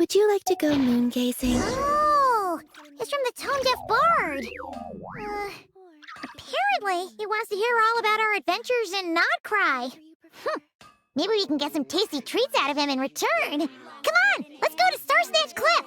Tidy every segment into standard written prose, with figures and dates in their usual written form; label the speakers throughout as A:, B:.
A: Would you like to go moon gazing?
B: Oh, it's from the tone-deaf bard. Apparently, he wants to hear all about our adventures in Nodcry. Maybe we can get some tasty treats out of him in return. Come on, let's go to Star Snatch Cliff.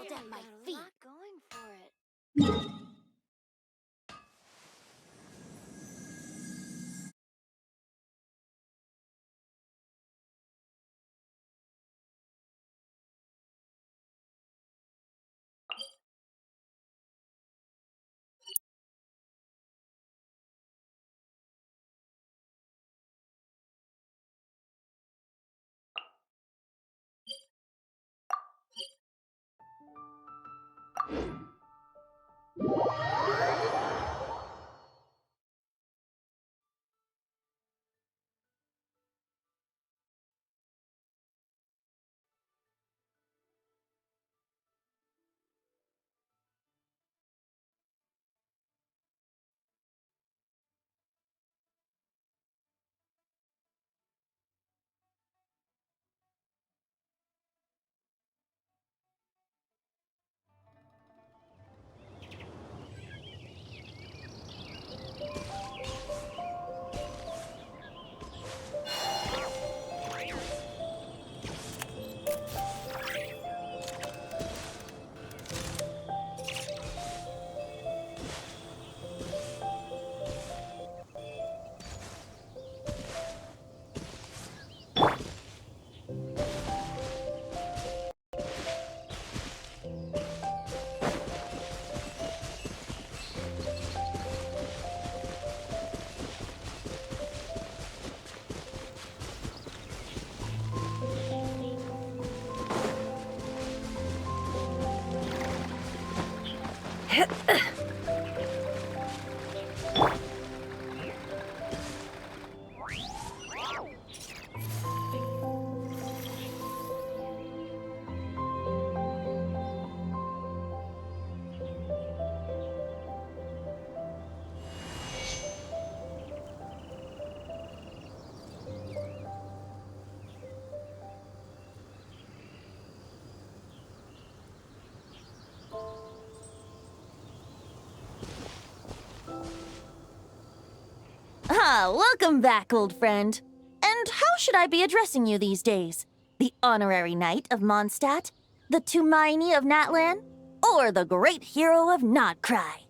C: Welcome back, old friend. And how should I be addressing you these days? The honorary knight of Mondstadt? The Tumaini of Natlan? Or the great hero of Nodcry?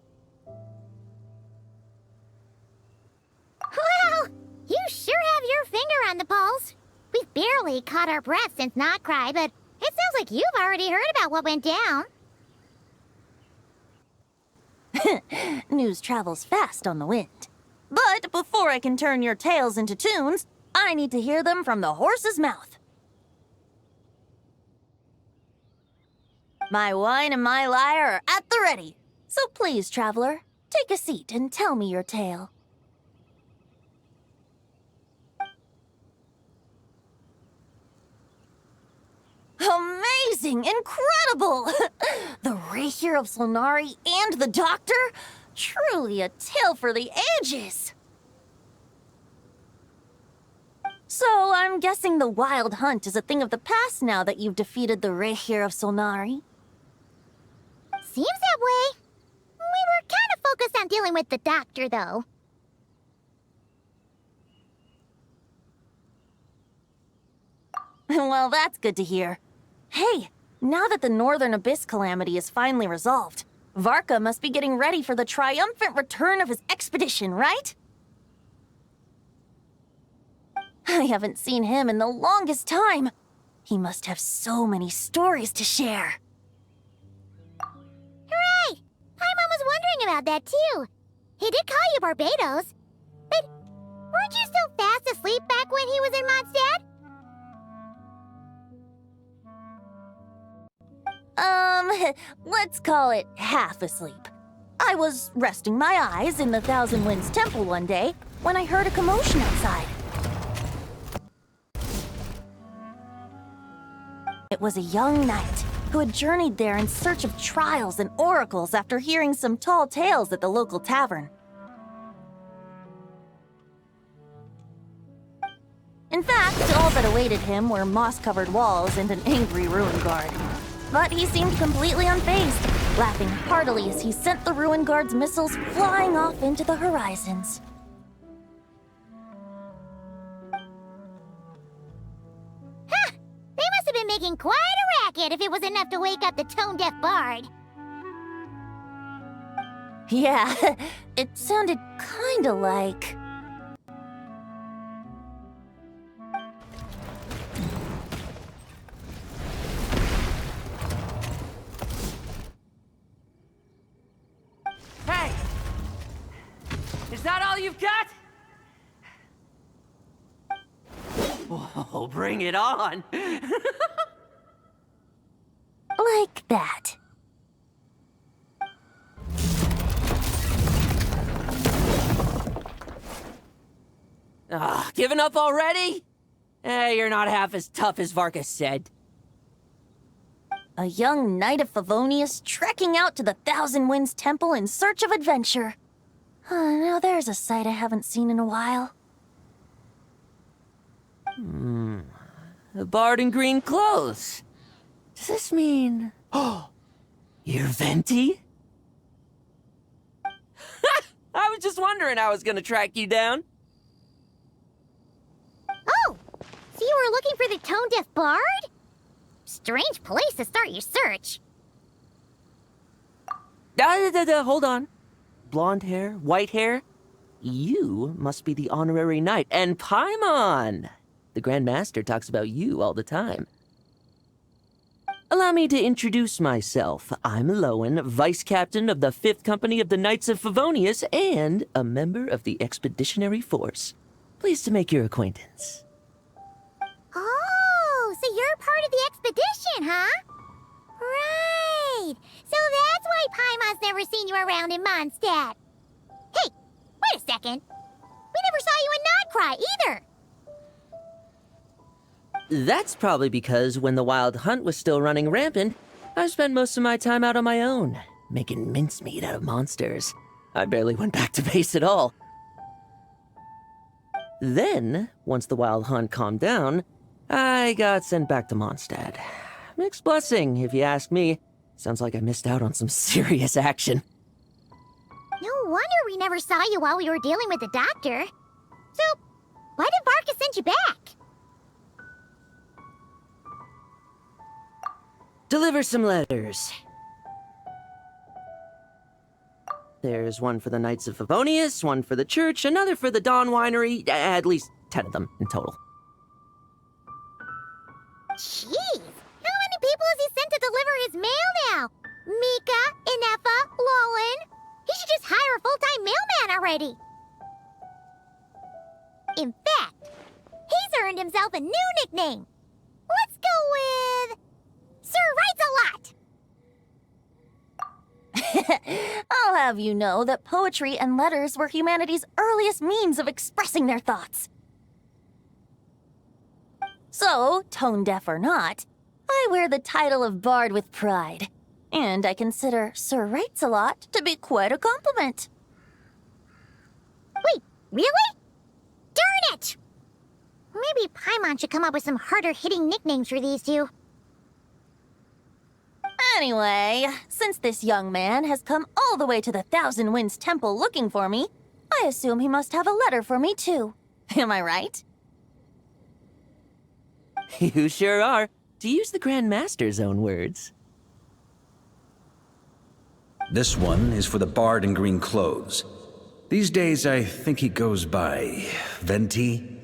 B: Well, you sure have your finger on the pulse. We've barely caught our breath since Nodcry, but it sounds like you've already heard about what went down.
C: News travels fast on the wind. But before I can turn your tales into tunes, I need to hear them from the horse's mouth. My wine and my lyre are at the ready. So please, traveler, take a seat and tell me your tale. Amazing! Incredible! The Rapier of Solnari and the Doctor? Truly a tale for the ages! So, I'm guessing the wild hunt is a thing of the past now that you've defeated the Rapier of Solnari?
B: Seems that way. We were kind of focused on dealing with the Doctor, though.
C: Well, that's good to hear. Hey, now that the Northern Abyss calamity is finally resolved, Varka must be getting ready for the triumphant return of his expedition, right? I haven't seen him in the longest time. He must have so many stories to share.
B: Hooray! Paimon was wondering about that, too. He did call you Barbados. But weren't you still fast asleep back when he was in Mondstadt?
C: Let's call it half asleep. I was resting my eyes in the Thousand Winds Temple one day when I heard a commotion outside. It was a young knight who had journeyed there in search of trials and oracles after hearing some tall tales at the local tavern. In fact, all that awaited him were moss-covered walls and an angry ruin guard. but he seemed completely unfazed, laughing heartily as he sent the Ruin Guard's missiles flying off into the horizons.
B: Huh! They must have been making quite a racket if it was enough to wake up the tone-deaf bard.
C: Yeah, it sounded kinda like...
D: Hey! Is that all you've got? Whoa, bring it on!
C: like that.
D: Giving up already? You're not half as tough as Varka said.
C: A young knight of Favonius trekking out to the Thousand Winds Temple in search of adventure. Now there's a sight I haven't seen in a while.
D: A bard in green clothes. Does this mean... Oh, you're Venti? I was just wondering how I was gonna track you down.
B: Oh! So you were looking for the tone-deaf bard? Strange place to start your search.
D: Hold on. Blonde hair, white hair? You must be the honorary knight. And Paimon! The Grand Master talks about you all the time. Allow me to introduce myself. I'm Lowen, Vice Captain of the 5th Company of the Knights of Favonius and a member of the Expeditionary Force. Pleased to make your acquaintance.
B: Oh, so you're part of the expedition, huh? Right. So that's why Paimon's never seen you around in Mondstadt. Hey, wait a second. We never saw you in Nodcry either.
D: That's probably because when the Wild Hunt was still running rampant, I spent most of my time out on my own, making mincemeat out of monsters. I barely went back to base at all. Then, once the Wild Hunt calmed down, I got sent back to Mondstadt. Mixed blessing, if you ask me. Sounds like I missed out on some serious action.
B: No wonder we never saw you while we were dealing with the doctor. So, why did Varka send you back?
D: Deliver some letters. There's one for the Knights of Favonius, one for the church, another for the Dawn Winery, at least 10 of them in total.
B: Jeez, how many people has he sent to deliver his mail now? Mika, Inefa, Lowen. He should just hire a full-time mailman already. In fact, he's earned himself a new nickname. Let's go with... Sir Writes a Lot!
C: I'll have you know that poetry and letters were humanity's earliest means of expressing their thoughts. So, tone-deaf or not, I wear the title of Bard with pride. And I consider Sir Writes a Lot to be quite a compliment.
B: Wait, really? Darn it! Maybe Paimon should come up with some harder-hitting nicknames for these two.
C: Anyway, since this young man has come all the way to the Thousand Winds Temple looking for me, I assume he must have a letter for me too. Am I right?
D: You sure are, to use the Grand Master's own words.
E: This one is for the bard in green clothes. These days, I think he goes by Venti.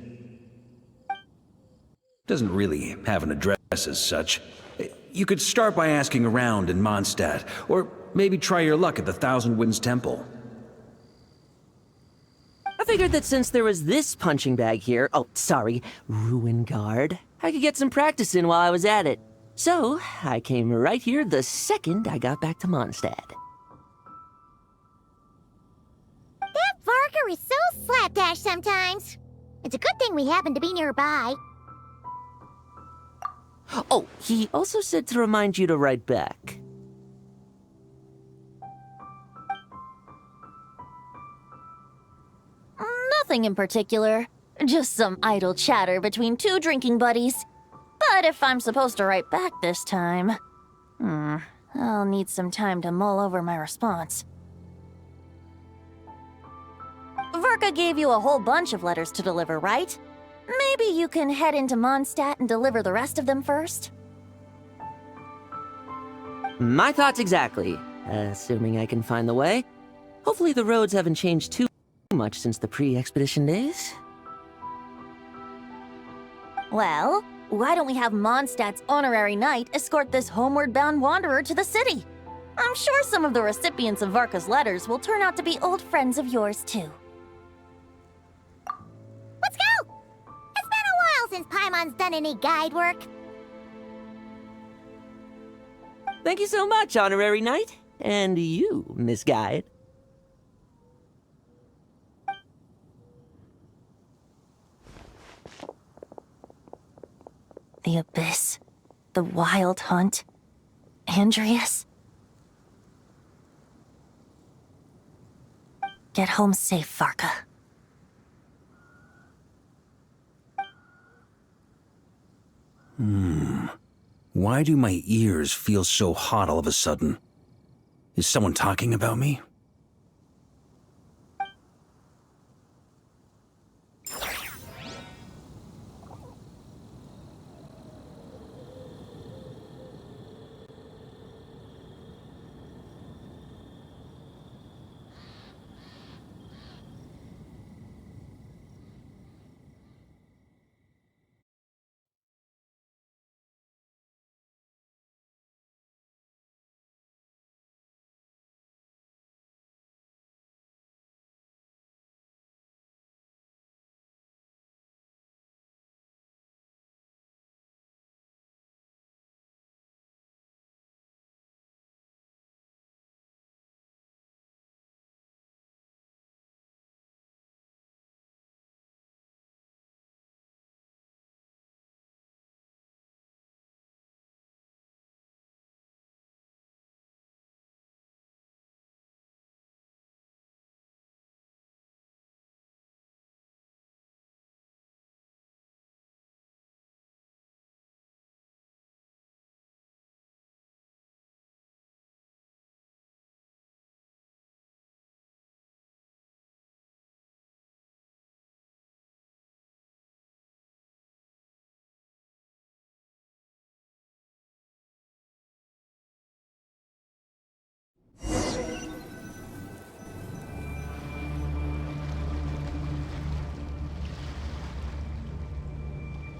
E: Doesn't really have an address as such. You could start by asking around in Mondstadt, or maybe try your luck at the Thousand Winds Temple.
D: I figured that since there was this punching bag here, Ruin Guard, I could get some practice in while I was at it. So, I came right here the second I got back to Mondstadt.
B: That Varka is so slapdash sometimes. It's a good thing we happen to be nearby.
D: Oh, he also said to remind you to write back.
C: Nothing in particular. Just some idle chatter between two drinking buddies. But if I'm supposed to write back this time, I'll need some time to mull over my response. Varka gave you a whole bunch of letters to deliver, right? Maybe you can head into Mondstadt and deliver the rest of them first?
D: My thoughts exactly, assuming I can find the way. Hopefully the roads haven't changed too much since the pre-expedition days.
C: Well, why don't we have Mondstadt's honorary knight escort this homeward-bound wanderer to the city? I'm sure some of the recipients of Varka's letters will turn out to be old friends of yours, too.
B: Let's go! It's been a while since Paimon's done any guide work.
D: Thank you so much, Honorary Knight. And you, Miss Guide.
C: The Abyss, the Wild Hunt, Andreas. Get home safe, Varka.
E: Why do my ears feel so hot all of a sudden? Is someone talking about me?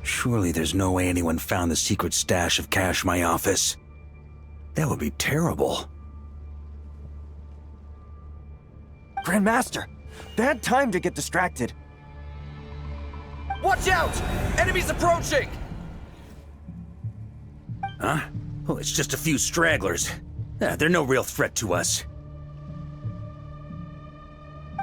E: Surely there's no way anyone found the secret stash of cash in my office. That would be terrible.
F: Grandmaster, bad time to get distracted.
G: Watch out! Enemies approaching!
E: Huh? Oh, it's just a few stragglers. They're no real threat to us.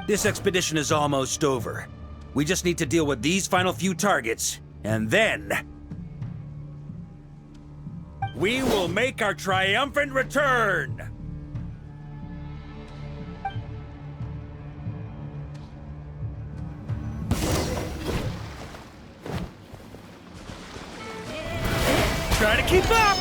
E: This expedition is almost over. We just need to deal with these final few targets, and then we will make our triumphant return! Try to keep up!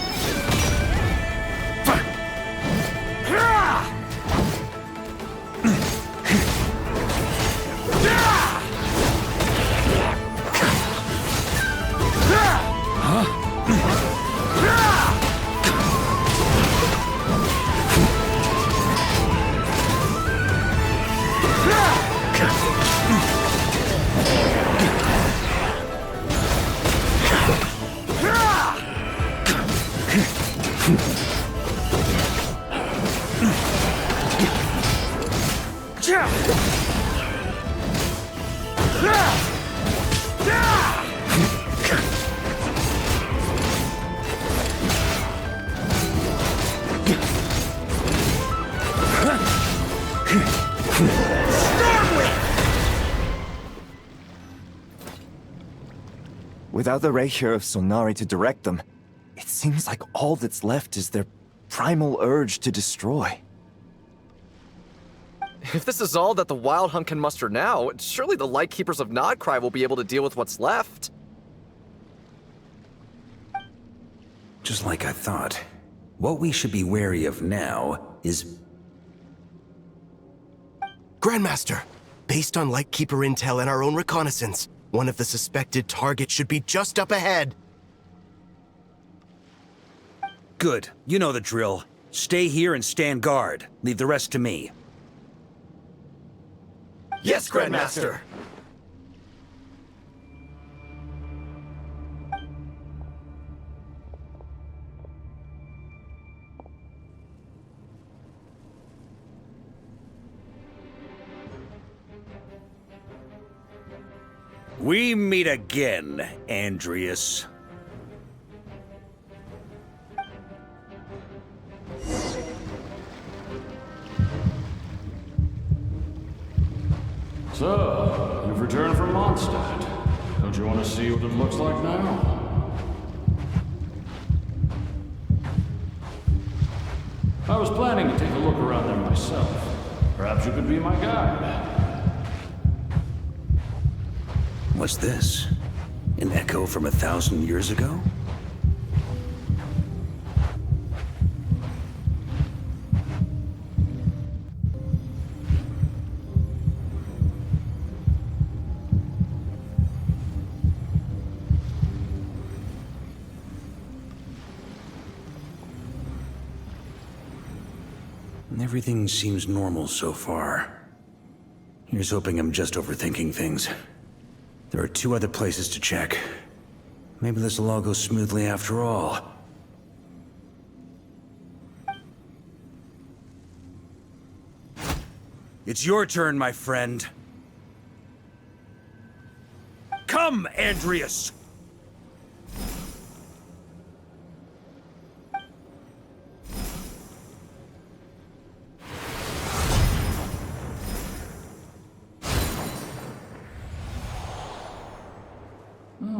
F: Without the Rapier of Sonari to direct them, it seems like all that's left is their primal urge to destroy.
G: If this is all that the Wild Hunt can muster now, surely the Lightkeepers of Nodcry will be able to deal with what's left.
E: Just like I thought. What we should be wary of now is...
H: Grandmaster, based on Lightkeeper intel and our own reconnaissance, one of the suspected targets should be just up ahead.
E: Good. You know the drill. Stay here and stand guard. Leave the rest to me.
H: Yes, Grandmaster!
E: We meet again, Andreas.
I: So, you've returned from Mondstadt. Don't you want to see what it looks like now? I was planning to take a look around there myself. Perhaps you could be my guide.
E: What's this? An echo from 1,000 years ago? Everything seems normal so far. Here's hoping I'm just overthinking things. There are 2 other places to check. Maybe this will all go smoothly after all. It's your turn, my friend. Come, Andreas!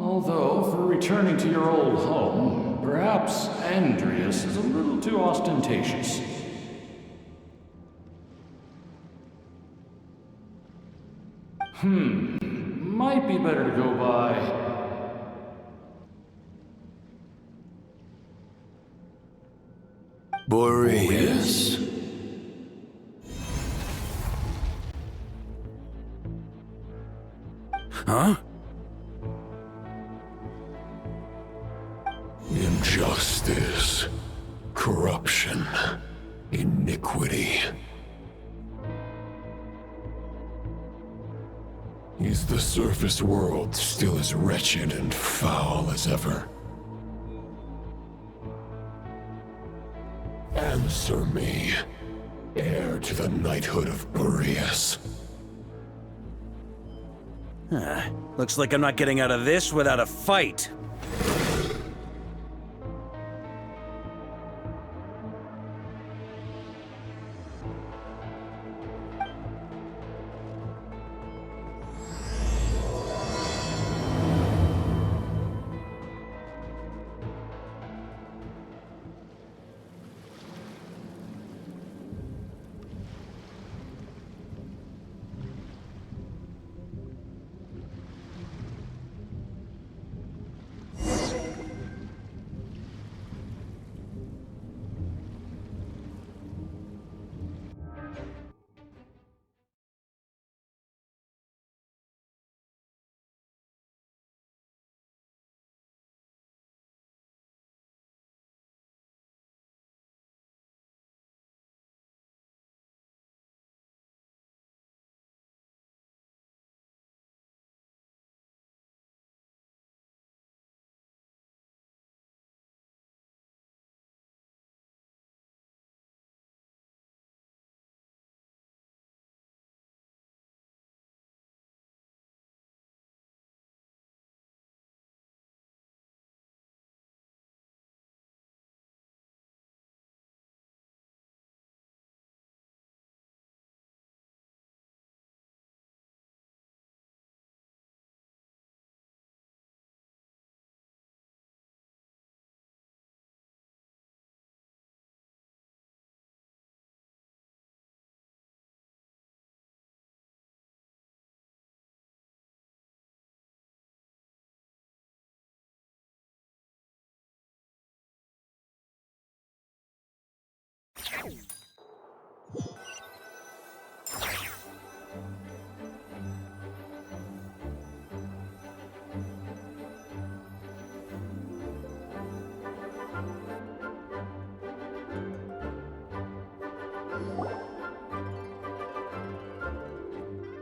I: Although, for returning to your old home, perhaps Andreas is a little too ostentatious. Might be better to go by...
H: Boreas.
E: Huh?
J: Injustice, corruption, iniquity. Is the surface world still as wretched and foul as ever? Answer me, heir to the knighthood of Boreas.
E: Looks like I'm not getting out of this without a fight.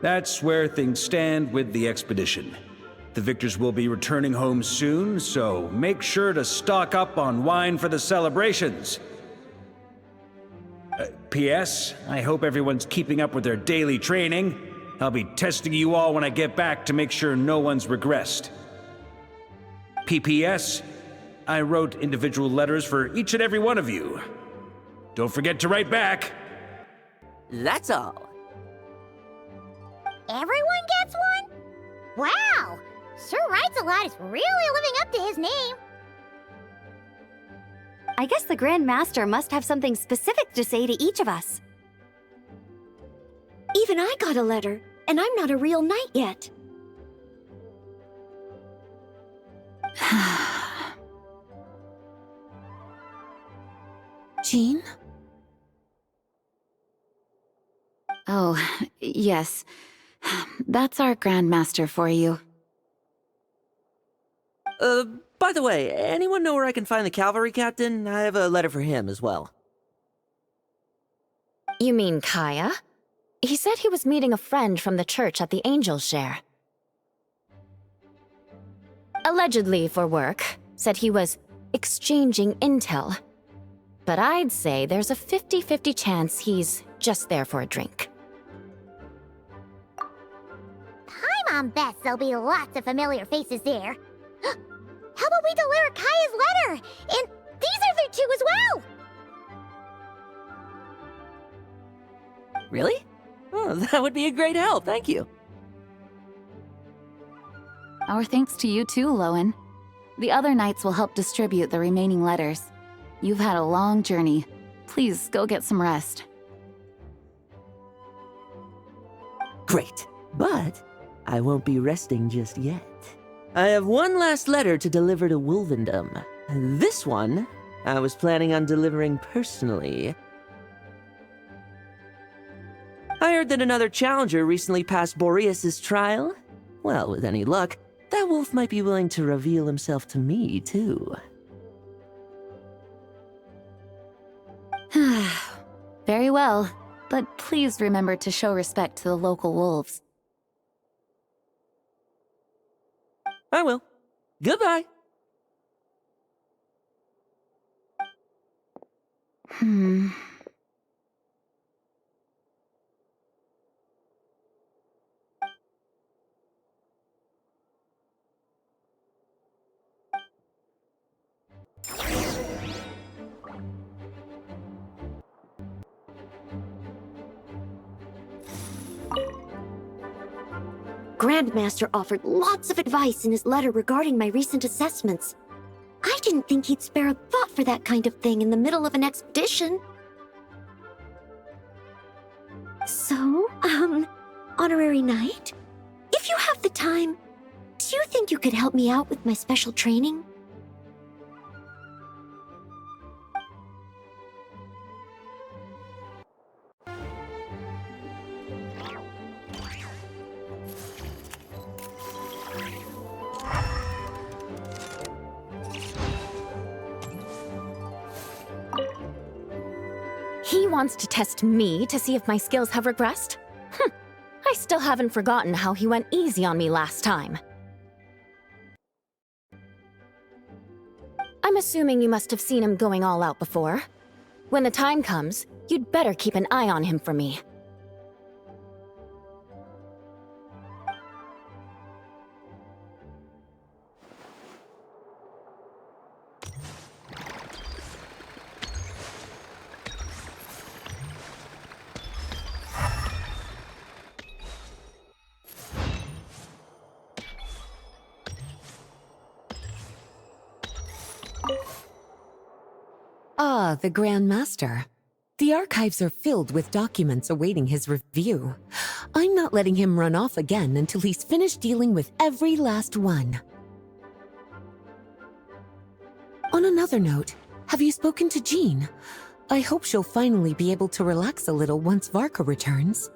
E: That's where things stand with the expedition. The victors will be returning home soon, so make sure to stock up on wine for the celebrations. P.S. I hope everyone's keeping up with their daily training. I'll be testing you all when I get back to make sure no one's regressed. P.P.S. I wrote individual letters for each and every one of you. Don't forget to write back.
D: That's all.
B: Everyone gets one? Wow! Sir Writes-A-Lot is really living up to his name.
A: I guess the Grand Master must have something specific to say to each of us. Even I got a letter, and I'm not a real knight yet.
K: Jean? Oh, yes. That's our Grandmaster for you.
D: By the way, anyone know where I can find the cavalry captain? I have a letter for him as well.
K: You mean Kaya? He said he was meeting a friend from the church at the Angel Share. Allegedly for work. Said he was exchanging intel. But I'd say there's a 50-50 chance he's just there for a drink.
B: Paimon bets there'll be lots of familiar faces there. How about we deliver Kaya's letter? And these are there too as well!
D: Really? Oh, that would be a great help, thank you.
K: Our thanks to you too, Lowen. The other knights will help distribute the remaining letters. You've had a long journey. Please go get some rest.
D: Great, but I won't be resting just yet. I have one last letter to deliver to Wolvendom. This one, I was planning on delivering personally. I heard that another challenger recently passed Boreas' trial. Well, with any luck, that wolf might be willing to reveal himself to me, too.
K: Very well, but please remember to show respect to the local wolves.
D: I will. Goodbye.
A: Grandmaster offered lots of advice in his letter regarding my recent assessments. I didn't think he'd spare a thought for that kind of thing in the middle of an expedition. So, Honorary Knight? If you have the time, do you think you could help me out with my special training?
K: He wants to test me to see if my skills have regressed? I still haven't forgotten how he went easy on me last time. I'm assuming you must have seen him going all out before. When the time comes, you'd better keep an eye on him for me.
L: Ah, the Grand Master. The archives are filled with documents awaiting his review. I'm not letting him run off again until he's finished dealing with every last one. On another note, have you spoken to Jean? I hope she'll finally be able to relax a little once Varka returns.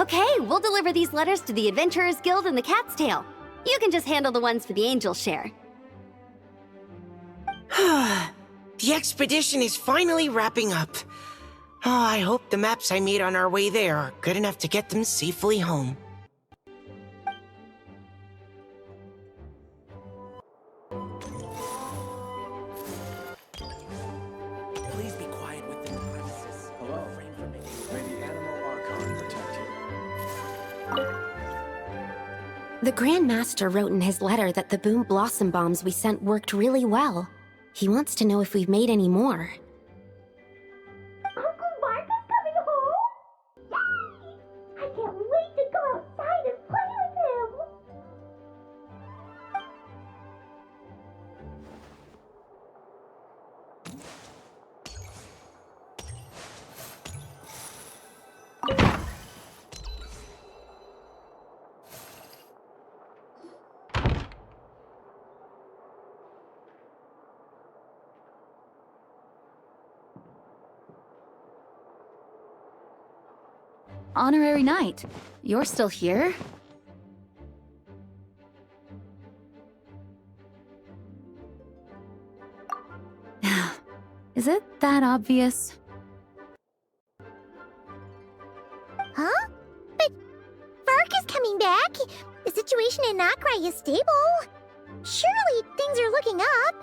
M: Okay, we'll deliver these letters to the Adventurers Guild and the Cat's Tail. You can just handle the ones for the Angel share.
N: The expedition is finally wrapping up. Oh, I hope the maps I made on our way there are good enough to get them safely home.
H: Please be quiet within the premises.
J: Hello. May the animal archon protect you.
A: The Grand Master wrote in his letter that the boom blossom bombs we sent worked really well. He wants to know if we've made any more.
B: Uncle Varka's coming home? Yay! I can't wait to go outside and play with him!
K: Honorary Knight, you're still here? Is it that obvious?
B: Huh? But Varka's coming back. The situation in Nakrai is stable. Surely things are looking up.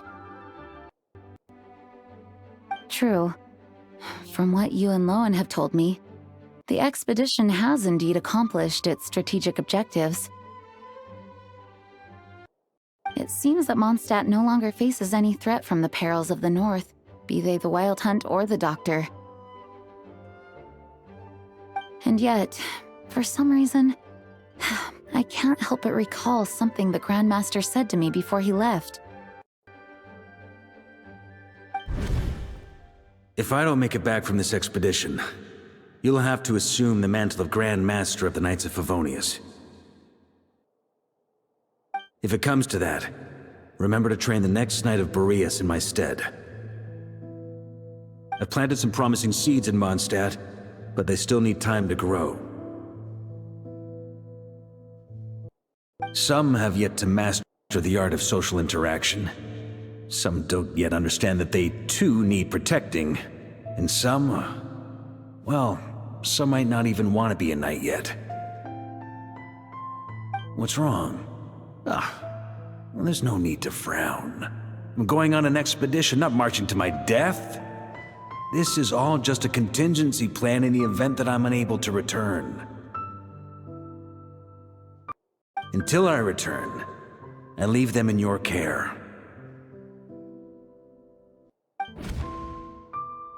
K: True. From what you and Lowen have told me, the expedition has indeed accomplished its strategic objectives. It seems that Mondstadt no longer faces any threat from the perils of the North, be they the Wild Hunt or the Doctor. And yet, for some reason, I can't help but recall something the Grandmaster said to me before he left.
E: If I don't make it back from this expedition, you'll have to assume the mantle of Grand Master of the Knights of Favonius. If it comes to that, remember to train the next Knight of Boreas in my stead. I've planted some promising seeds in Mondstadt, but they still need time to grow. Some have yet to master the art of social interaction. Some don't yet understand that they too need protecting, and some, well, some might not even want to be a knight yet. What's wrong? Well, there's no need to frown. I'm going on an expedition, not marching to my death. This is all just a contingency plan in the event that I'm unable to return. Until I return, I leave them in your care.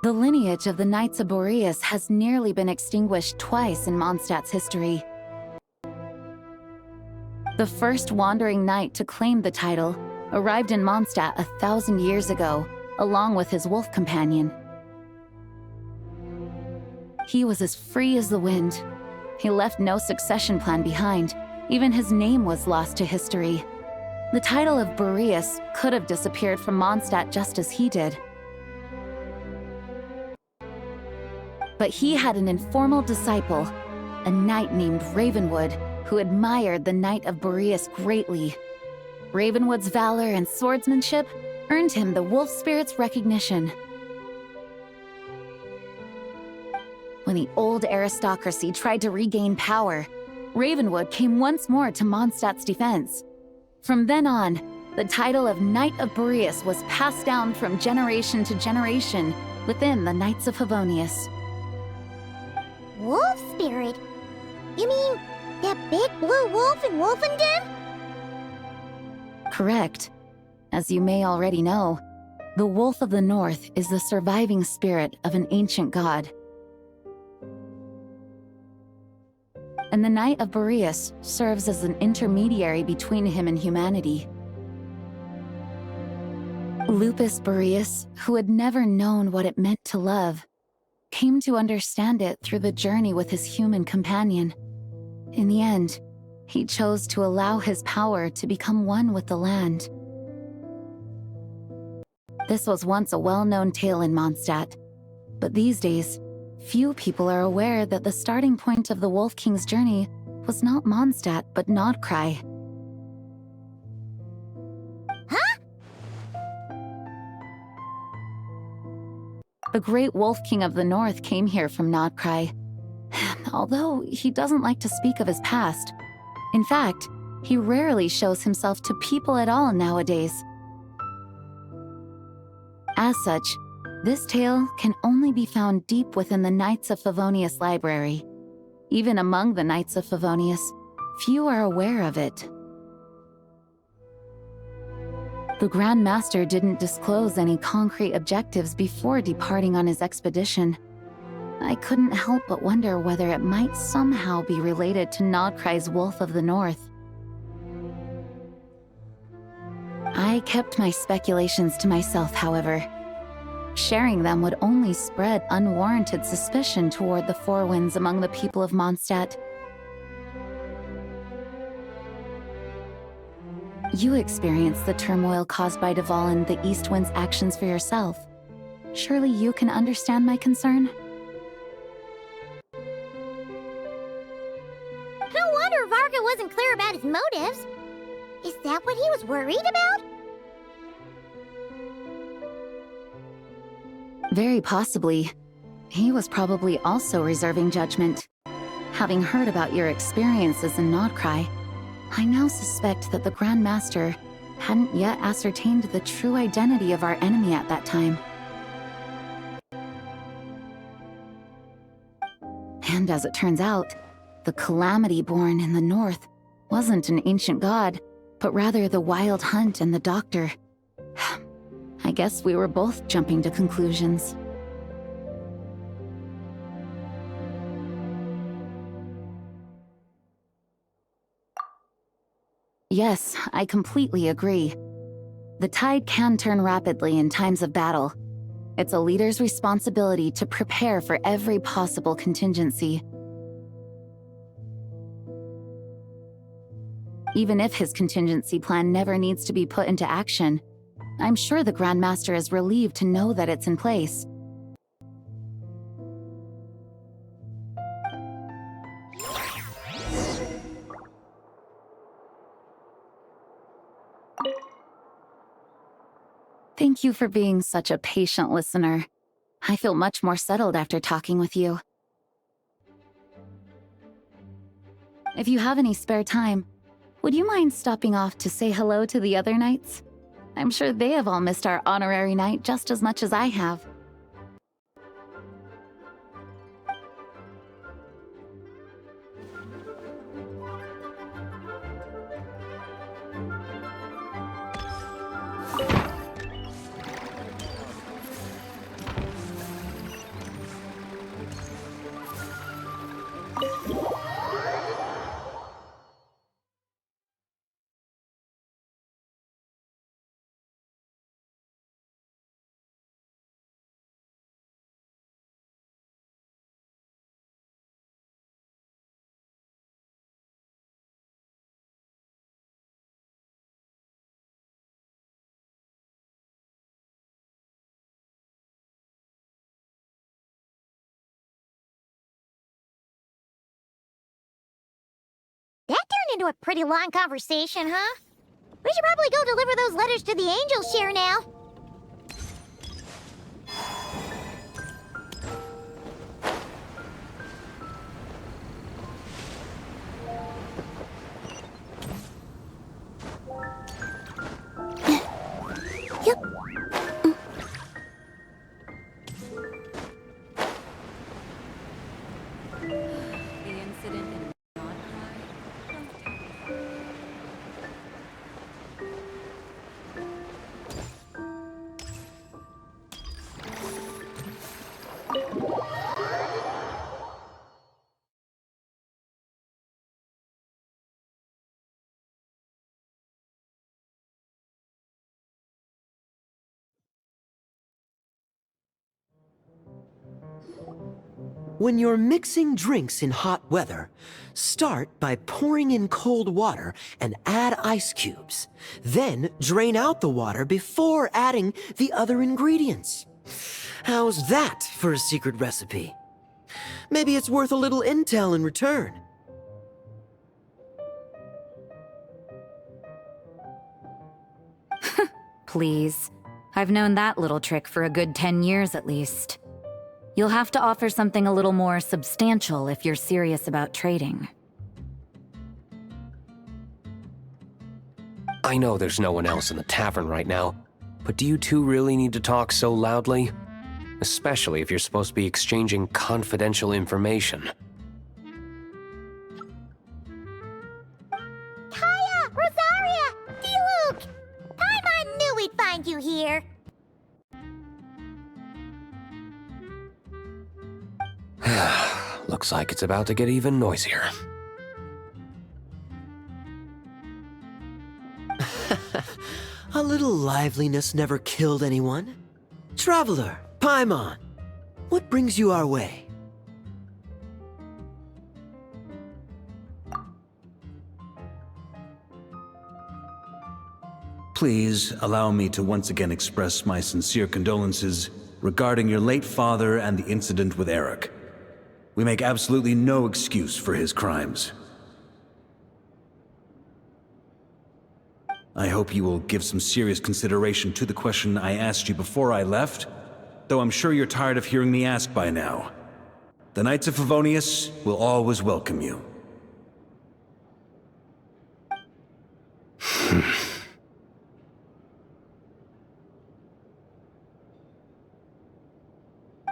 K: The lineage of the Knights of Boreas has nearly been extinguished twice in Mondstadt's history. The first wandering knight to claim the title arrived in Mondstadt 1,000 years ago, along with his wolf companion. He was as free as the wind. He left no succession plan behind. Even his name was lost to history. The title of Boreas could have disappeared from Mondstadt just as he did. But he had an informal disciple, a knight named Ravenwood, who admired the Knight of Boreas greatly. Ravenwood's valor and swordsmanship earned him the wolf spirit's recognition. When the old aristocracy tried to regain power, Ravenwood came once more to Mondstadt's defense. From then on, the title of Knight of Boreas was passed down from generation to generation within the Knights of Favonius.
B: Wolf spirit? You mean that big blue wolf in Wolfenden?
K: Correct. As you may already know, the Wolf of the North is the surviving spirit of an ancient god. And the Knight of Boreas serves as an intermediary between him and humanity. Lupus Boreas, who had never known what it meant to love, came to understand it through the journey with his human companion. In the end, he chose to allow his power to become one with the land. This was once a well-known tale in Mondstadt, but these days, Few people are aware that the starting point of the Wolf King's journey was not Mondstadt, but Nodcry.
B: Huh?
K: The great Wolf King of the North came here from Nodcry. Although he doesn't like to speak of his past. In fact, he rarely shows himself to people at all nowadays. As such, this tale can only be found deep within the Knights of Favonius library. Even among the Knights of Favonius, few are aware of it. The Grand Master didn't disclose any concrete objectives before departing on his expedition. I couldn't help but wonder whether it might somehow be related to Nodcry's Wolf of the North. I kept my speculations to myself, however. Sharing them would only spread unwarranted suspicion toward the Four Winds among the people of Mondstadt. You experienced the turmoil caused by Dvalin the East Wind's actions for yourself. Surely you can understand my concern?
B: No wonder Varka wasn't clear about his motives. Is that what he was worried about?
K: Very possibly. He was probably also reserving judgment. Having heard about your experiences in Nodcry, I now suspect that the Grand Master hadn't yet ascertained the true identity of our enemy at that time. And as it turns out, the Calamity born in the north wasn't an ancient god, but rather the Wild Hunt and the Doctor. I guess we were both jumping to conclusions. Yes, I completely agree. The tide can turn rapidly in times of battle. It's a leader's responsibility to prepare for every possible contingency. Even if his contingency plan never needs to be put into action, I'm sure the Grand Master is relieved to know that it's in place. Thank you for being such a patient listener. I feel much more settled after talking with you. If you have any spare time, would you mind stopping off to say hello to the other knights? I'm sure they have all missed our honorary knight just as much as I have.
B: That turned into a pretty long conversation, huh? We should probably go deliver those letters to the Angel Share now.
D: When you're mixing drinks in hot weather, start by pouring in cold water and add ice cubes. Then drain out the water before adding the other ingredients. How's that for a secret recipe?
O: Maybe it's worth a little intel in return.
K: Please. I've known that little trick for a good 10 years at least. You'll have to offer something a little more substantial if you're serious about trading.
P: I know there's no one else in the tavern right now, but do you two really need to talk so loudly? Especially if you're supposed to be exchanging confidential information.
B: Kaya! Rosaria! D-Luke! Paimon knew we'd find you here!
P: Looks like it's about to get even noisier.
O: A little liveliness never killed anyone. Traveler, Paimon, what brings you our way?
E: Please allow me to once again express my sincere condolences regarding your late father and the incident with Eric. We make absolutely no excuse for his crimes. I hope you will give some serious consideration to the question I asked you before I left, though I'm sure you're tired of hearing me ask by now. The Knights of Favonius will always welcome you.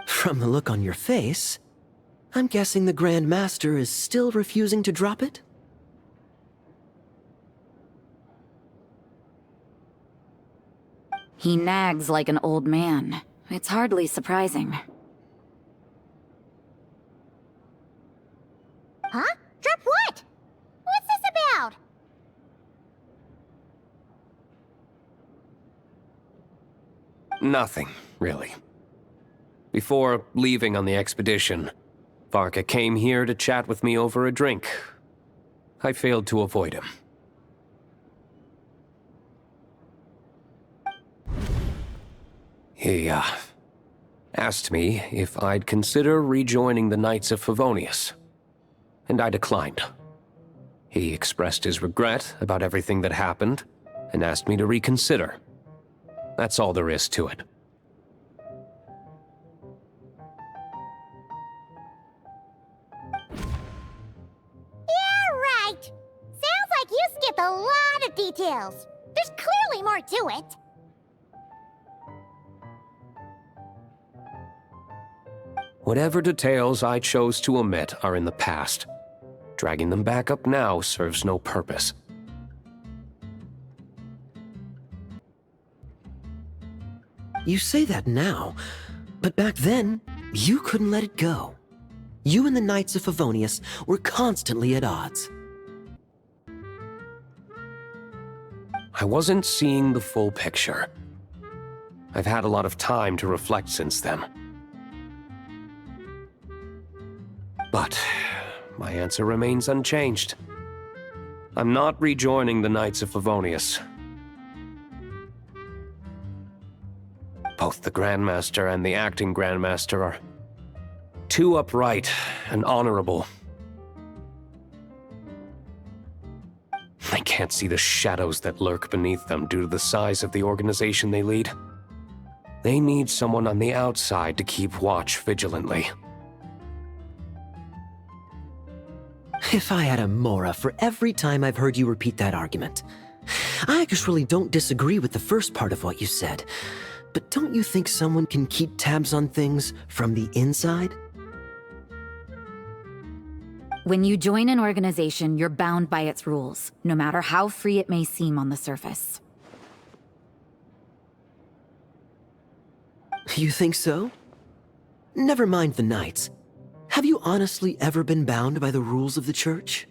O: From the look on your face, I'm guessing the Grand Master is still refusing to drop it?
K: He nags like an old man. It's hardly surprising.
B: Huh? Drop what? What's this about?
P: Nothing, really. Before leaving on the expedition, Varka came here to chat with me over a drink. I failed to avoid him. He, asked me if I'd consider rejoining the Knights of Favonius, and I declined. He expressed his regret about everything that happened, and asked me to reconsider. That's all there is to it.
B: Yeah, right! Sounds like you skipped a lot of details. There's clearly more to it.
P: Whatever details I chose to omit are in the past. Dragging them back up now serves no purpose.
O: You say that now, but back then, you couldn't let it go. You and the Knights of Favonius were constantly at odds.
P: I wasn't seeing the full picture. I've had a lot of time to reflect since then. But my answer remains unchanged. I'm not rejoining the Knights of Favonius. Both the Grandmaster and the acting Grandmaster are too upright and honorable. I can't see the shadows that lurk beneath them due to the size of the organization they lead. They need someone on the outside to keep watch vigilantly.
O: If I had a Mora for every time I've heard you repeat that argument. I actually don't disagree with the first part of what you said, but don't you think someone can keep tabs on things from the inside?
K: When you join an organization, you're bound by its rules, no matter how free it may seem on the surface.
O: You think so? Never mind the Knights. Have you honestly ever been bound by the rules of the Church?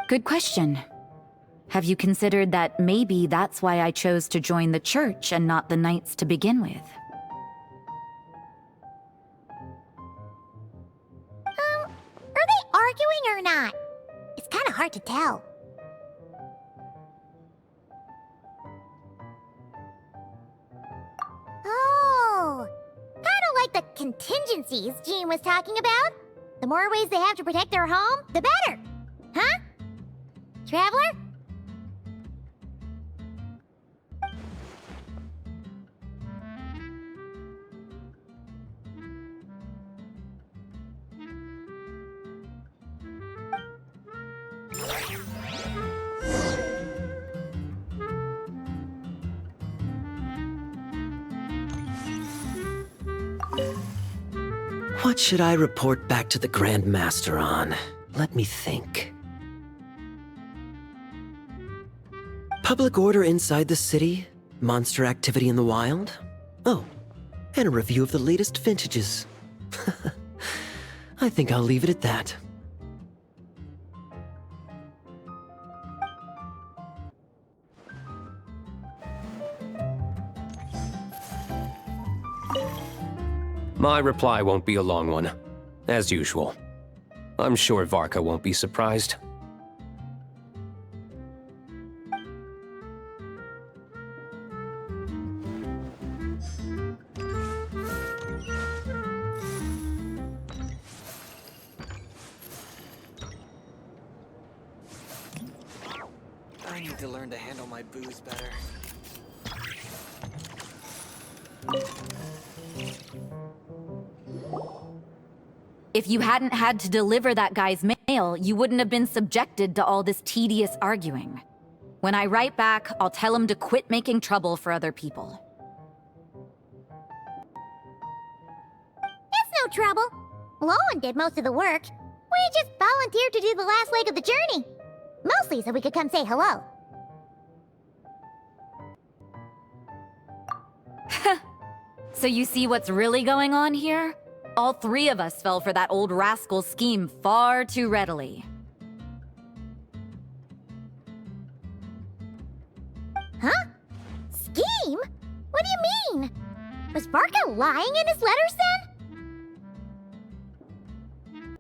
K: Good question. Have you considered that maybe that's why I chose to join the Church and not the Knights to begin with?
B: Are they arguing or not? It's kind of hard to tell. Oh, kind of like the contingencies Jean was talking about. The more ways they have to protect their home, the better. Huh? Traveler?
O: What should I report back to the Grand Master on? Let me think. Public order inside the city, monster activity in the wild. Oh, and a review of the latest vintages. I think I'll leave it at that.
P: My reply won't be a long one, as usual. I'm sure Varka won't be surprised.
F: I need to learn to handle my booze better.
K: If you hadn't had to deliver that guy's mail, you wouldn't have been subjected to all this tedious arguing. When I write back, I'll tell him to quit making trouble for other people.
B: It's no trouble. Lowen did most of the work. We just volunteered to do the last leg of the journey. Mostly so we could come say hello.
K: So you see what's really going on here? All three of us fell for that old rascal's scheme far too readily.
B: Huh? Scheme? What do you mean? Was Varka lying in his letters then?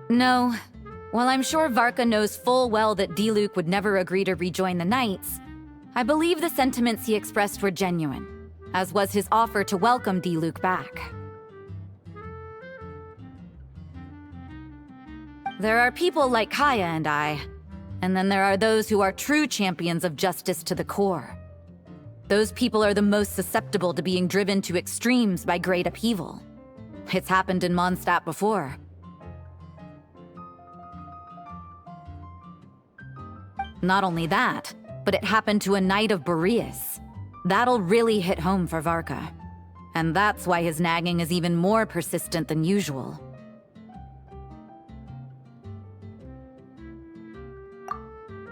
K: No. While I'm sure Varka knows full well that Diluc would never agree to rejoin the Knights, I believe the sentiments he expressed were genuine, as was his offer to welcome Diluc back. There are people like Kaya and I, and then there are those who are true champions of justice to the core. Those people are the most susceptible to being driven to extremes by great upheaval. It's happened in Mondstadt before. Not only that, but it happened to a Knight of Boreas. That'll really hit home for Varka. And that's why his nagging is even more persistent than usual.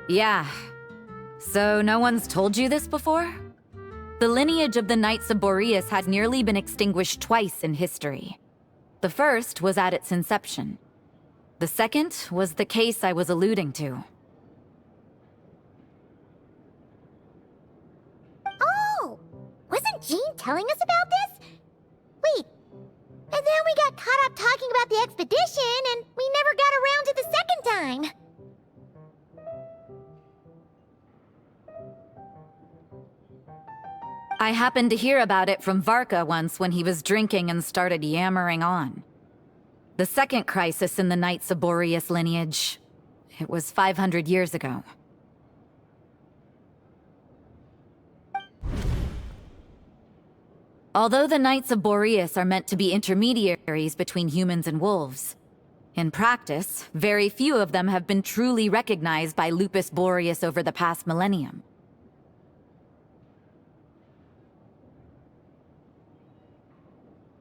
K: Yeah. So no one's told you this before? The lineage of the Knights of Boreas had nearly been extinguished twice in history. The first was at its inception. The second was the case I was alluding to.
B: Oh! Wasn't Jean telling us about this? Wait. And then we got caught up talking about the expedition, and we never got around to the second time.
K: I happened to hear about it from Varka once when he was drinking and started yammering on. The second crisis in the Knights of Boreas lineage. It was 500 years ago. Although the Knights of Boreas are meant to be intermediaries between humans and wolves, in practice, very few of them have been truly recognized by Lupus Boreas over the past millennium.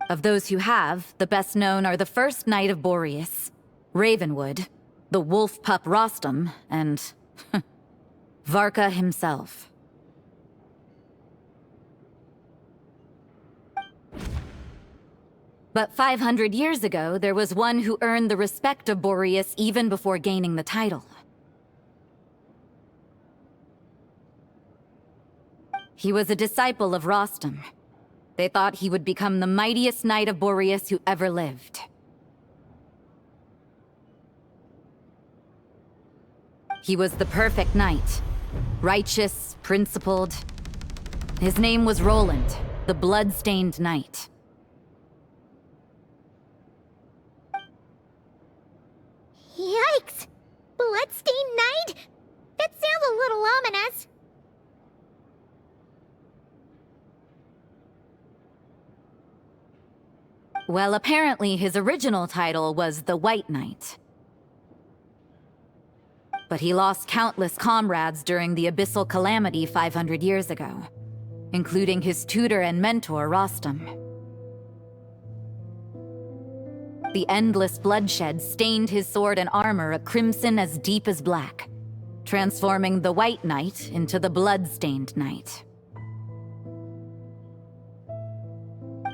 K: Of those who have, the best known are the first Knight of Boreas, Ravenwood, the wolf pup Rostam, and Varka himself. But 500 years ago, there was one who earned the respect of Boreas even before gaining the title. He was a disciple of Rostam. They thought he would become the mightiest Knight of Boreas who ever lived. He was the perfect knight. Righteous, principled. His name was Roland, the Blood-Stained Night.
B: Yikes! Bloodstained Night? That sounds a little ominous.
K: Well, apparently his original title was the White Knight. But he lost countless comrades during the Abyssal Calamity 500 years ago, including his tutor and mentor, Rostam. The endless bloodshed stained his sword and armor a crimson as deep as black, transforming the White Knight into the Blood-Stained Knight.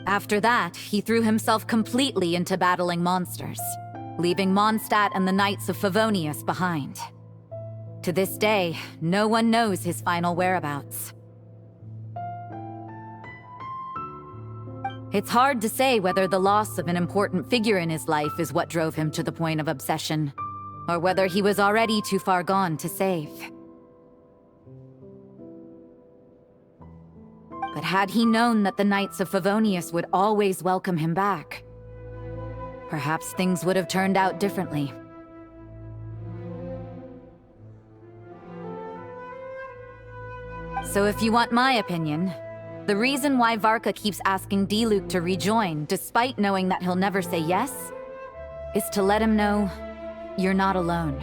K: After that, he threw himself completely into battling monsters, leaving Mondstadt and the Knights of Favonius behind. To this day, no one knows his final whereabouts. It's hard to say whether the loss of an important figure in his life is what drove him to the point of obsession, or whether he was already too far gone to save. But had he known that the Knights of Favonius would always welcome him back, perhaps things would have turned out differently. So if you want my opinion, the reason why Varka keeps asking Diluc to rejoin, despite knowing that he'll never say yes, is to let him know you're not alone.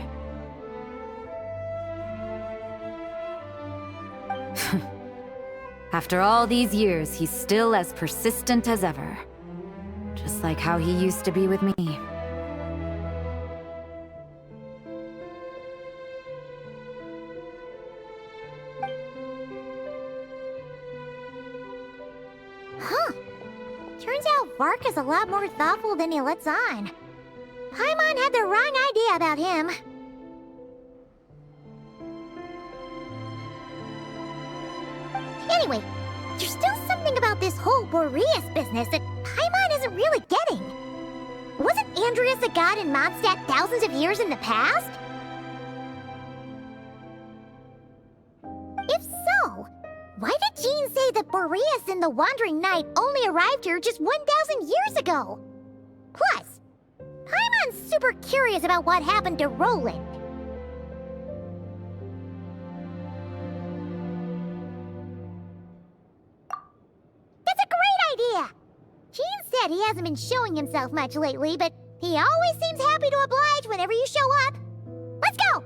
K: After all these years, he's still as persistent as ever. Just like how he used to be with me.
B: Huh. Turns out Varka's a lot more thoughtful than he lets on. Paimon had the wrong idea about him. Anyway, there's still something about this whole Boreas business that Paimon isn't really getting. Wasn't Andreas a god in Mondstadt thousands of years in the past? If so, why did Jean say that Boreas and the Wandering Knight only arrived here just 1,000 years ago? Plus, Paimon's super curious about what happened to Roland. That's a great idea! Jean said he hasn't been showing himself much lately, but he always seems happy to oblige whenever you show up. Let's go!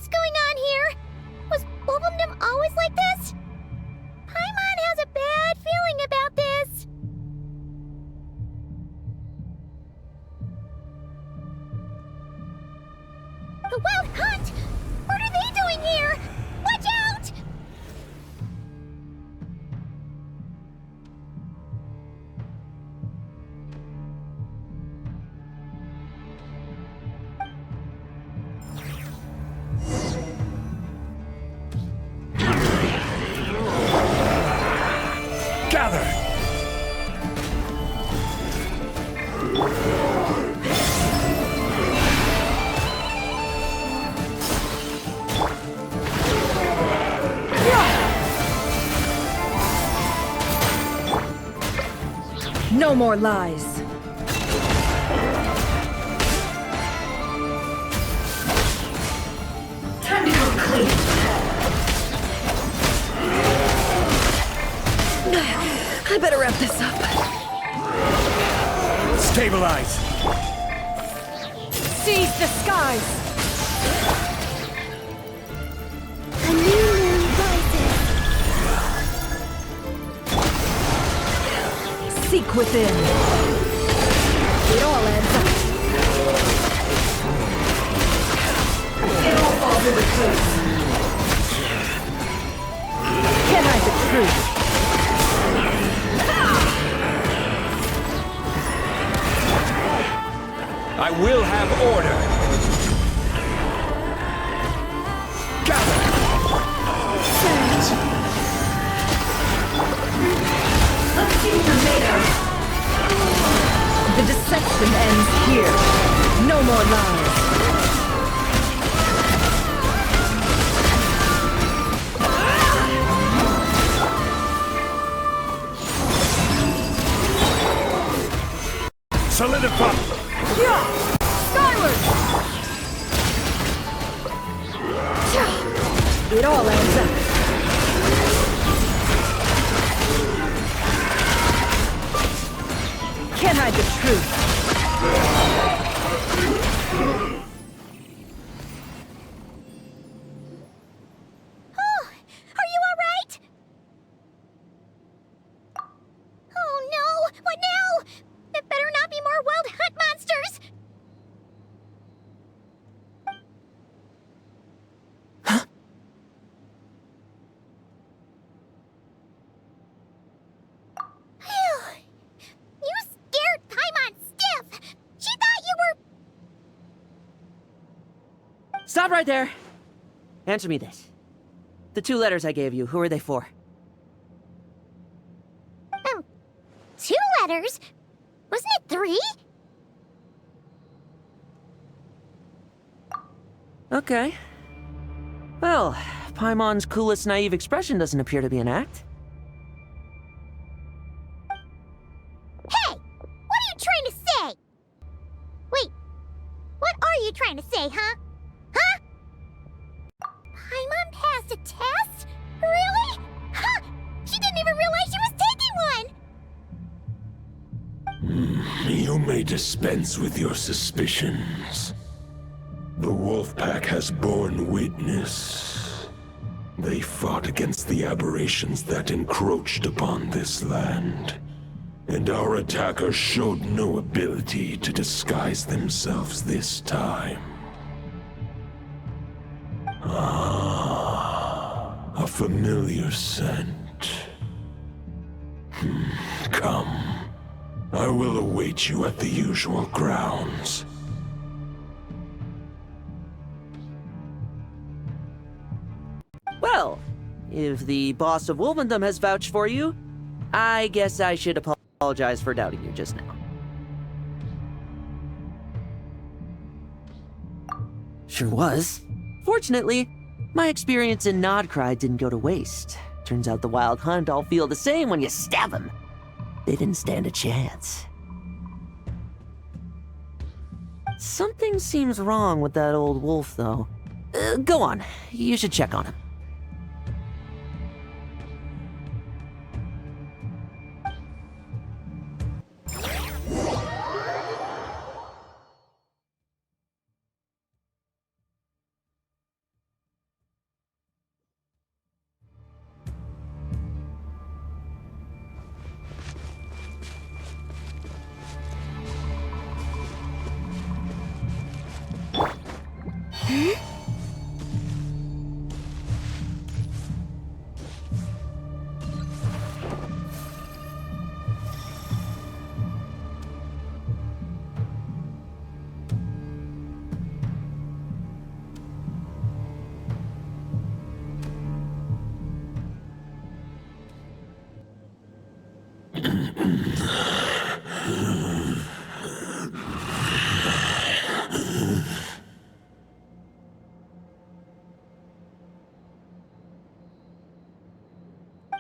B: What's going on here? Was Wolfendom always like this? Paimon has a bad feeling about this. The Wild Hunt! What are they doing here? Watch out!
E: Gather!
Q: No more lies. Time to go clean. I better wrap this up.
E: Stabilize!
Q: Seize the skies!
B: A new moon rises.
Q: Seek within. It all adds up. It all falls into place. Can't hide the truth.
E: I will have order! Gather!
Q: Let's see what you're made of. The deception ends here. No more lies.
E: Solidify!
Q: Skyward! It all adds up. Can't hide the truth.
B: Oh, are you all right? Oh no, what now? There better not be more Wild Hunt monsters. You scared Paimon stiff! She thought you were...
D: Stop right there! Answer me this. The 2 letters I gave you, who are they for?
B: 2 letters? Wasn't it 3?
D: Okay. Well, Paimon's coolest naive expression doesn't appear to be an act.
B: Hey! What are you trying to say? Wait, what are you trying to say, huh? Huh? Paimon passed a test? Really? Huh! She didn't even realize she was taking one!
J: You may dispense with your suspicions. The Wolfpack has borne witness. They fought against the aberrations that encroached upon this land. And our attackers showed no ability to disguise themselves this time. Ah, a familiar scent. Come. I will await you at the usual grounds.
D: Well, if the boss of Wolfendom has vouched for you, I guess I should apologize for doubting you just now. Sure was. Fortunately, my experience in Nodcry didn't go to waste. Turns out the Wild Hunt all feel the same when you stab them. They didn't stand a chance. Something seems wrong with that old wolf, though. Go on. You should check on him.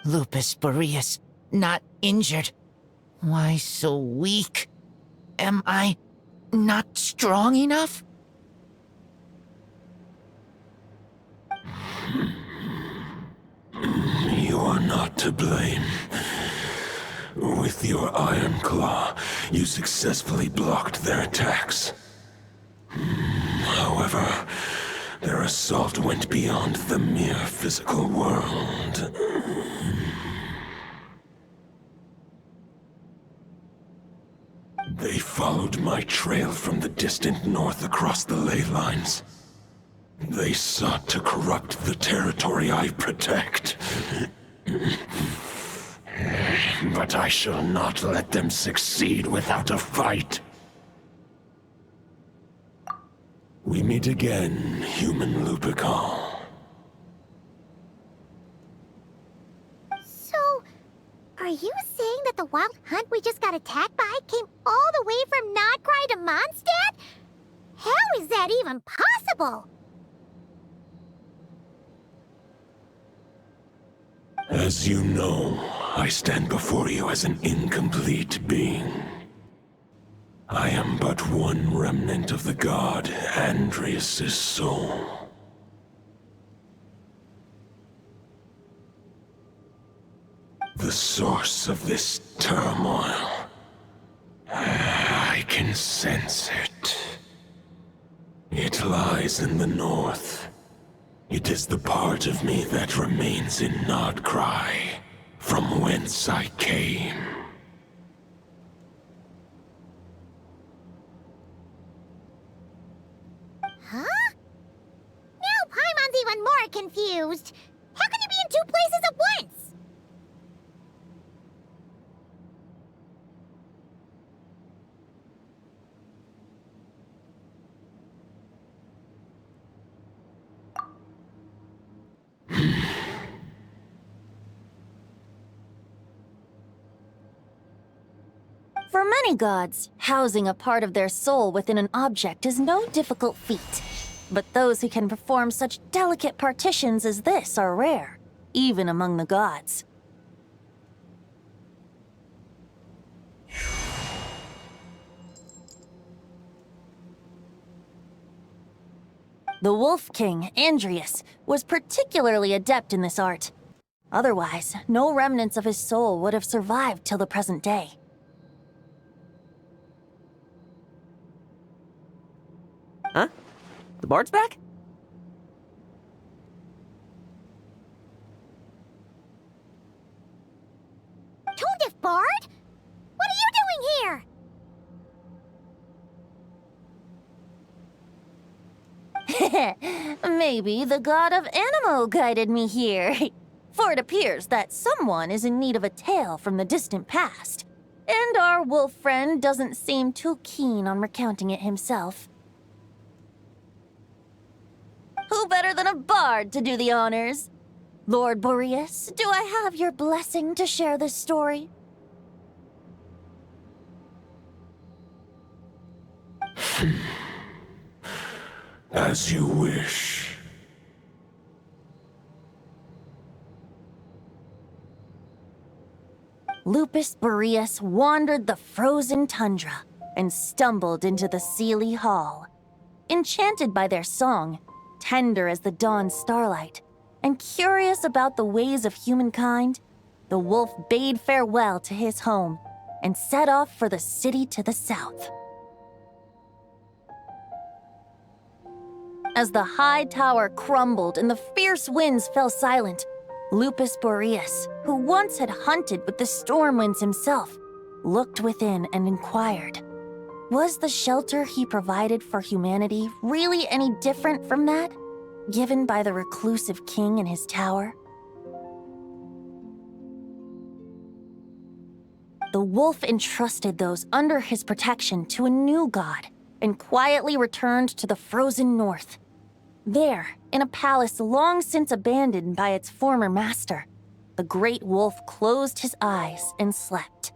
R: Lupus Boreas, not injured. Why so weak? Am I not strong enough?
J: You are not to blame. With your Iron Claw, you successfully blocked their attacks. However, their assault went beyond the mere physical world. They followed my trail from the distant north across the ley lines. They sought to corrupt the territory I protect. But I shall not let them succeed without a fight. We meet again, human Lupical.
B: So, are you saying that the wild hunt we just got attacked by came all the way from Nodcry to Mondstadt? How is that even possible?
J: As you know, I stand before you as an incomplete being. I am but one remnant of the god Andrias' soul. The source of this turmoil. I can sense it. It lies in the north. It is the part of me that remains in Nodcry, from whence I came.
B: Huh? Now Paimon's even more confused. How can you be in two places at once?
C: For many gods, housing a part of their soul within an object is no difficult feat. But those who can perform such delicate partitions as this are rare, even among the gods. The Wolf King, Andrias, was particularly adept in this art. Otherwise, no remnants of his soul would have survived till the present day.
D: Huh? The bard's back?
B: Tone-deaf bard? What are you doing
C: here? Maybe the god of Animo guided me here. For it appears that someone is in need of a tale from the distant past. And our wolf friend doesn't seem too keen on recounting it himself. Who better than a bard to do the honors? Lord Boreas, do I have your blessing to share this story?
J: As you wish.
C: Lupus Boreas wandered the frozen tundra and stumbled into the Seelie Hall. Enchanted by their song, tender as the dawn starlight, and curious about the ways of humankind, the wolf bade farewell to his home and set off for the city to the south. As the high tower crumbled and the fierce winds fell silent, Lupus Boreas, who once had hunted with the storm winds himself, looked within and inquired, was the shelter he provided for humanity really any different from that given by the reclusive king in his tower? The wolf entrusted those under his protection to a new god and quietly returned to the frozen north. There, in a palace long since abandoned by its former master, the great wolf closed his eyes and slept.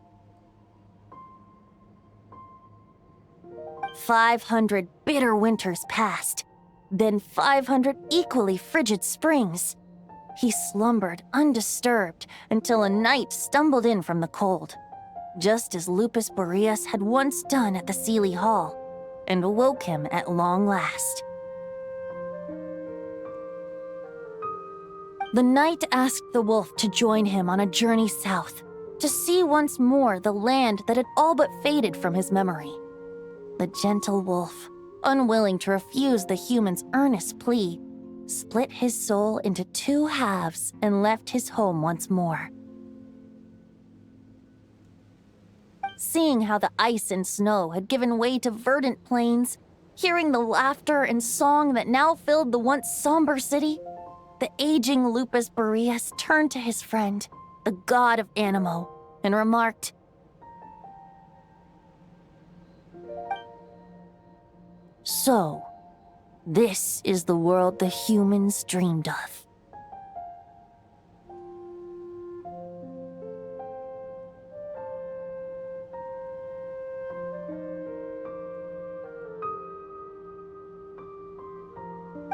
C: 500 bitter winters passed, then 500 equally frigid springs. He slumbered undisturbed until a knight stumbled in from the cold, just as Lupus Boreas had once done at the Seelie Hall, and awoke him at long last. The knight asked the wolf to join him on a journey south, to see once more the land that had all but faded from his memory. The gentle wolf, unwilling to refuse the human's earnest plea, split his soul into two halves and left his home once more. Seeing how the ice and snow had given way to verdant plains, hearing the laughter and song that now filled the once somber city, the aging Lupus Boreas turned to his friend, the god of Animo, and remarked, "So, this is the world the humans dreamed of."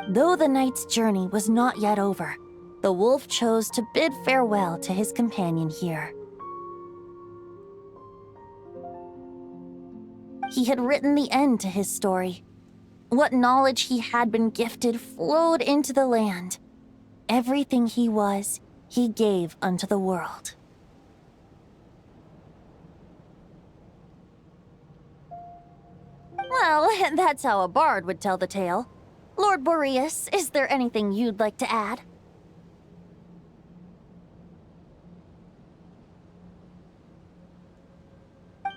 C: Though the knight's journey was not yet over, the wolf chose to bid farewell to his companion here. He had written the end to his story. What knowledge he had been gifted flowed into the land. Everything he was, he gave unto the world. Well, that's how a bard would tell the tale. Lord Boreas, is there anything you'd like to add?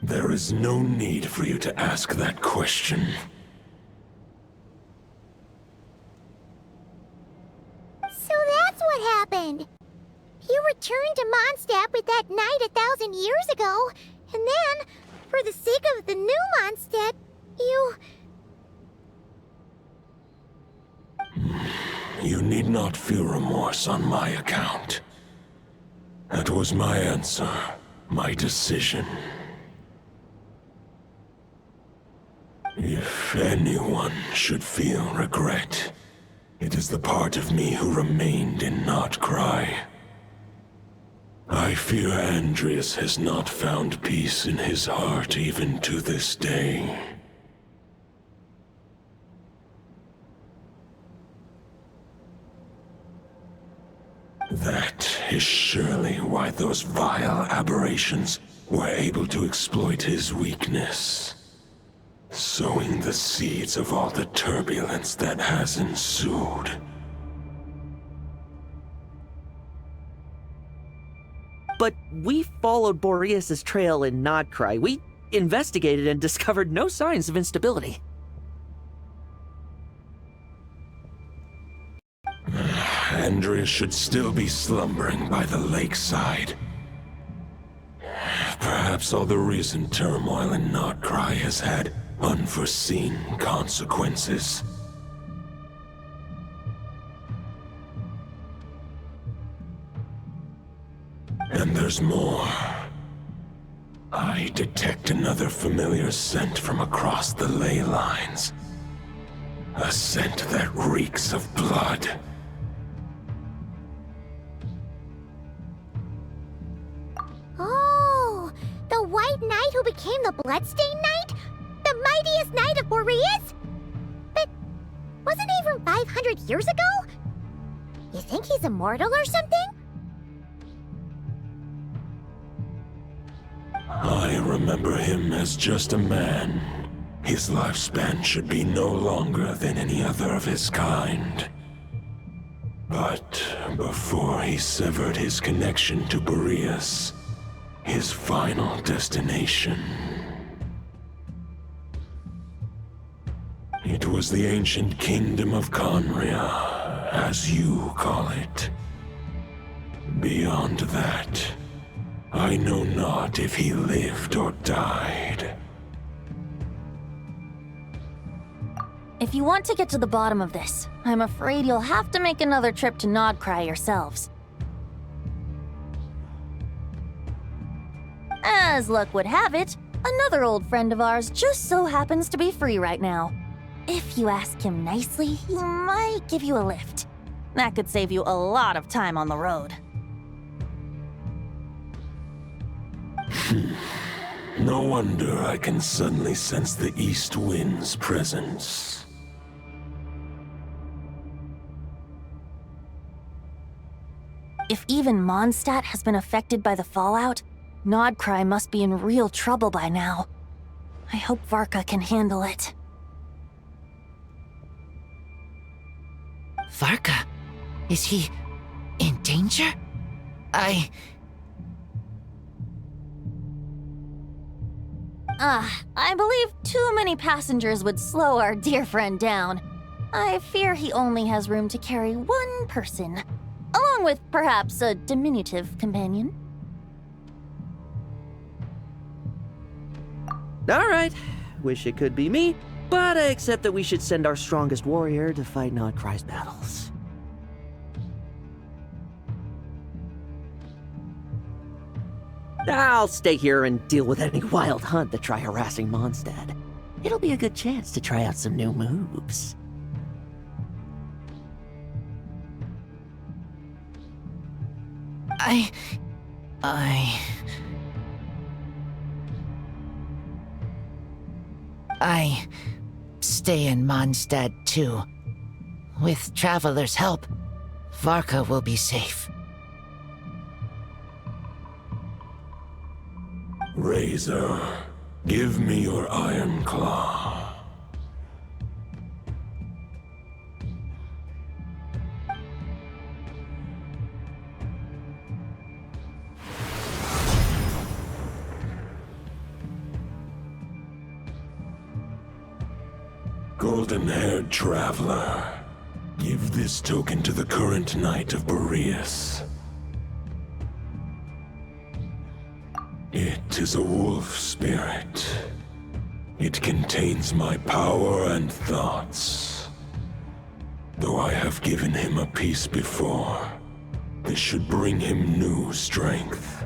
J: There is no need for you to ask that question.
B: So that's what happened. You returned to Mondstadt with that knight 1,000 years ago, and then, for the sake of the new Mondstadt, you...
J: You need not feel remorse on my account. That was my answer, my decision. If anyone should feel regret, it is the part of me who remained in Notcry. I fear Andreas has not found peace in his heart even to this day. That is surely why those vile aberrations were able to exploit his weakness, sowing the seeds of all the turbulence that has ensued.
D: But we followed Boreas' trail in Nodcry. We investigated and discovered no signs of instability.
J: Andreas should still be slumbering by the lakeside. Perhaps all the recent turmoil in Notcry has had unforeseen consequences. And there's more. I detect another familiar scent from across the ley lines. A scent that reeks of blood.
B: Oh, the White Knight who became the Bloodstained Knight? The mightiest knight of Boreas? But wasn't he from 500 years ago? You think he's immortal or something?
J: I remember him as just a man. His lifespan should be no longer than any other of his kind. But before he severed his connection to Boreas, his final destination, it was the ancient kingdom of Conria, as you call it. Beyond that, I know not if he lived or died.
C: If you want to get to the bottom of this, I'm afraid you'll have to make another trip to Nodcry yourselves. As luck would have it, another old friend of ours just so happens to be free right now. If you ask him nicely, he might give you a lift. That could save you a lot of time on the road.
J: No wonder I can suddenly sense the east wind's presence.
C: If even Mondstadt has been affected by the fallout, Nodcry must be in real trouble by now. I hope Varka can handle it.
R: Varka? Is he in danger? I
C: believe too many passengers would slow our dear friend down. I fear he only has room to carry one person, along with perhaps a diminutive companion.
D: Alright, wish it could be me, but I accept that we should send our strongest warrior to fight Nodcry's battles. I'll stay here and deal with any wild hunt that try harassing Mondstadt. It'll be a good chance to try out some new moves.
R: I stay in Mondstadt too. With Traveler's help, Varka will be safe.
J: Razor, give me your iron claw. Golden-haired traveler, give this token to the current Knight of Boreas. It is a wolf spirit. It contains my power and thoughts. Though I have given him a piece before, this should bring him new strength.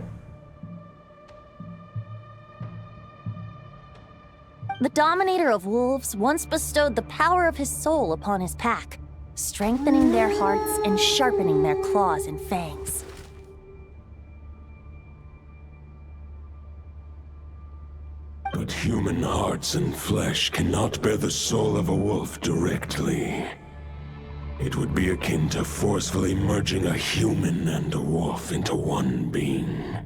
C: The Dominator of Wolves once bestowed the power of his soul upon his pack, strengthening their hearts and sharpening their claws and fangs.
J: But human hearts and flesh cannot bear the soul of a wolf directly. It would be akin to forcefully merging a human and a wolf into one being.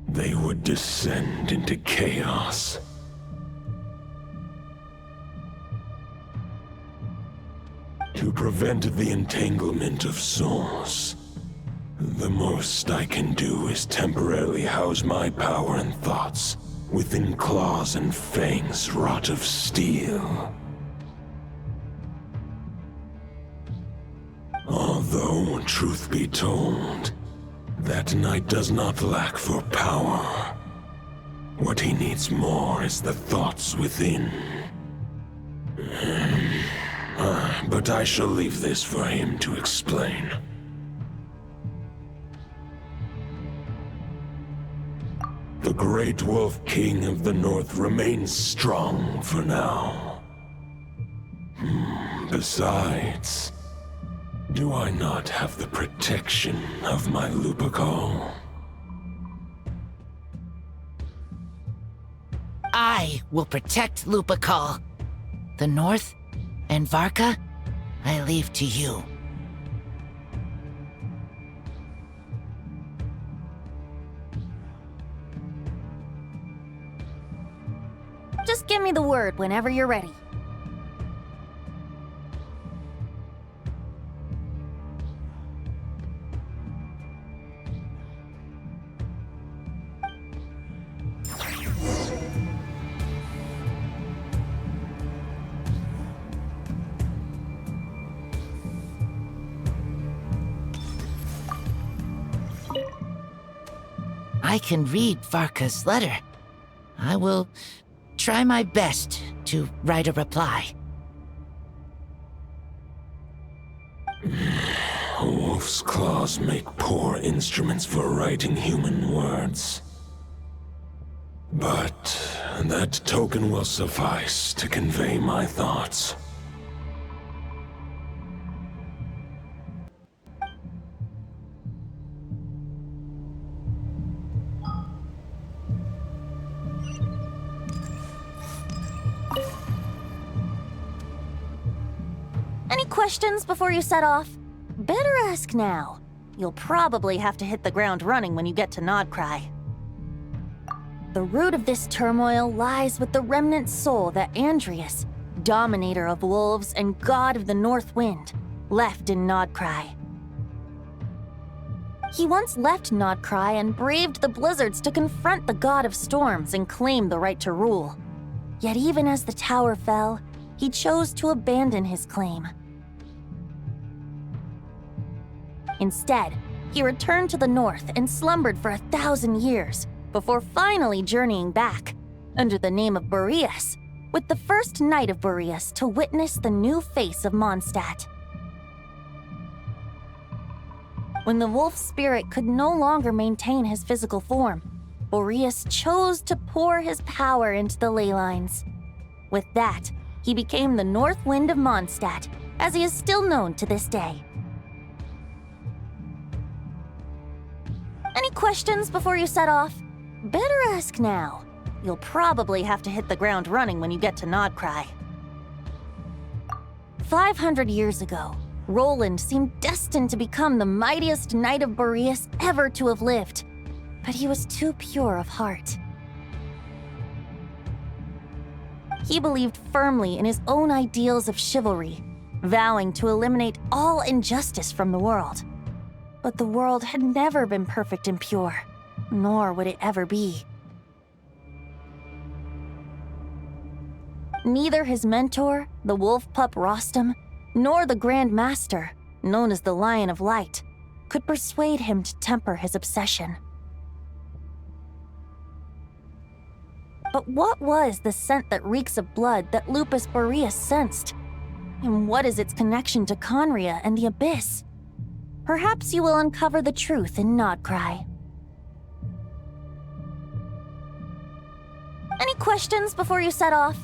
J: They would descend into chaos. To prevent the entanglement of souls, the most I can do is temporarily house my power and thoughts within claws and fangs wrought of steel. Although, truth be told, that knight does not lack for power. What he needs more is the thoughts within. But I shall leave this for him to explain. The Great Wolf King of the North remains strong for now. Besides, do I not have the protection of my Lupercal?
R: I will protect Lupercal. The North and Varka, I leave to you.
C: Just give me the word whenever you're ready.
R: I can read Varka's letter. I will try my best to write a reply.
J: A wolf's claws make poor instruments for writing human words. But that token will suffice to convey my thoughts.
C: questions before you set off? Better ask now. You'll probably have to hit the ground running when you get to Nodcry. The root of this turmoil lies with the remnant soul that Andrius, dominator of wolves and god of the North Wind, left in Nodcry. He once left Nodcry and braved the blizzards to confront the god of storms and claim the right to rule. Yet even as the tower fell, he chose to abandon his claim. Instead, he returned to the north and slumbered for 1,000 years before finally journeying back, under the name of Boreas, with the first knight of Boreas to witness the new face of Mondstadt. When the wolf spirit could no longer maintain his physical form, Boreas chose to pour his power into the ley lines. With that, he became the North Wind of Mondstadt, as he is still known to this day. Any questions before you set off? Better ask now. You'll probably have to hit the ground running when you get to Nodcry. 500 years ago, Roland seemed destined to become the mightiest knight of Boreas ever to have lived, but he was too pure of heart. He believed firmly in his own ideals of chivalry, vowing to eliminate all injustice from the world. But the world had never been perfect and pure, nor would it ever be. Neither his mentor, the wolf pup Rostam, nor the Grand Master, known as the Lion of Light, could persuade him to temper his obsession. But what was the scent that reeks of blood that Lupus Boreas sensed? And what is its connection to Conria and the Abyss? Perhaps you will uncover the truth in Nodcry. Any questions before you set off?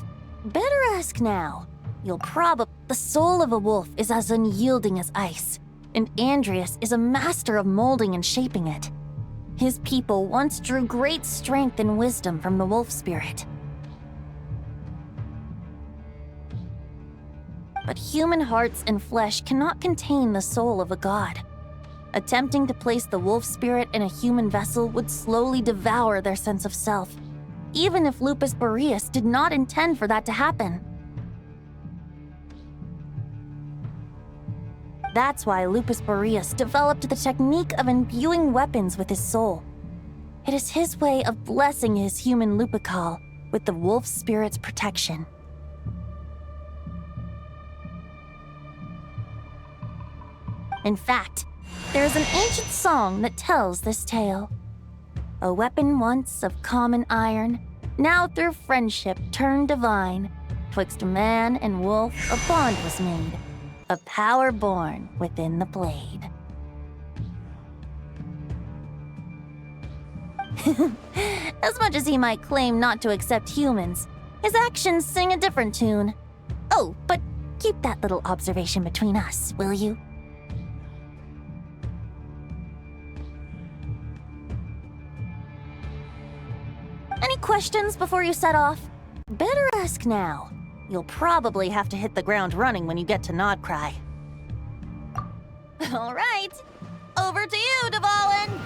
C: Better ask now. You'll probably... The soul of a wolf is as unyielding as ice, and Andrius is a master of molding and shaping it. His people once drew great strength and wisdom from the wolf spirit. But human hearts and flesh cannot contain the soul of a god. Attempting to place the wolf spirit in a human vessel would slowly devour their sense of self, even if Lupus Boreas did not intend for that to happen. That's why Lupus Boreas developed the technique of imbuing weapons with his soul. It is his way of blessing his human Lupical with the wolf spirit's protection. In fact, there is an ancient song that tells this tale. A weapon once of common iron, now through friendship turned divine, twixt man and wolf a bond was made, a power born within the blade. As much as he might claim not to accept humans, his actions sing a different tune. Oh, but keep that little observation between us, will you? Any questions before you set off? Better ask now. You'll probably have to hit the ground running when you get to Nodcry. All right, over to you, Dvalin!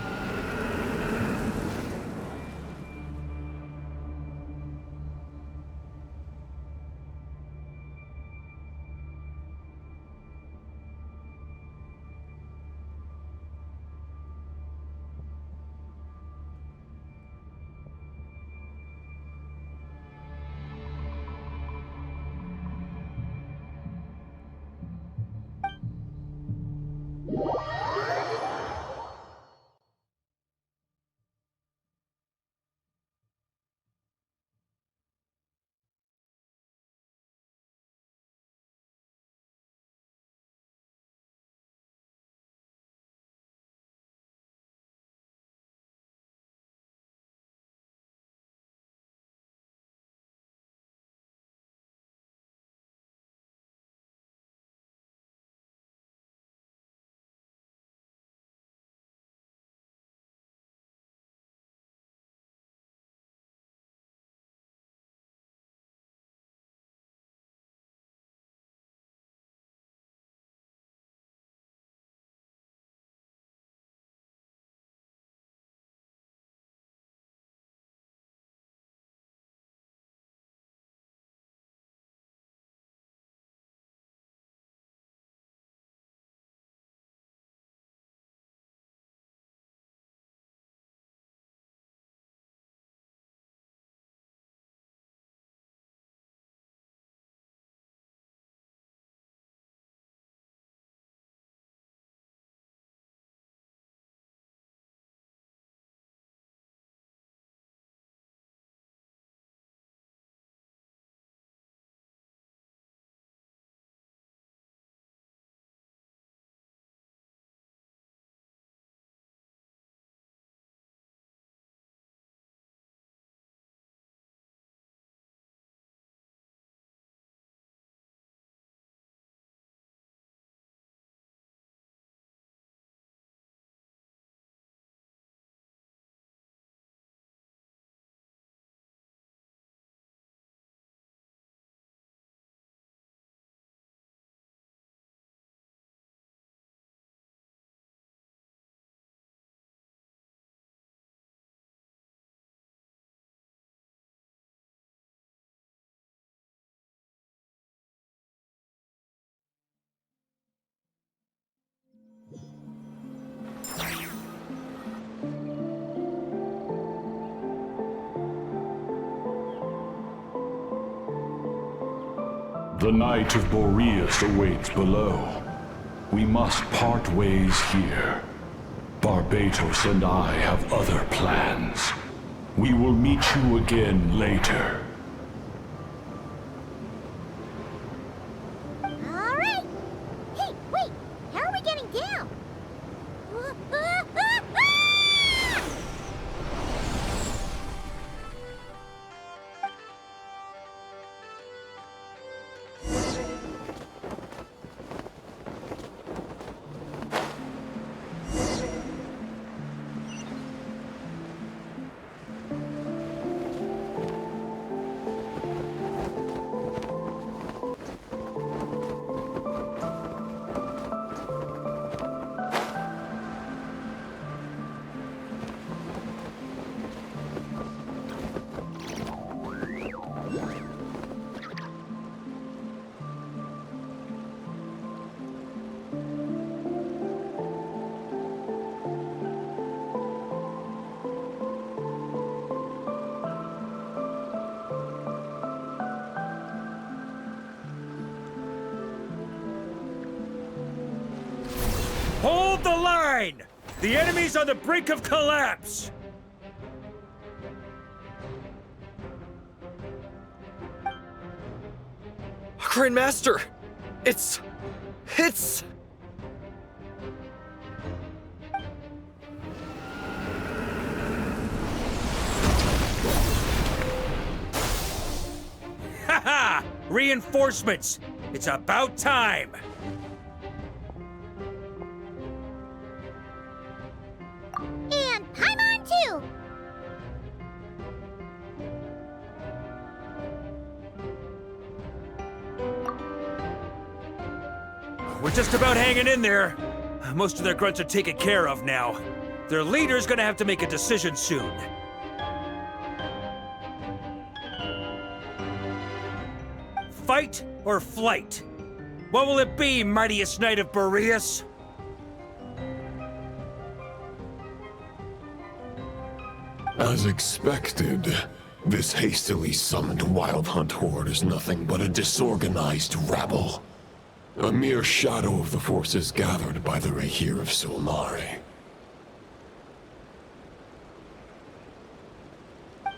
I: The Knight of Boreas awaits below. We must part ways here. Barbatos and I have other plans. We will meet you again later.
B: Alright! Hey, wait! How are we getting down?
S: Hold the line! The enemy's on the brink of collapse!
G: Grandmaster! It's...
S: Haha! Reinforcements! It's about time!
B: And Paimon too!
S: We're just about hanging in there. Most of their grunts are taken care of now. Their leader's gonna have to make a decision soon. Fight or flight? What will it be, mightiest knight of Boreas?
J: As expected, this hastily summoned Wild Hunt horde is nothing but a disorganized rabble. A mere shadow of the forces gathered by the Rahir of Solnari.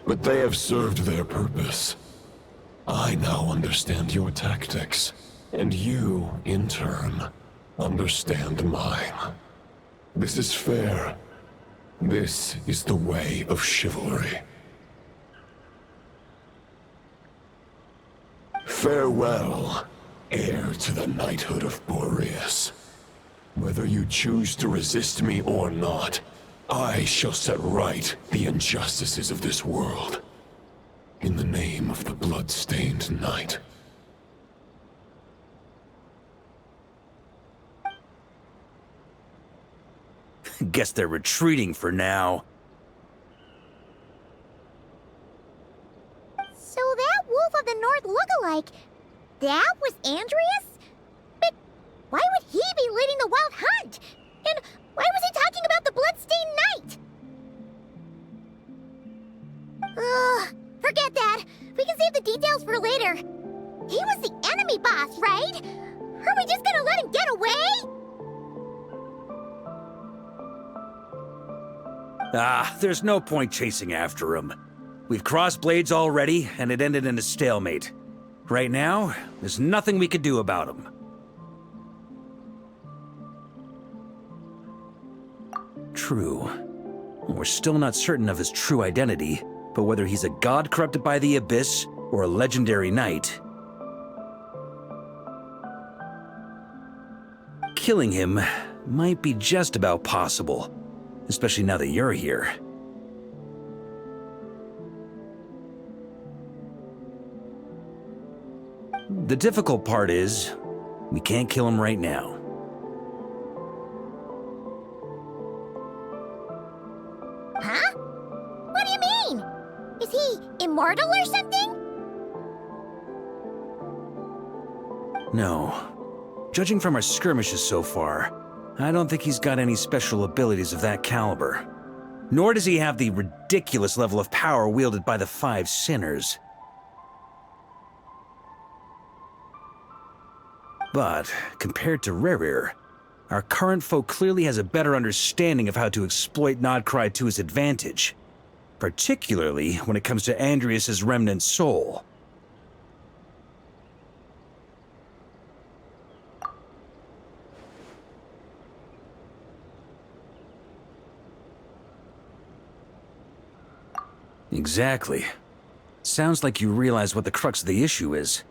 J: But they have served their purpose. I now understand your tactics, and you, in turn, understand mine. This is fair. This is the way of chivalry. Farewell, heir to the knighthood of Boreas. Whether you choose to resist me or not, I shall set right the injustices of this world. In the name of the blood-stained knight.
S: Guess they're retreating for now.
B: So that Wolf of the North lookalike, that was Andreas? But why would he be leading the Wild Hunt? And why was he talking about the Bloodstained Knight? Ugh, forget that. We can save the details for later. He was the enemy boss, right? Are we just gonna let him get away?
S: There's no point chasing after him. We've crossed blades already, and it ended in a stalemate. Right now, there's nothing we could do about him. True. We're still not certain of his true identity, but whether he's a god corrupted by the Abyss, or a legendary knight, killing him might be just about possible. Especially now that you're here. The difficult part is, we can't kill him right now.
B: Huh? What do you mean? Is he immortal or something?
S: No. Judging from our skirmishes so far, I don't think he's got any special abilities of that caliber. Nor does he have the ridiculous level of power wielded by the Five Sinners. But, compared to Rerir, our current foe clearly has a better understanding of how to exploit Nodcry to his advantage, particularly when it comes to Andrias's remnant soul. Exactly. Sounds like you realize what the crux of the issue is.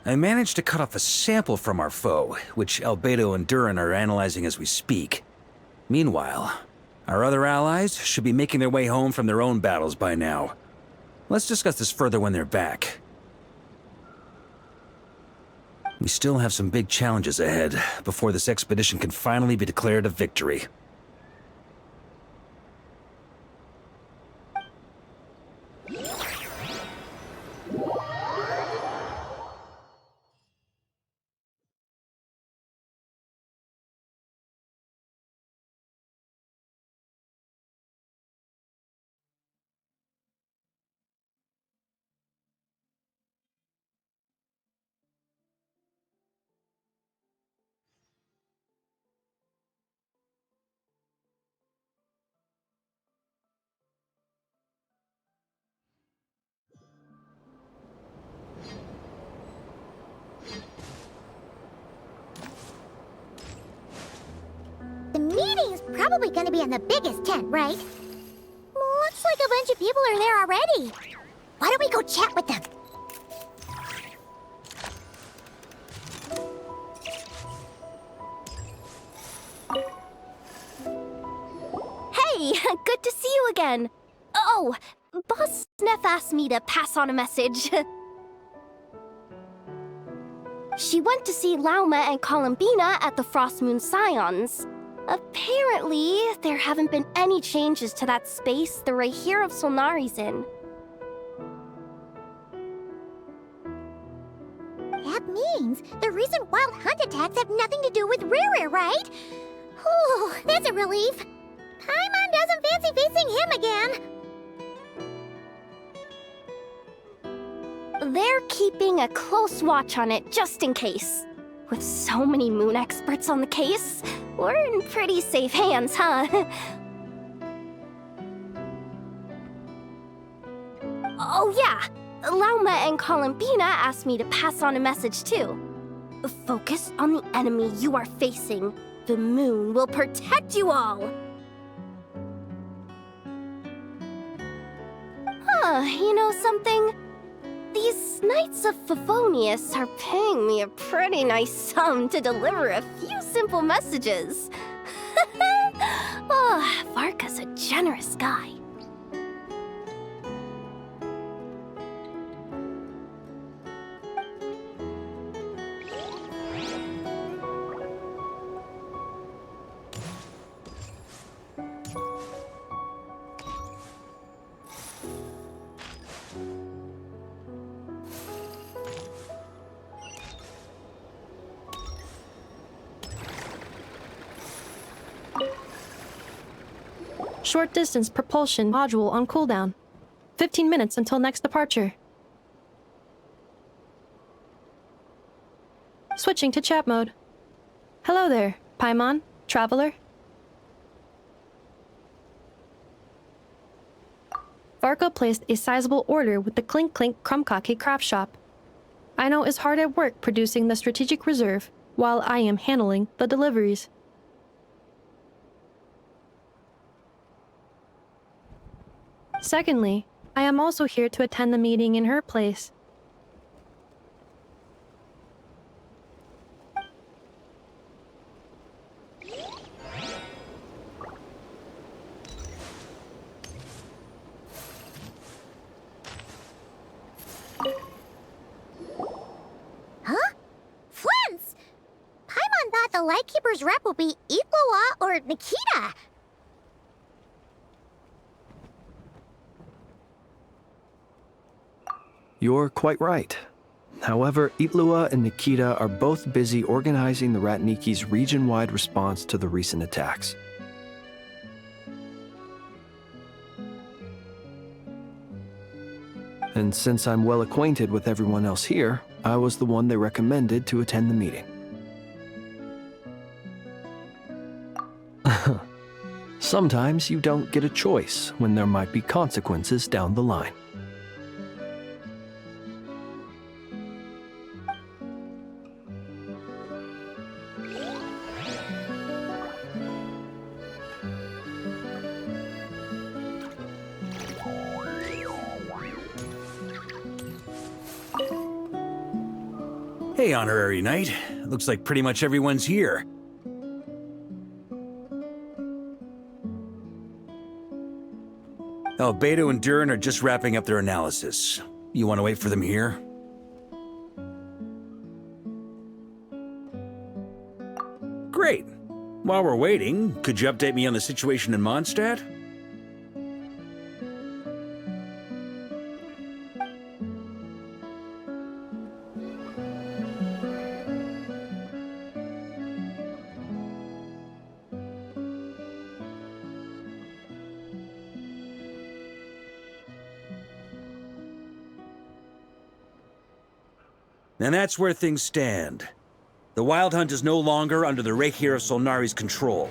S: I managed to cut off a sample from our foe, which Albedo and Durin are analyzing as we speak. Meanwhile, our other allies should be making their way home from their own battles by now. Let's discuss this further when they're back. We still have some big challenges ahead before this expedition can finally be declared a victory.
B: The meeting's probably gonna be in the biggest tent, right? Looks like a bunch of people are there already. Why don't we go chat with them?
C: Hey, good to see you again. Oh, Boss Neff asked me to pass on a message. She went to see Lauma and Columbina at the Frost Moon Scions. Apparently, there haven't been any changes to that space the Rahir of Solnari's in.
B: That means the recent wild hunt attacks have nothing to do with Rerir, right? Whew, that's a relief. Paimon doesn't fancy facing him again.
C: They're keeping a close watch on it just in case. With so many moon experts on the case, we're in pretty safe hands, huh? Oh yeah, Lauma and Columbina asked me to pass on a message too. Focus on the enemy you are facing. The moon will protect you all! Huh, you know something? These Knights of Favonius are paying me a pretty nice sum to deliver a few simple messages. Oh, Varka's a generous guy.
T: Short distance propulsion module on cooldown. 15 minutes until next departure. Switching to chat mode. Hello there, Paimon, traveler. Varka placed a sizable order with the Clink Clink Krumkake craft shop. Aino is hard at work producing the strategic reserve, while I am handling the deliveries. Secondly, I am also here to attend the meeting in her place.
B: Huh? Flint's! Paimon thought the Lightkeeper's rep would be Iqua or Nikita.
U: You're quite right. However, Itlua and Nikita are both busy organizing the Ratniki's region-wide response to the recent attacks. and since I'm well acquainted with everyone else here, I was the one they recommended to attend the meeting. Sometimes you don't get a choice when there might be consequences down the line.
S: Hey, Honorary Knight. Looks like pretty much everyone's here. Albedo and Durin are just wrapping up their analysis. You want to wait for them here? Great. While we're waiting, could you update me on the situation in Mondstadt? And that's where things stand. The Wild Hunt is no longer under the Reikir of Solnari's control,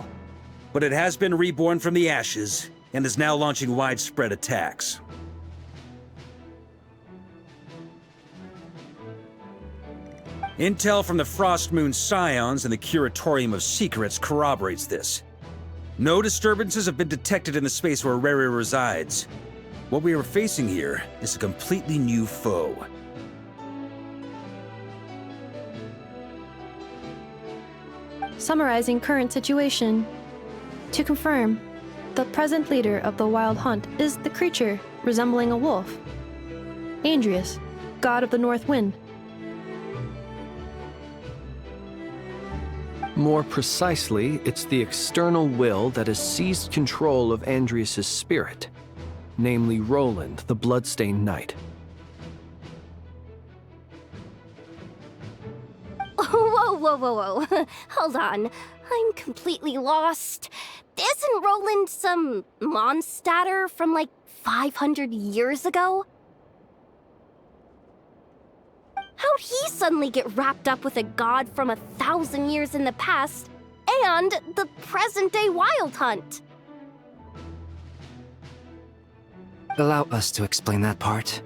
S: but it has been reborn from the ashes and is now launching widespread attacks. Intel from the Frostmoon Scions and the Curatorium of Secrets corroborates this. No disturbances have been detected in the space where Rere resides. What we are facing here is a completely new foe.
T: Summarizing current situation. To confirm, the present leader of the Wild Hunt is the creature resembling a wolf. Andrius, god of the North Wind.
U: More precisely, it's the external will that has seized control of Andrius' spirit, namely Roland, the Bloodstained Knight.
L: Whoa. Hold on. I'm completely lost. Isn't Roland some Mondstadter from like 500 years ago? How'd he suddenly get wrapped up with a god from 1,000 years in the past and the present-day Wild Hunt?
V: Allow us to explain that part.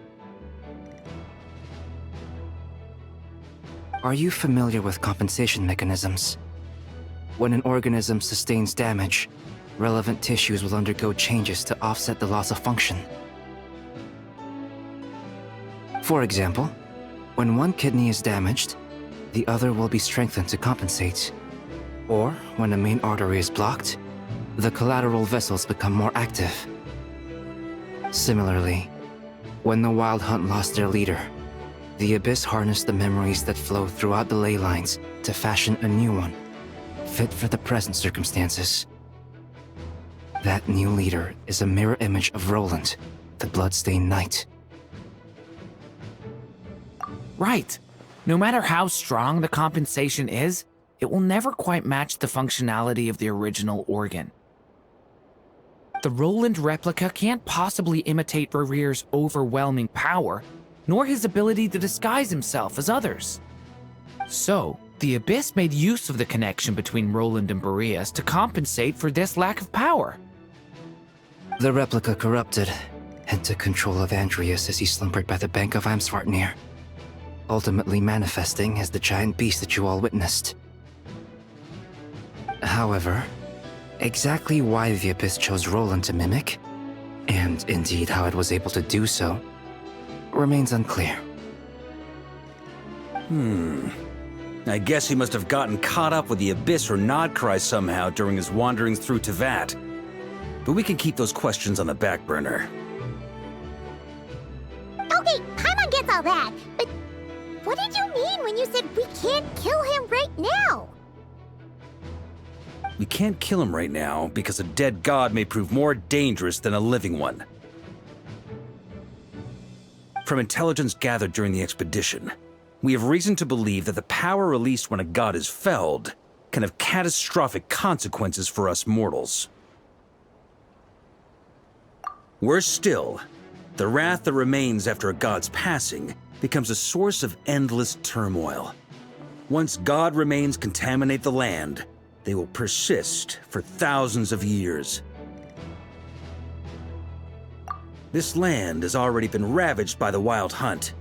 V: Are you familiar with compensation mechanisms? When an organism sustains damage, relevant tissues will undergo changes to offset the loss of function. For example, when one kidney is damaged, the other will be strengthened to compensate. Or, when a main artery is blocked, the collateral vessels become more active. Similarly, when the Wild Hunt lost their leader, the Abyss harnessed the memories that flow throughout the ley lines to fashion a new one, fit for the present circumstances. That new leader is a mirror image of Roland, the Bloodstained Knight.
W: Right. No matter how strong the compensation is, it will never quite match the functionality of the original organ. The Roland replica can't possibly imitate Rere's overwhelming power, nor his ability to disguise himself as others. So, the Abyss made use of the connection between Roland and Boreas to compensate for this lack of power.
V: The replica corrupted and took control of Andrius as he slumbered by the bank of Amsvartnir, ultimately manifesting as the giant beast that you all witnessed. However, exactly why the Abyss chose Roland to mimic, and indeed how it was able to do so, remains unclear.
S: I guess he must have gotten caught up with the Abyss or Nodcry somehow during his wanderings through Tevat. But we can keep those questions on the back burner.
B: Okay, Paimon gets all that, but what did you mean when you said we can't kill him right now?
S: We can't kill him right now because a dead god may prove more dangerous than a living one. From intelligence gathered during the expedition, we have reason to believe that the power released when a god is felled can have catastrophic consequences for us mortals. Worse still, The wrath that remains after a god's passing becomes a source of endless turmoil. Once god remains contaminate the land, they will persist for thousands of years. This land has already been ravaged by the Wild Hunt.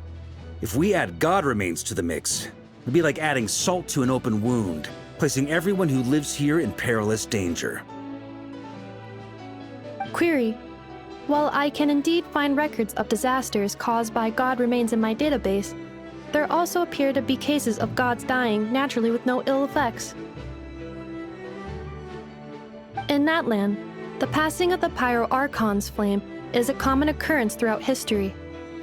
S: If we add god remains to the mix, it'd be like adding salt to an open wound, placing everyone who lives here in perilous danger.
T: Query. While I can indeed find records of disasters caused by god remains in my database, there also appear to be cases of gods dying naturally with no ill effects. In that land, the passing of the Pyro-Archon's flame is a common occurrence throughout history,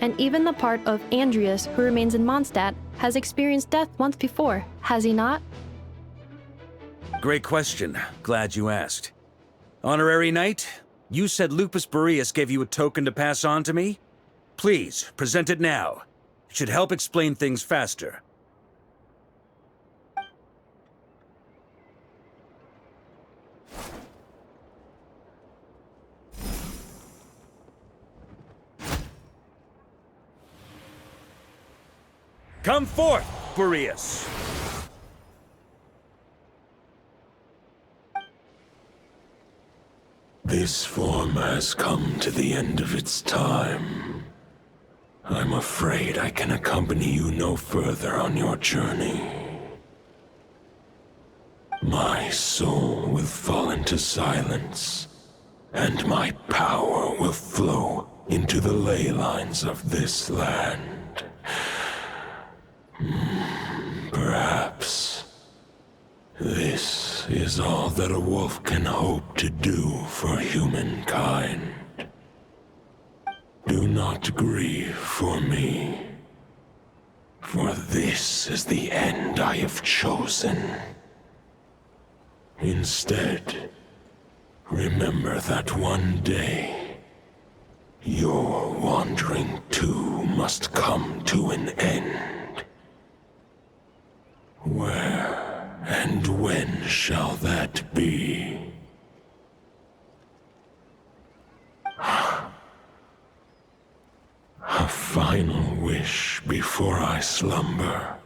T: and even the part of Andreas who remains in Mondstadt has experienced death once before, has he not?
S: Great question. Glad you asked. Honorary Knight, you said Lupus Boreas gave you a token to pass on to me? Please, present it now. It should help explain things faster. Come forth, Boreas!
J: This form has come to the end of its time. I'm afraid I can accompany you no further on your journey. My soul will fall into silence, and my power will flow into the ley lines of this land. Perhaps this is all that a wolf can hope to do for humankind. Do not grieve for me, for this is the end I have chosen. Instead, remember that one day, your wandering too must come to an end. Where and when shall that be? A final wish before I slumber.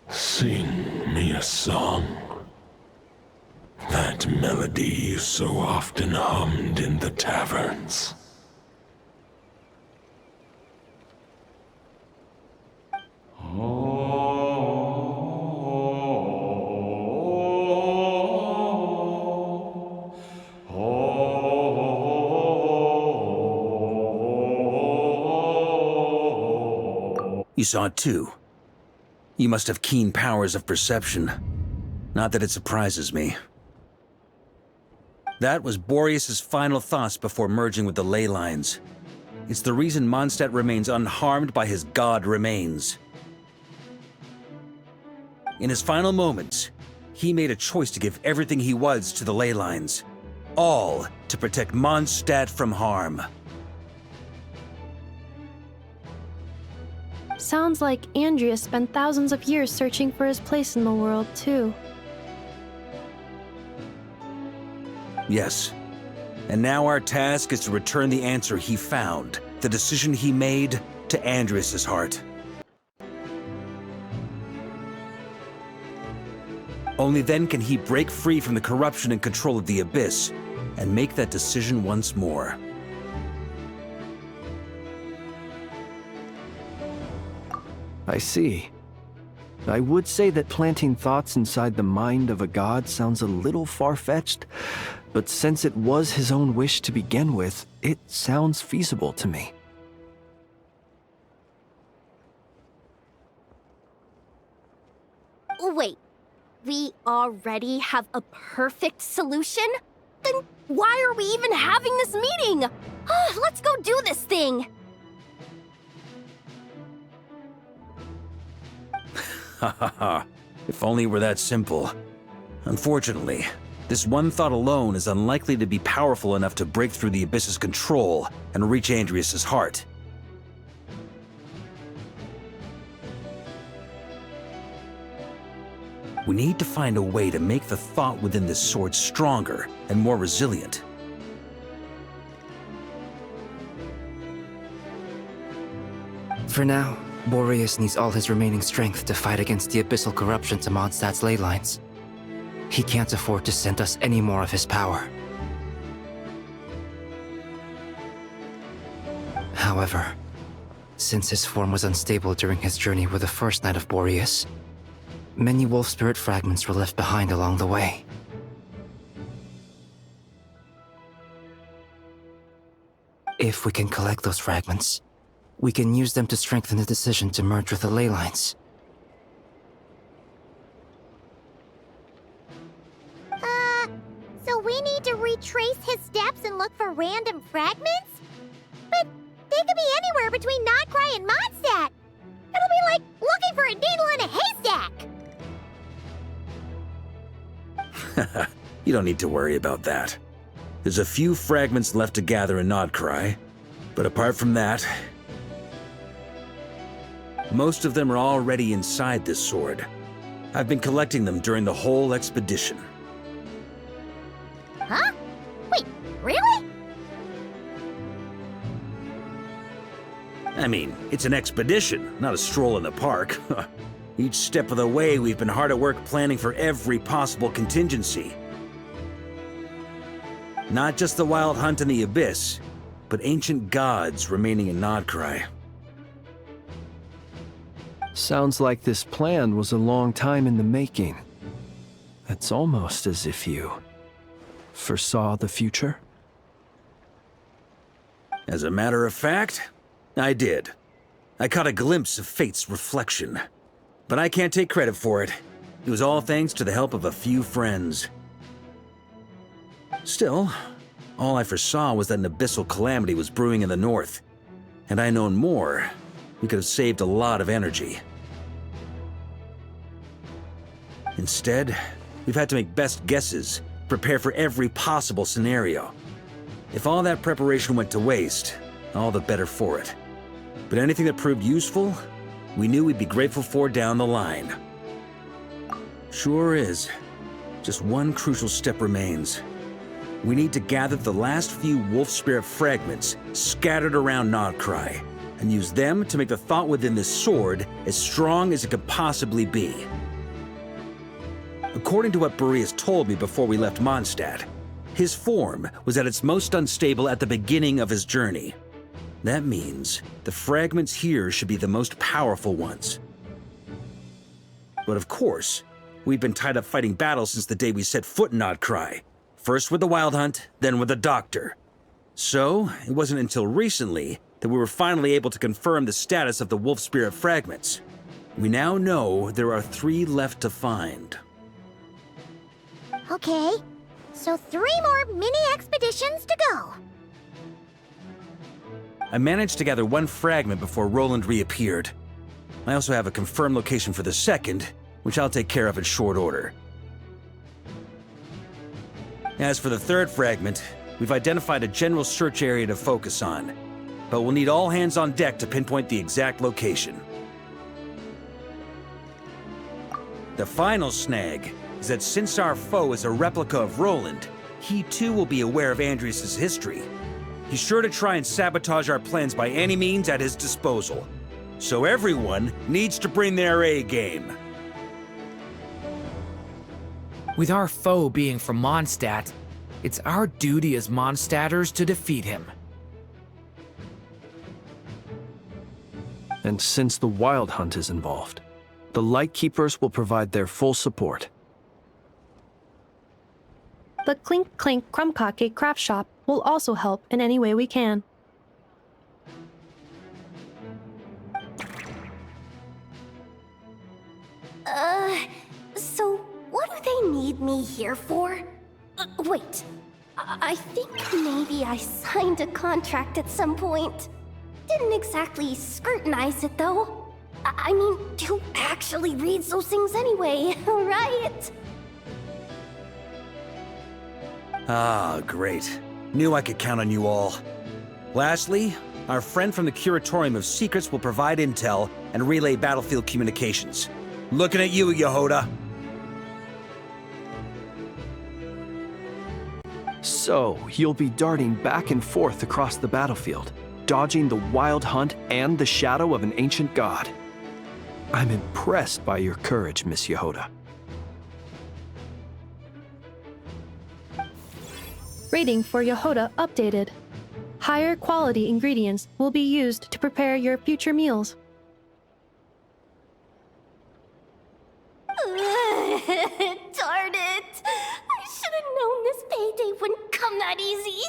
J: Sing me a song. That melody you so often hummed in the taverns.
S: You saw it too. You must have keen powers of perception. Not that it surprises me. That was Boreas' final thoughts before merging with the ley lines. It's the reason Mondstadt remains unharmed by his god remains. In his final moments, he made a choice to give everything he was to the ley lines. All to protect Mondstadt from harm.
T: Sounds like Andreas spent thousands of years searching for his place in the world, too.
S: Yes. And now our task is to return the answer he found, the decision he made, to Andreas' heart. Only then can he break free from the corruption and control of the Abyss, and make that decision once more.
U: I see. I would say that planting thoughts inside the mind of a god sounds a little far-fetched, but since it was his own wish to begin with, it sounds feasible to me.
L: Wait, we already have a perfect solution? Then why are we even having this meeting? Let's go do this thing!
S: Ha ha ha. If only it were that simple. Unfortunately, this one thought alone is unlikely to be powerful enough to break through the Abyss's control and reach Andreas' heart. We need to find a way to make the thought within this sword stronger and more resilient.
V: For now, Boreas needs all his remaining strength to fight against the abyssal corruption to Mondstadt's ley lines. He can't afford to send us any more of his power. However, since his form was unstable during his journey with the first Knight of Boreas, many wolf spirit fragments were left behind along the way. If we can collect those fragments, we can use them to strengthen the decision to merge with the ley lines.
B: So we need to retrace his steps and look for random fragments? But they could be anywhere between Notcry and Mondstadt! It'll be like looking for a needle in a haystack!
S: You don't need to worry about that. There's a few fragments left to gather in Notcry, but apart from that, most of them are already inside this sword. I've been collecting them during the whole expedition.
B: Huh? Wait, really?
S: I mean, it's an expedition, not a stroll in the park. Each step of the way, we've been hard at work planning for every possible contingency. Not just the wild hunt in the abyss, but ancient gods remaining in Notcry.
U: Sounds like this plan was a long time in the making. It's almost as if you foresaw the future.
S: As a matter of fact, I did. I caught a glimpse of fate's reflection. But I can't take credit for it. It was all thanks to the help of a few friends. Still, all I foresaw was that an abyssal calamity was brewing in the north. Had I known more, we could have saved a lot of energy. Instead, we've had to make best guesses, prepare for every possible scenario. If all that preparation went to waste, all the better for it. But anything that proved useful, we knew we'd be grateful for down the line. Sure is. Just one crucial step remains. We need to gather the last few wolf spirit fragments scattered around Notcry, and use them to make the thought within this sword as strong as it could possibly be. According to what Boreas told me before we left Mondstadt, his form was at its most unstable at the beginning of his journey. That means the fragments here should be the most powerful ones. But of course, we've been tied up fighting battles since the day we set foot in Notcry. First with the Wild Hunt, then with the Doctor. So, it wasn't until recently that we were finally able to confirm the status of the Wolf Spirit fragments. We now know there are 3 left to find.
B: Okay, so 3 more mini-expeditions to go.
S: I managed to gather 1 fragment before Roland reappeared. I also have a confirmed location for the second, which I'll take care of in short order. As for the 3rd fragment, we've identified a general search area to focus on, but we'll need all hands on deck to pinpoint the exact location. The final snag is that since our foe is a replica of Roland, he too will be aware of Andrias' history. He's sure to try and sabotage our plans by any means at his disposal. So everyone needs to bring their A game.
W: With our foe being from Mondstadt, it's our duty as Mondstadters to defeat him.
U: And since the Wild Hunt is involved, the Lightkeepers will provide their full support.
T: The Clink Clink Krumkake craft shop will also help in any way we can.
L: So what do they need me here for? Wait, I think maybe I signed a contract at some point. Didn't exactly scrutinize it though. I mean, who actually reads those things anyway, right?
S: Ah, great. Knew I could count on you all. Lastly, our friend from the Curatorium of Secrets will provide intel and relay battlefield communications. Looking at you, Yehoda.
U: So, you'll be darting back and forth across the battlefield, dodging the wild hunt and the shadow of an ancient god. I'm impressed by your courage, Miss Yehoda.
T: Rating for Yehoda updated. Higher quality ingredients will be used to prepare your future meals.
L: Darn it! I should have known this payday wouldn't come that easy.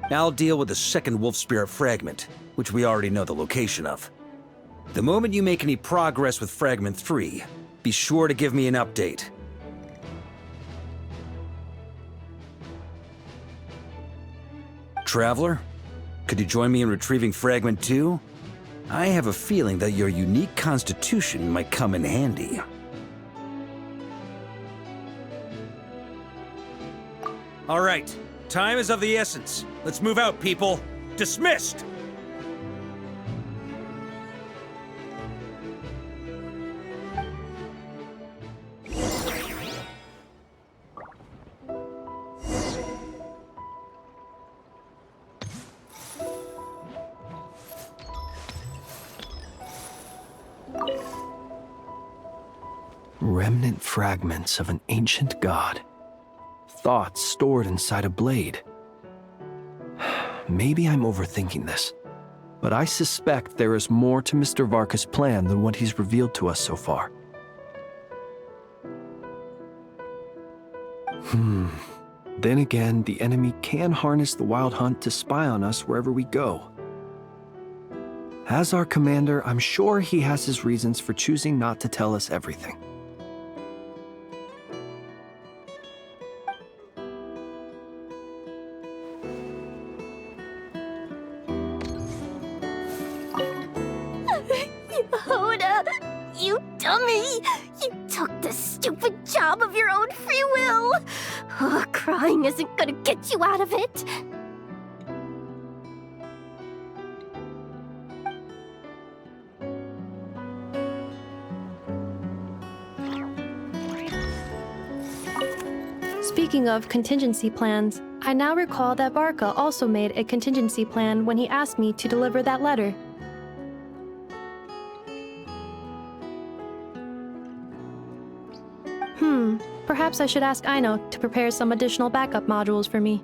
S: I'll deal with the second Wolf Spirit fragment, which we already know the location of. The moment you make any progress with Fragment 3, be sure to give me an update. Traveler, could you join me in retrieving Fragment 2? I have a feeling that your unique constitution might come in handy. All right, time is of the essence. Let's move out, people. Dismissed!
U: Remnant fragments of an ancient god. Thoughts stored inside a blade. Maybe I'm overthinking this, but I suspect there is more to Mr. Varka's plan than what he's revealed to us so far. Then again, the enemy can harness the Wild Hunt to spy on us wherever we go. As our commander, I'm sure he has his reasons for choosing not to tell us everything.
L: Yehoda, you dummy! You took the stupid job of your own free will! Oh, crying isn't gonna get you out of it!
T: Speaking of contingency plans, I now recall that Varka also made a contingency plan when he asked me to deliver that letter. Perhaps I should ask Aino to prepare some additional backup modules for me.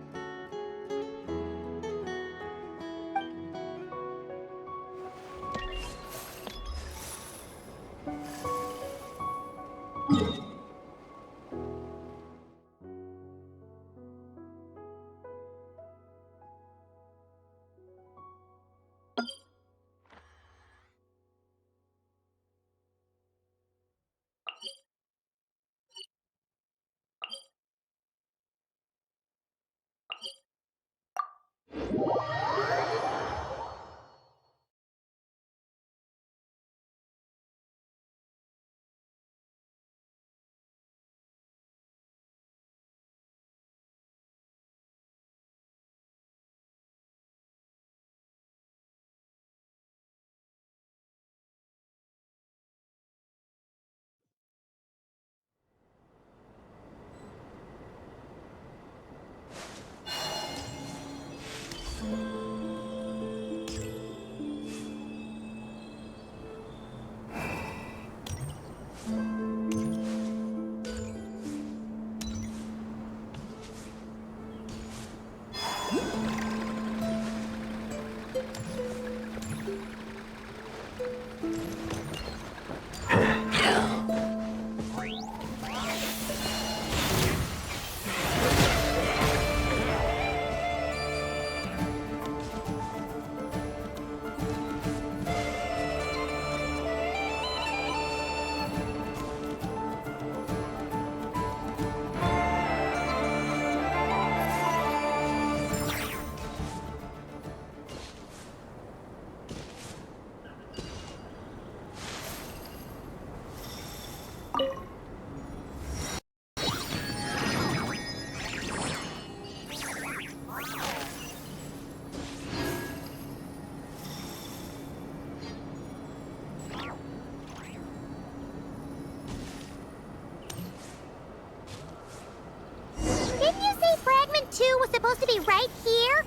B: supposed to be right here?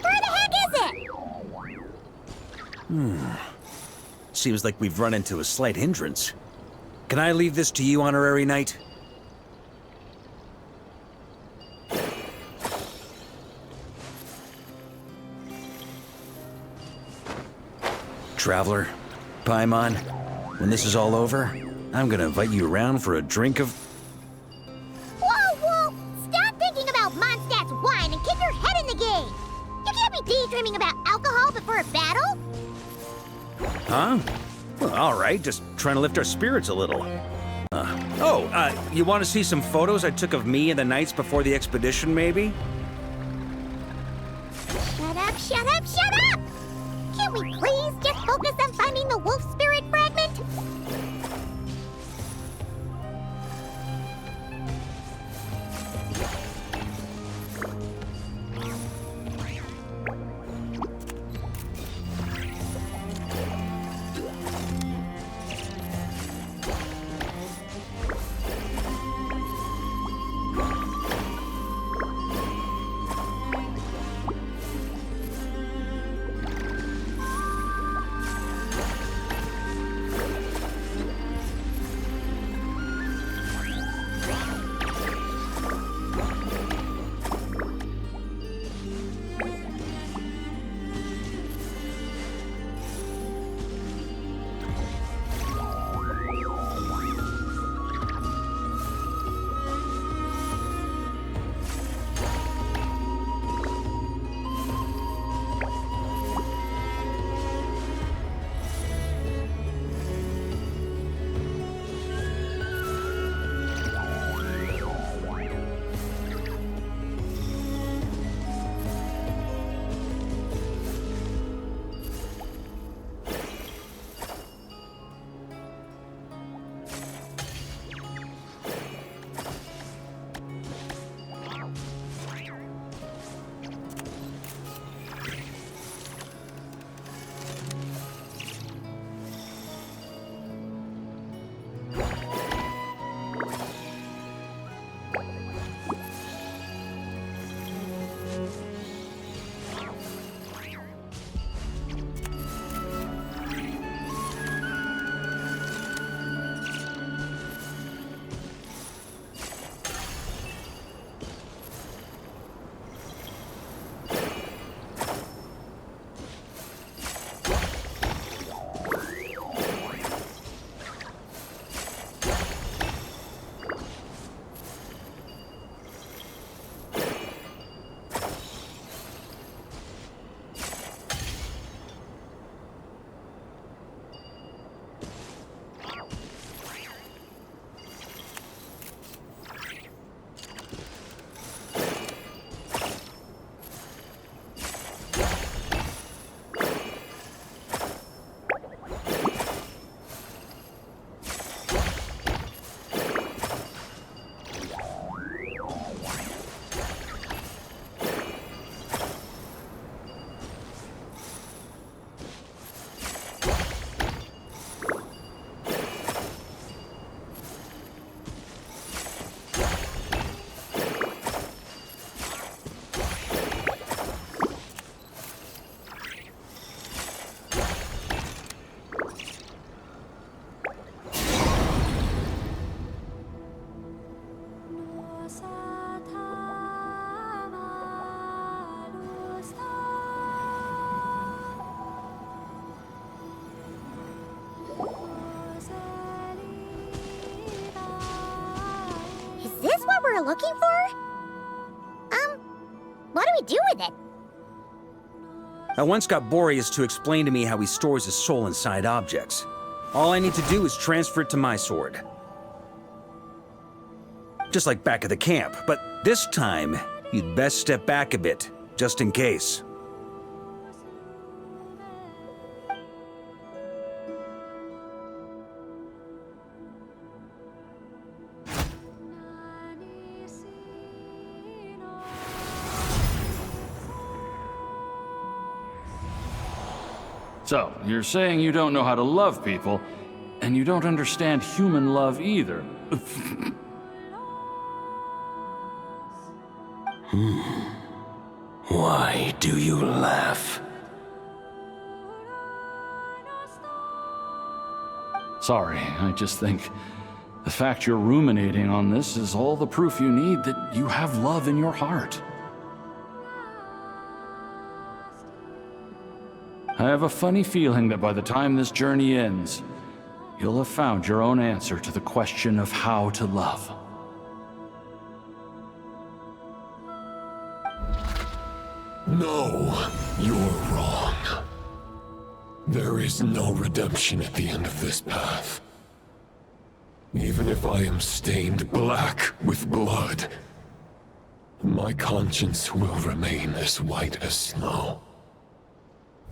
B: Where the heck is it?
S: Seems like we've run into a slight hindrance. Can I leave this to you, Honorary Knight? Traveler, Paimon, when this is all over, I'm gonna invite you around for a drink of...
B: Whoa, whoa! Stop thinking about Mondstadt's wine and keep your head in the game! You can't be daydreaming about alcohol before a battle!
S: Huh? Well, all right, just trying to lift our spirits a little. You want to see some photos I took of me and the knights before the expedition, maybe?
B: Shut up, shut up, shut up! Can't we please just focus on finding the wolf spirit fragment? We're looking for? What do we do with it?
S: I once got Boreas to explain to me how he stores his soul inside objects. All I need to do is transfer it to my sword. Just like back at the camp, but this time, you'd best step back a bit, just in case.
I: So, you're saying you don't know how to love people, and you don't understand human love either.
J: Why do you laugh?
I: Sorry, I just think the fact you're ruminating on this is all the proof you need that you have love in your heart. I have a funny feeling that by the time this journey ends, you'll have found your own answer to the question of how to love.
J: No, you're wrong. There is no redemption at the end of this path. Even if I am stained black with blood, my conscience will remain as white as snow.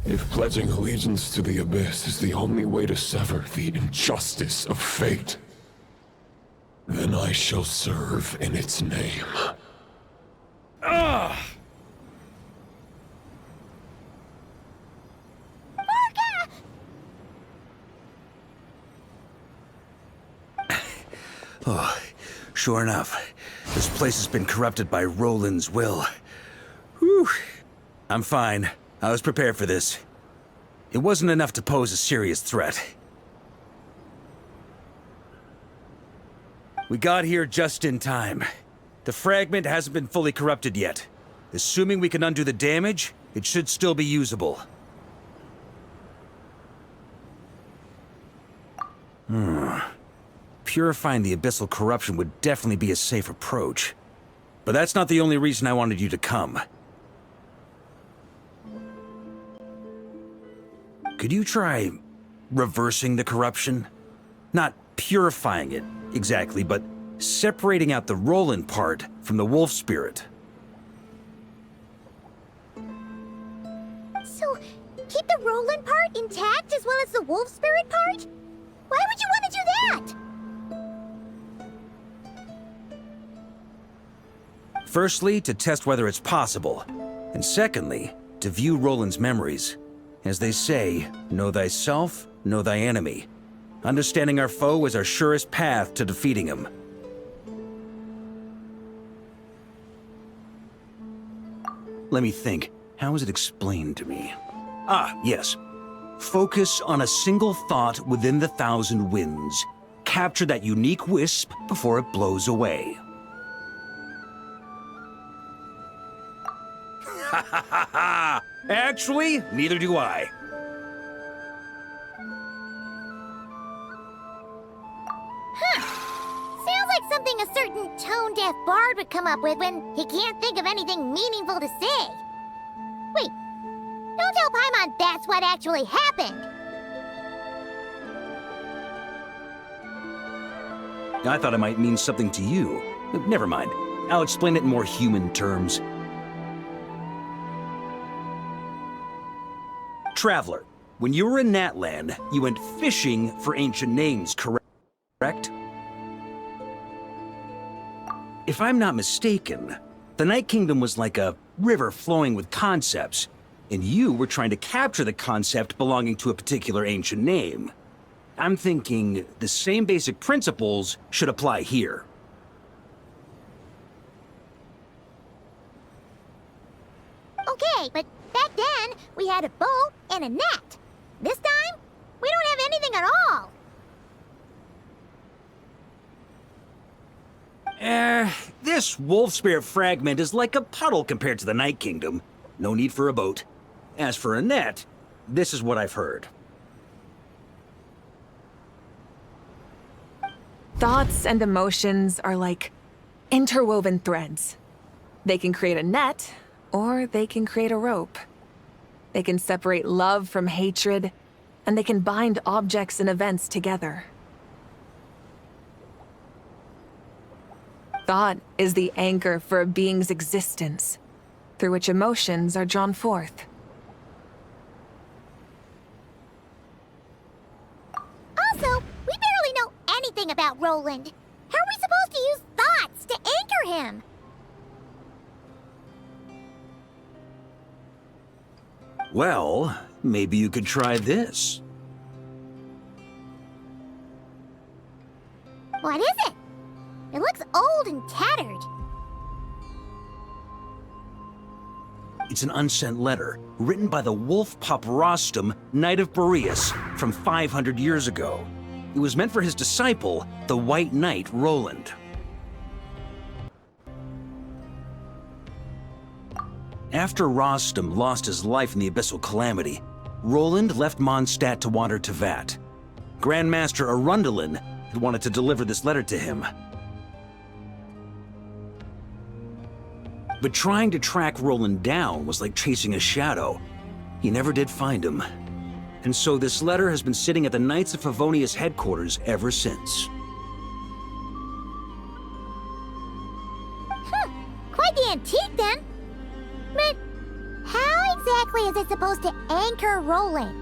J: If pledging allegiance to the Abyss is the only way to sever the injustice of fate, then I shall serve in its name.
S: Ugh! Oh, sure enough. This place has been corrupted by Roland's will. Whew. I'm fine. I was prepared for this. It wasn't enough to pose a serious threat. We got here just in time. The fragment hasn't been fully corrupted yet. Assuming we can undo the damage, it should still be usable. Purifying the abyssal corruption would definitely be a safe approach. But that's not the only reason I wanted you to come. Could you try reversing the corruption? Not purifying it, exactly, but separating out the Roland part from the wolf spirit.
B: So, keep the Roland part intact as well as the wolf spirit part? Why would you want to do that?
S: Firstly, to test whether it's possible. And secondly, to view Roland's memories. As they say, know thyself, know thy enemy. Understanding our foe is our surest path to defeating him. Let me think. How was it explained to me? Ah, yes. Focus on a single thought within the 1,000 winds. Capture that unique wisp before it blows away. Ha ha ha ha! Actually, neither do I.
B: Sounds like something a certain tone-deaf bard would come up with when he can't think of anything meaningful to say. Wait, don't tell Paimon that's what actually happened.
S: I thought it might mean something to you. Never mind. I'll explain it in more human terms. Traveler, when you were in Natland, you went fishing for ancient names, correct? If I'm not mistaken, the Night Kingdom was like a river flowing with concepts, and you were trying to capture the concept belonging to a particular ancient name. I'm thinking the same basic principles should apply here.
B: Okay, but back then, we had a boat and a net. This time, we don't have anything at all.
S: This wolf spirit fragment is like a puddle compared to the Night Kingdom. No need for a boat. As for a net, this is what I've heard.
H: Thoughts and emotions are like interwoven threads. They can create a net, or they can create a rope. They can separate love from hatred, and they can bind objects and events together. Thought is the anchor for a being's existence, through which emotions are drawn forth.
B: Also, we barely know anything about Roland. How are we supposed to use thoughts to anchor him?
S: Well, maybe you could try this.
B: What is it? It looks old and tattered.
S: It's an unsent letter, written by the wolf pup Rostam, Knight of Boreas, from 500 years ago. It was meant for his disciple, the White Knight Roland. After Rostam lost his life in the Abyssal Calamity, Roland left Mondstadt to wander to Vat. Grandmaster Arundelen had wanted to deliver this letter to him. But trying to track Roland down was like chasing a shadow. He never did find him. And so this letter has been sitting at the Knights of Favonius headquarters ever since.
B: Quite the antique then. But how exactly is it supposed to anchor Roland?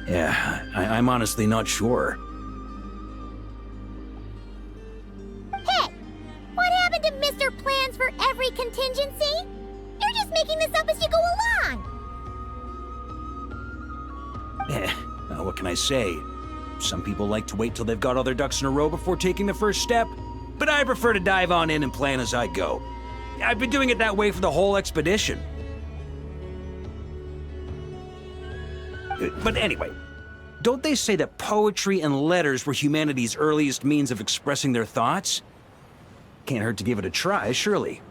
S: Yeah, I'm honestly not sure.
B: Hey! What happened to Mr. Plans for every contingency? You're just making this up as you go along!
S: What can I say? Some people like to wait till they've got all their ducks in a row before taking the first step, but I prefer to dive on in and plan as I go. I've been doing it that way for the whole expedition. But anyway, don't they say that poetry and letters were humanity's earliest means of expressing their thoughts? Can't hurt to give it a try, surely.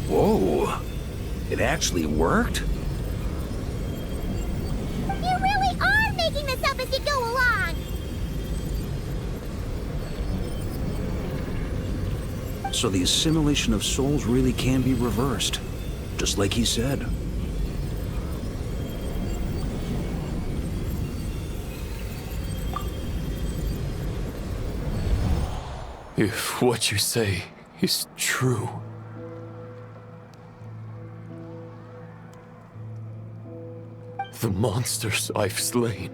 S: Whoa, it actually worked?
B: You really are making this up as you go along!
S: So the assimilation of souls really can be reversed, just like he said.
J: If what you say is true, the monsters I've slain,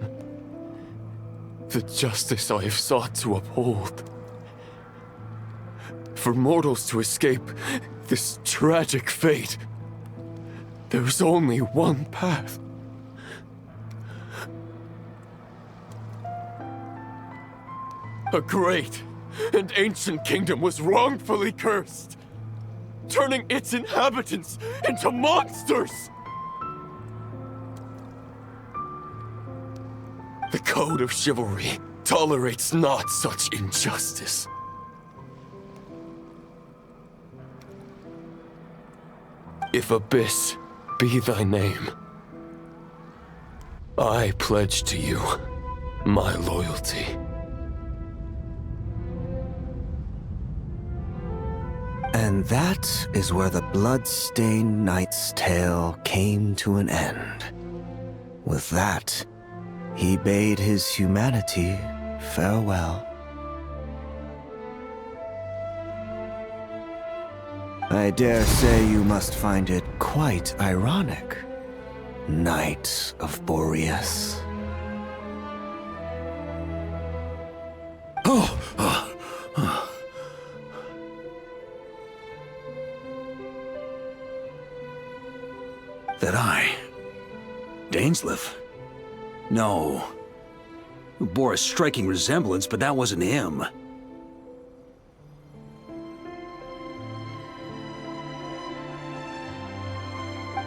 J: the justice I have sought to uphold, for mortals to escape this tragic fate, there's only one path. A great and ancient kingdom was wrongfully cursed, turning its inhabitants into monsters! The code of chivalry tolerates not such injustice. If Abyss be thy name, I pledge to you my loyalty.
F: And that is where the blood-stained knight's tale came to an end. With that, he bade his humanity farewell. I dare say you must find it quite ironic, Knight of Boreas.
S: That I? Dainsleif? No. It bore a striking resemblance, but that wasn't him.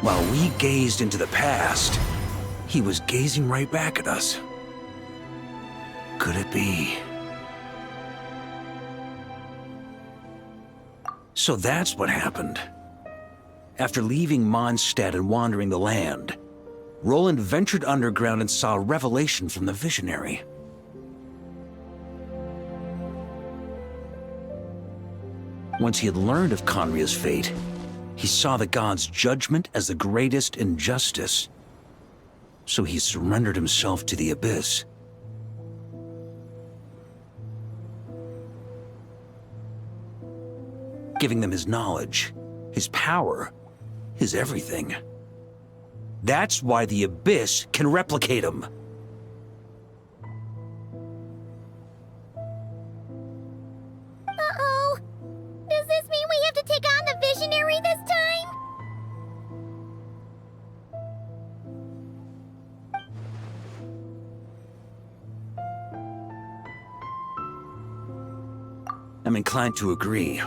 S: While we gazed into the past, he was gazing right back at us. Could it be? So that's what happened. After leaving Mondstadt and wandering the land, Roland ventured underground and saw a revelation from the visionary. Once he had learned of Conria's fate, he saw the gods' judgment as the greatest injustice.
E: So he surrendered himself to the Abyss. Giving them his knowledge, his power, his everything. That's why the Abyss can replicate him.
B: Uh-oh. Does this mean we have to take on the Visionary this time?
E: I'm inclined to agree.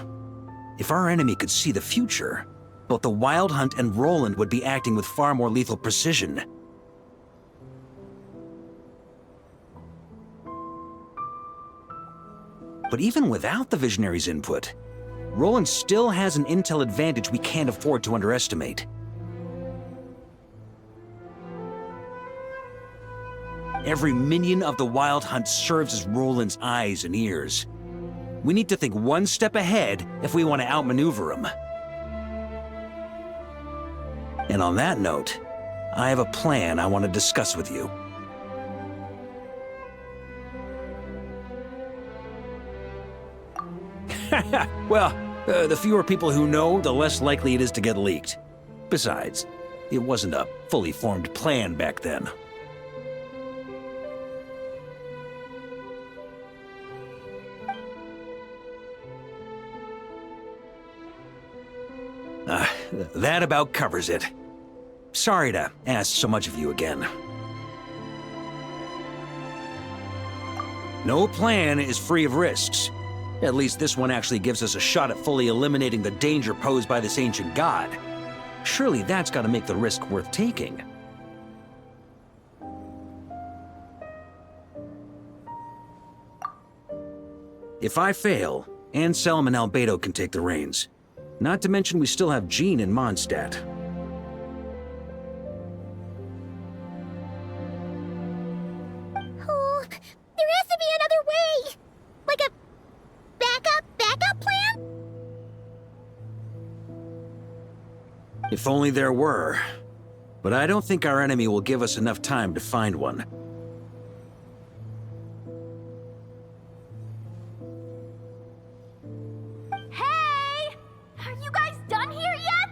E: If our enemy could see the future, both the Wild Hunt and Roland would be acting with far more lethal precision. But even without the Visionary's input, Roland still has an intel advantage we can't afford to underestimate. Every minion of the Wild Hunt serves as Roland's eyes and ears. We need to think one step ahead if we want to outmaneuver him. And on that note, I have a plan I want to discuss with you. Well, the fewer people who know, the less likely it is to get leaked. Besides, it wasn't a fully formed plan back then. That about covers it. Sorry to ask so much of you again. No plan is free of risks. At least this one actually gives us a shot at fully eliminating the danger posed by this ancient god. Surely that's got to make the risk worth taking. If I fail, Anselm and Albedo can take the reins. Not to mention we still have Jean in Mondstadt.
B: Oh, there has to be another way! Like a backup plan?
E: If only there were. But I don't think our enemy will give us enough time to find one.
L: Hey! Are you guys done here yet?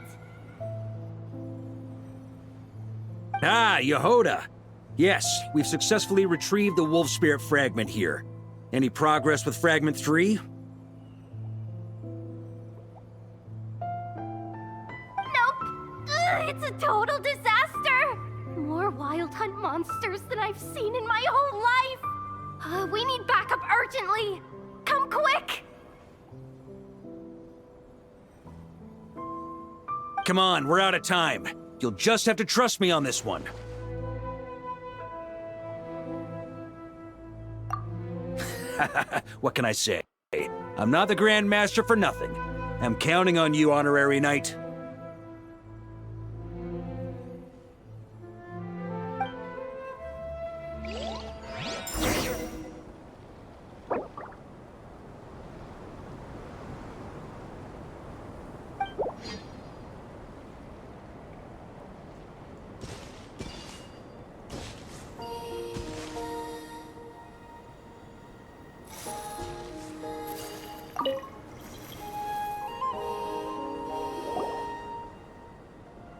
E: Ah, Yehoda! Yes, we've successfully retrieved the Wolf Spirit fragment here. Any progress with Fragment 3?
L: It's a total disaster! More Wild Hunt monsters than I've seen in my whole life! We need backup urgently! Come quick!
E: Come on, we're out of time. You'll just have to trust me on this one. What can I say? I'm not the Grand Master for nothing. I'm counting on you, Honorary Knight.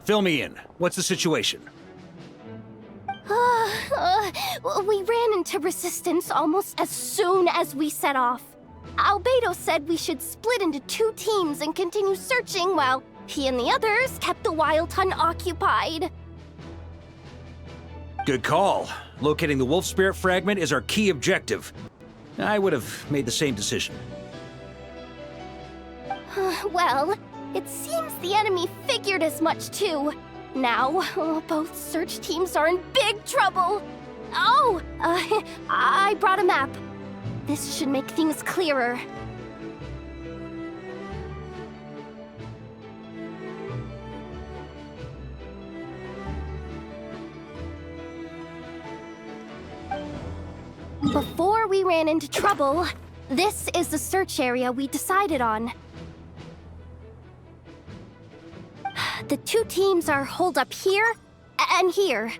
E: Fill me in. What's the situation?
L: We ran into resistance almost as soon as we set off. Albedo said we should split into 2 teams and continue searching while he and the others kept the Wild Hunt occupied.
E: Good call. Locating the Wolf Spirit fragment is our key objective. I would have made the same decision.
L: Well, it seems the enemy figured as much too. Now, both search teams are in big trouble. Oh, I brought a map. This should make things clearer. Before we ran into trouble, this is the search area we decided on. The 2 teams are holed up here and here.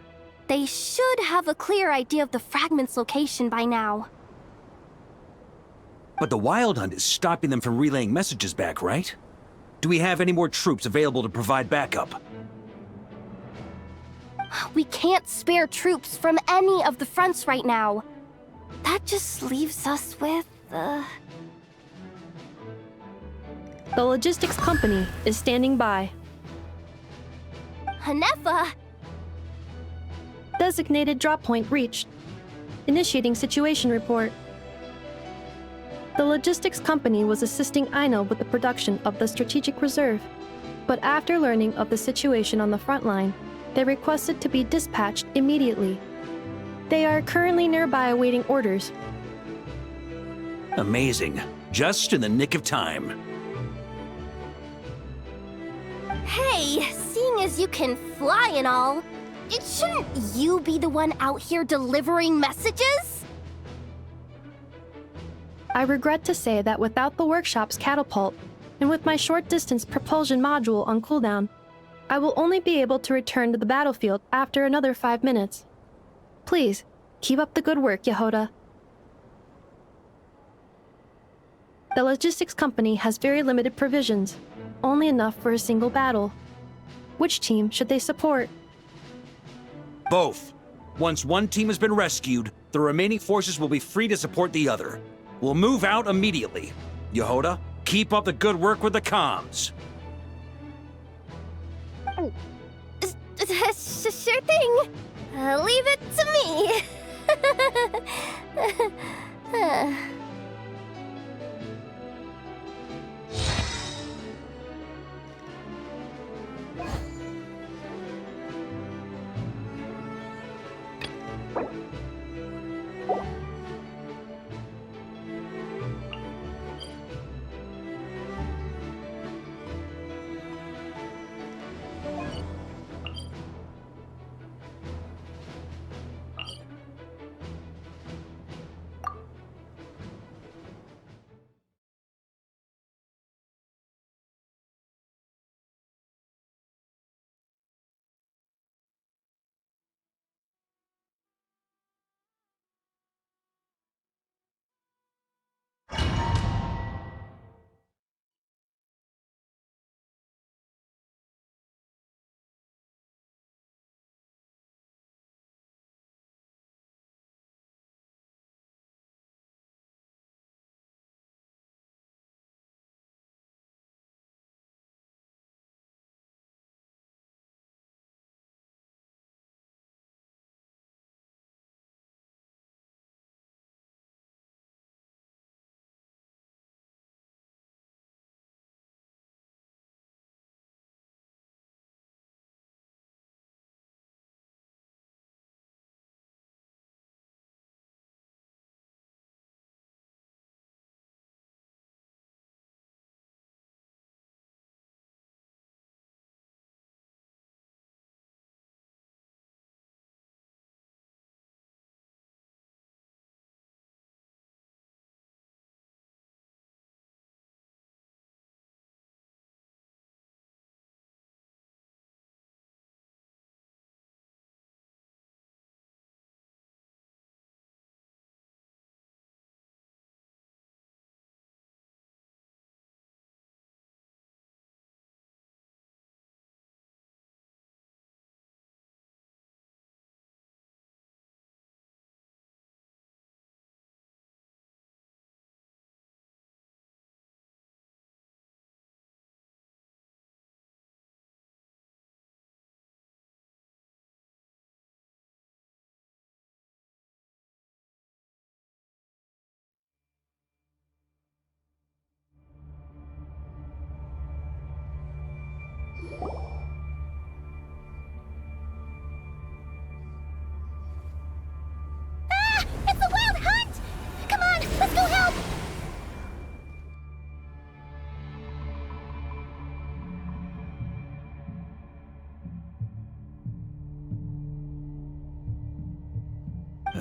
L: They should have a clear idea of the fragment's location by now.
S: But the Wild Hunt is stopping them from relaying messages back, right? Do we have any more troops available to provide backup?
L: We can't spare troops from any of the fronts right now. That just leaves us with,
T: The logistics company is standing by.
L: Hanefa!
T: Designated drop point reached. Initiating situation report. The logistics company was assisting Aino with the production of the strategic reserve, but after learning of the situation on the front line, they requested to be dispatched immediately. They are currently nearby awaiting orders.
S: Amazing. Just in the nick of time.
L: Hey, seeing as you can fly and all, shouldn't you be the one out here delivering messages?
T: I regret to say that without the workshop's catapult, and with my short-distance propulsion module on cooldown, I will only be able to return to the battlefield after another 5 minutes. Please, keep up the good work, Yehoda. The logistics company has very limited provisions, only enough for a single battle. Which team should they support?
S: Both. Once one team has been rescued, the remaining forces will be free to support the other. We'll move out immediately. Yehoda, keep up the good work with the comms.
L: Sure thing. Leave it to me.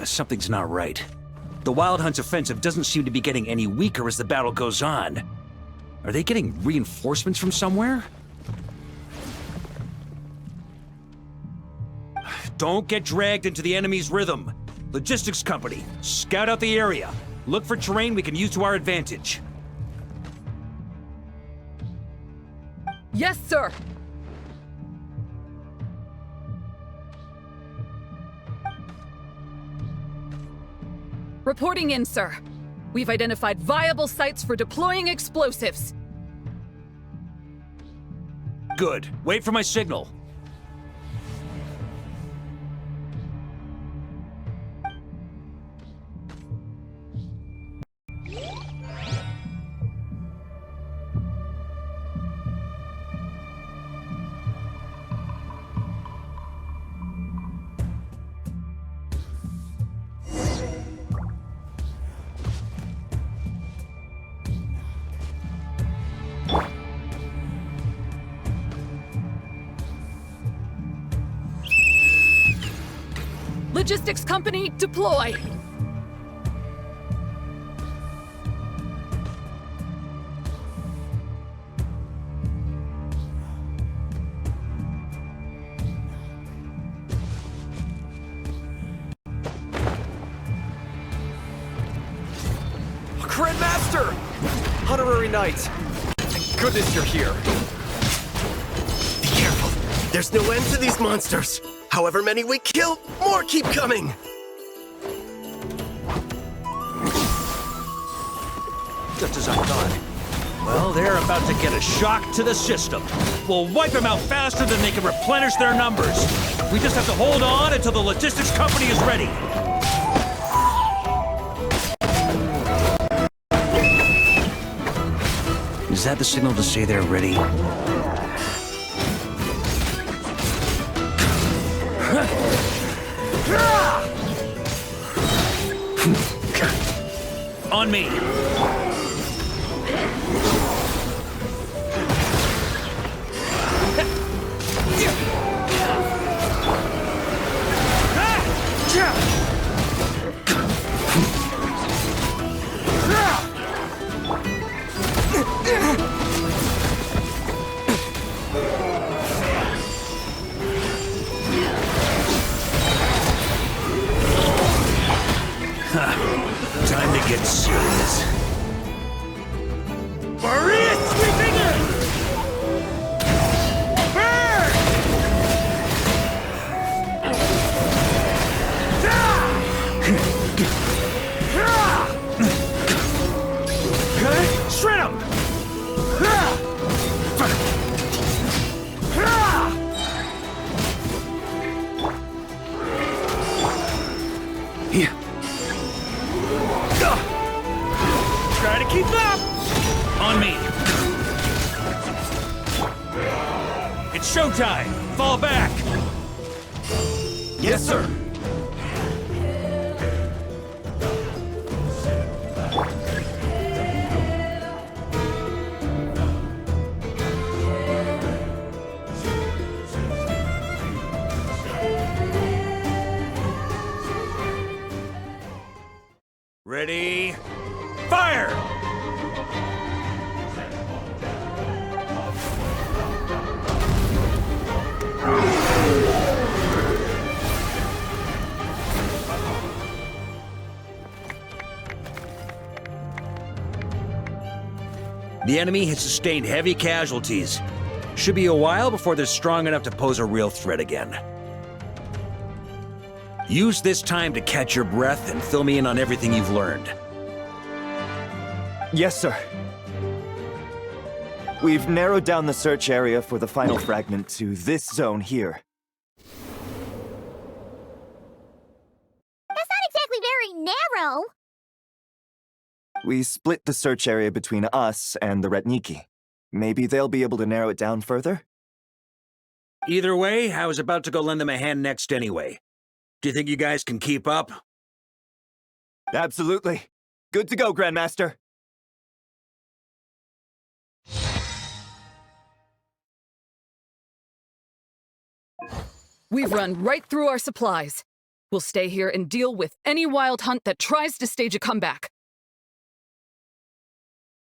S: Something's not right. The Wild Hunt's offensive doesn't seem to be getting any weaker as the battle goes on. Are they getting reinforcements from somewhere? Don't get dragged into the enemy's rhythm. Logistics company, scout out the area. Look for terrain we can use to our advantage.
A: Yes, sir! Reporting in, sir. We've identified viable sites for deploying explosives.
S: Good. Wait for my signal.
A: Logistics company, deploy!
G: Grandmaster! Honorary Knight! Thank goodness you're here.
M: Be careful. There's no end to these monsters. However many we kill, more keep coming!
S: Just as I thought. Well, they're about to get a shock to the system. We'll wipe them out faster than they can replenish their numbers. We just have to hold on until the logistics company is ready. Is that the signal to say they're ready? On me! Time to get serious. Maria sweeping in! Burn! Shred him! Here. Try to keep up! On me. It's showtime! Fall back!
M: Yes, sir.
S: Ready? Fire! The enemy has sustained heavy casualties. Should be a while before they're strong enough to pose a real threat again. Use this time to catch your breath and fill me in on everything you've learned.
N: Yes, sir. We've narrowed down the search area for the final fragment to this zone here.
B: That's not exactly very narrow.
N: We split the search area between us and the Retniki. Maybe they'll be able to narrow it down further?
S: Either way, I was about to go lend them a hand next anyway. Do you think you guys can keep up?
N: Absolutely. Good to go, Grandmaster.
A: We've run right through our supplies. We'll stay here and deal with any wild hunt that tries to stage a comeback.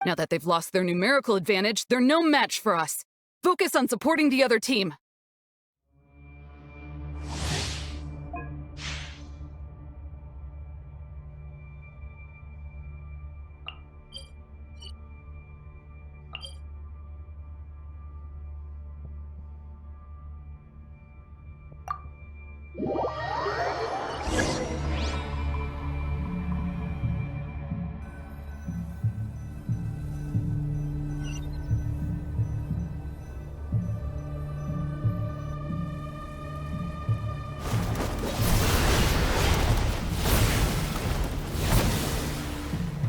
A: Now that they've lost their numerical advantage, they're no match for us. Focus on supporting the other team.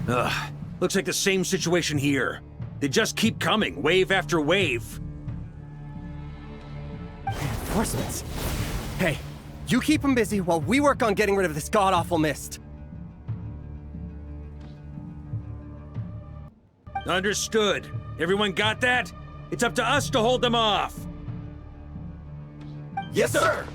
S: Ugh, looks like the same situation here. They just keep coming, wave after wave.
K: Reinforcements. Hey, you keep them busy while we work on getting rid of this god-awful mist.
S: Understood. Everyone got that? It's up to us to hold them off.
K: Yes, sir!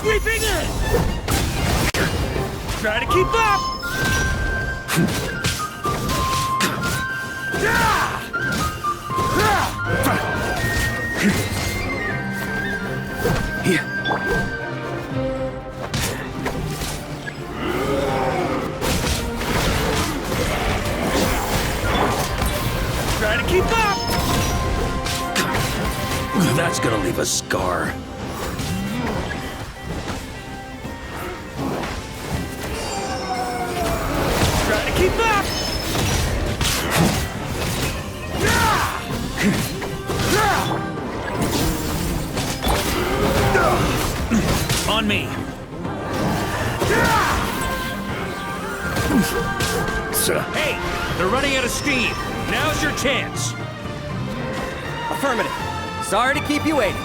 S: Sweeping in! Try to keep up! Try to keep up! That's gonna leave a scar.
O: Keep up!
S: On me. Hey, they're running out of steam. Now's your chance.
K: Affirmative. Sorry to keep you waiting.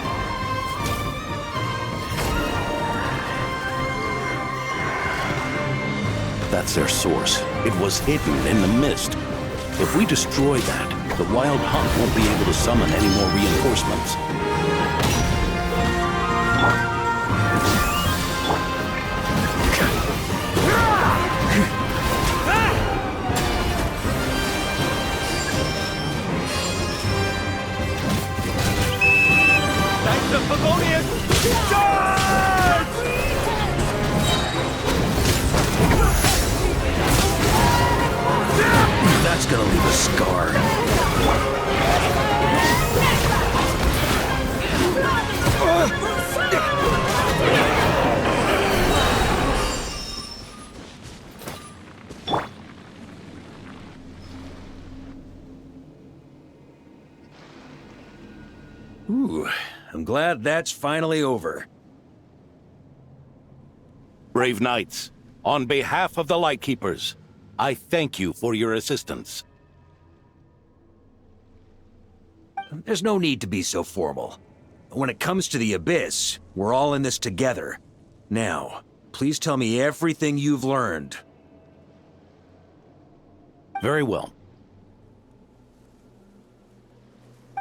P: That's their source. It was hidden in the mist. If we destroy that, the Wild Hunt won't be able to summon any more reinforcements.
O: Knights of Favonius! Charge!
S: That's gonna leave a scar. Ooh, I'm glad that's finally over.
P: Brave knights, on behalf of the Lightkeepers, I thank you for your assistance.
S: There's no need to be so formal. When it comes to the Abyss, we're all in this together. Now, please tell me everything you've learned.
P: Very well.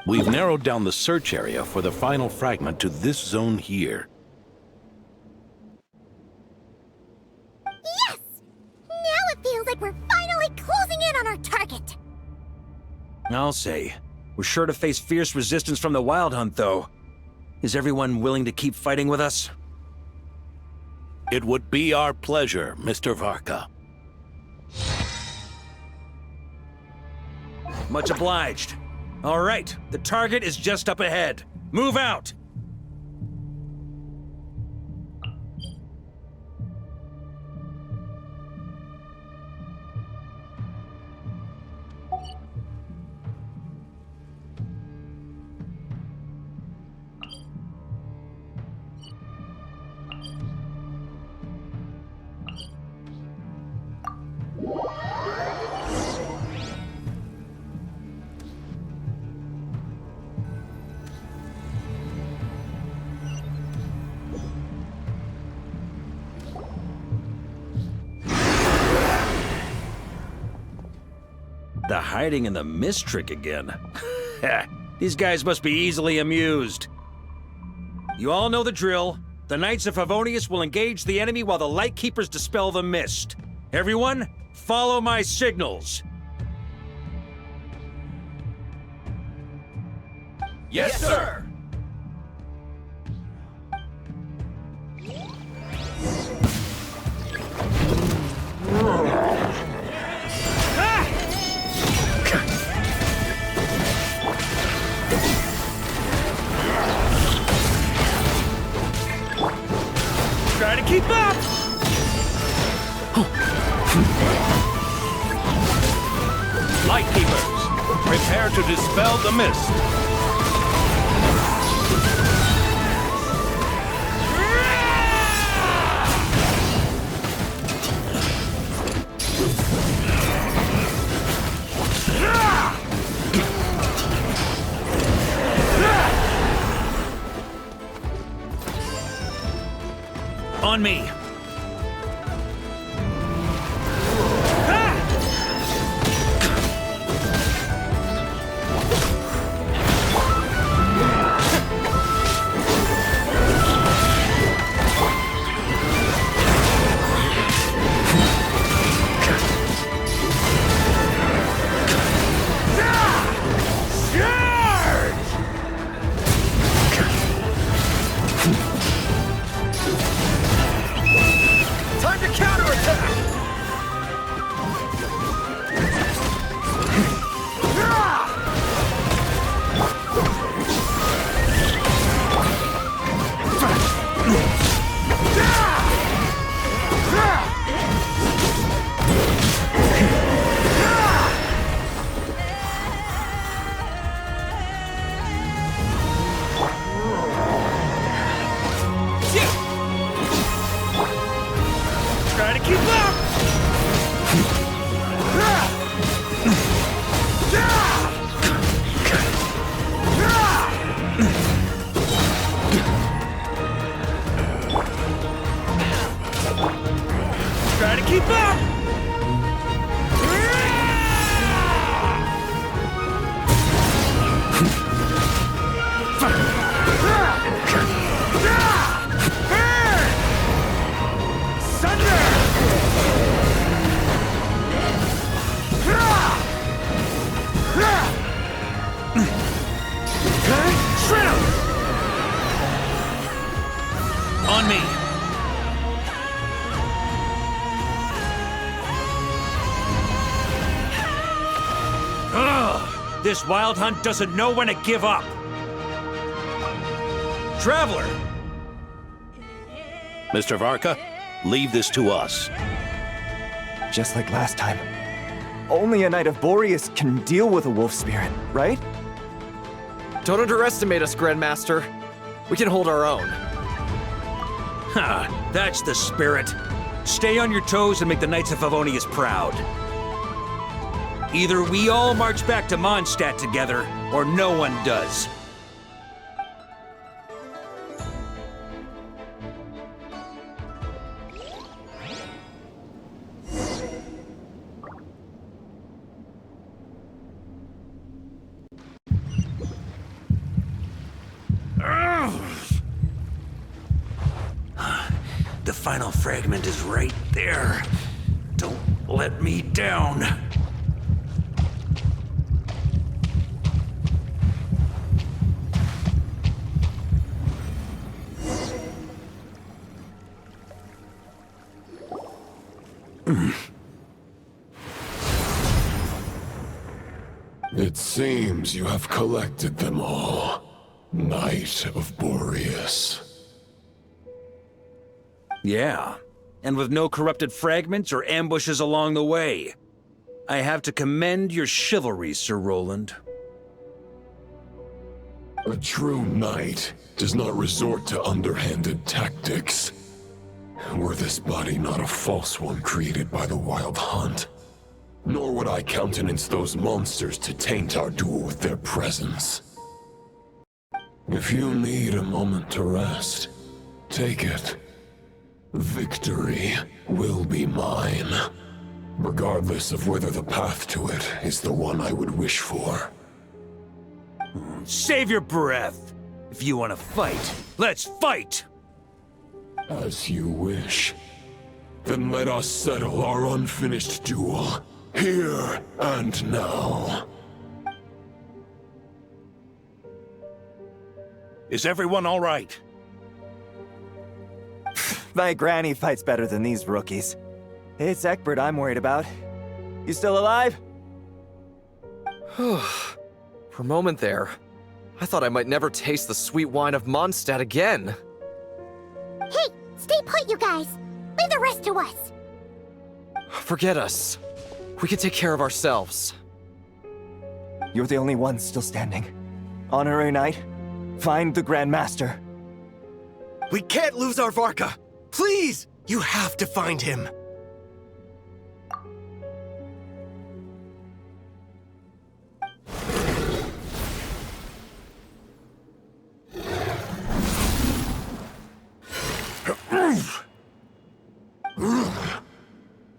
P: We've narrowed down the search area for the final fragment to this zone here.
B: Yes! Now it feels like we're finally closing in on our target!
S: I'll say. We're sure to face fierce resistance from the Wild Hunt, though. Is everyone willing to keep fighting with us?
P: It would be our pleasure, Mr. Varka.
S: Much obliged. All right, the target is just up ahead. Move out! The hiding in the mist trick again. These guys must be easily amused. You all know the drill. The Knights of Favonius will engage the enemy while the Lightkeepers dispel the mist. Everyone, follow my signals.
O: Yes, sir! Try to keep up!
P: Lightkeepers, prepare to dispel the mist.
S: On me.
O: Try to keep up!
S: On me. Ugh! This wild hunt doesn't know when to give up. Traveler!
P: Mr. Varka, leave this to us.
N: Just like last time. Only a Knight of Boreas can deal with a wolf spirit, right?
G: Don't underestimate us, Grandmaster. We can hold our own.
S: Ha! That's the spirit. Stay on your toes and make the Knights of Favonius proud. Either we all march back to Mondstadt together, or no one does. The final fragment is right there. Don't let me down.
J: It seems you have collected them all, Knight of Boreas.
S: Yeah, and with no corrupted fragments or ambushes along the way. I have to commend your chivalry, Sir Roland.
J: A true knight does not resort to underhanded tactics. Were this body not a false one created by the Wild Hunt, nor would I countenance those monsters to taint our duel with their presence. If you need a moment to rest, take it. Victory will be mine, regardless of whether the path to it is the one I would wish for.
S: Save your breath. If you want to fight, let's fight!
J: As you wish. Then let us settle our unfinished duel, here and now.
P: Is everyone all right?
N: My granny fights better than these rookies. It's Egbert I'm worried about. You still alive?
G: For a moment there, I thought I might never taste the sweet wine of Mondstadt again.
B: Hey, stay put, you guys. Leave the rest to us.
G: Forget us. We can take care of ourselves.
N: You're the only one still standing. Honorary Knight, find the Grand Master.
M: We can't lose our Varka! Please! You have to find him!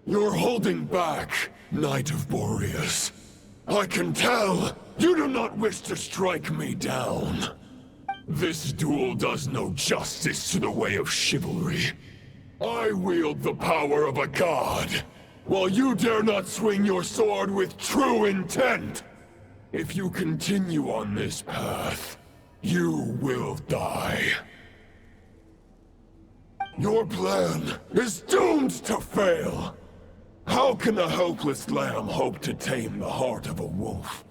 J: You're holding back, Knight of Boreas. I can tell you do not wish to strike me down. This duel does no justice to the way of chivalry. I wield the power of a god, while you dare not swing your sword with true intent. If you continue on this path, you will die. Your plan is doomed to fail. How can a helpless lamb hope to tame the heart of a wolf,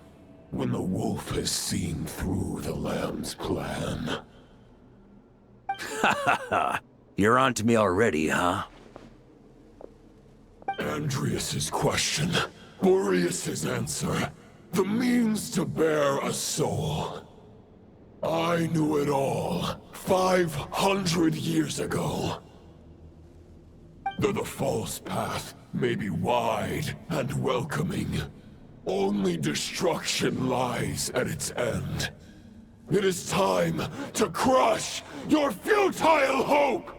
J: when the wolf has seen through the lamb's plan?
S: Ha ha ha! You're on to me already, huh?
J: Andrias's question, Boreas's answer, the means to bear a soul. I knew it all 500 years ago. Though the false path may be wide and welcoming, only destruction lies at its end. It is time to crush your futile hope!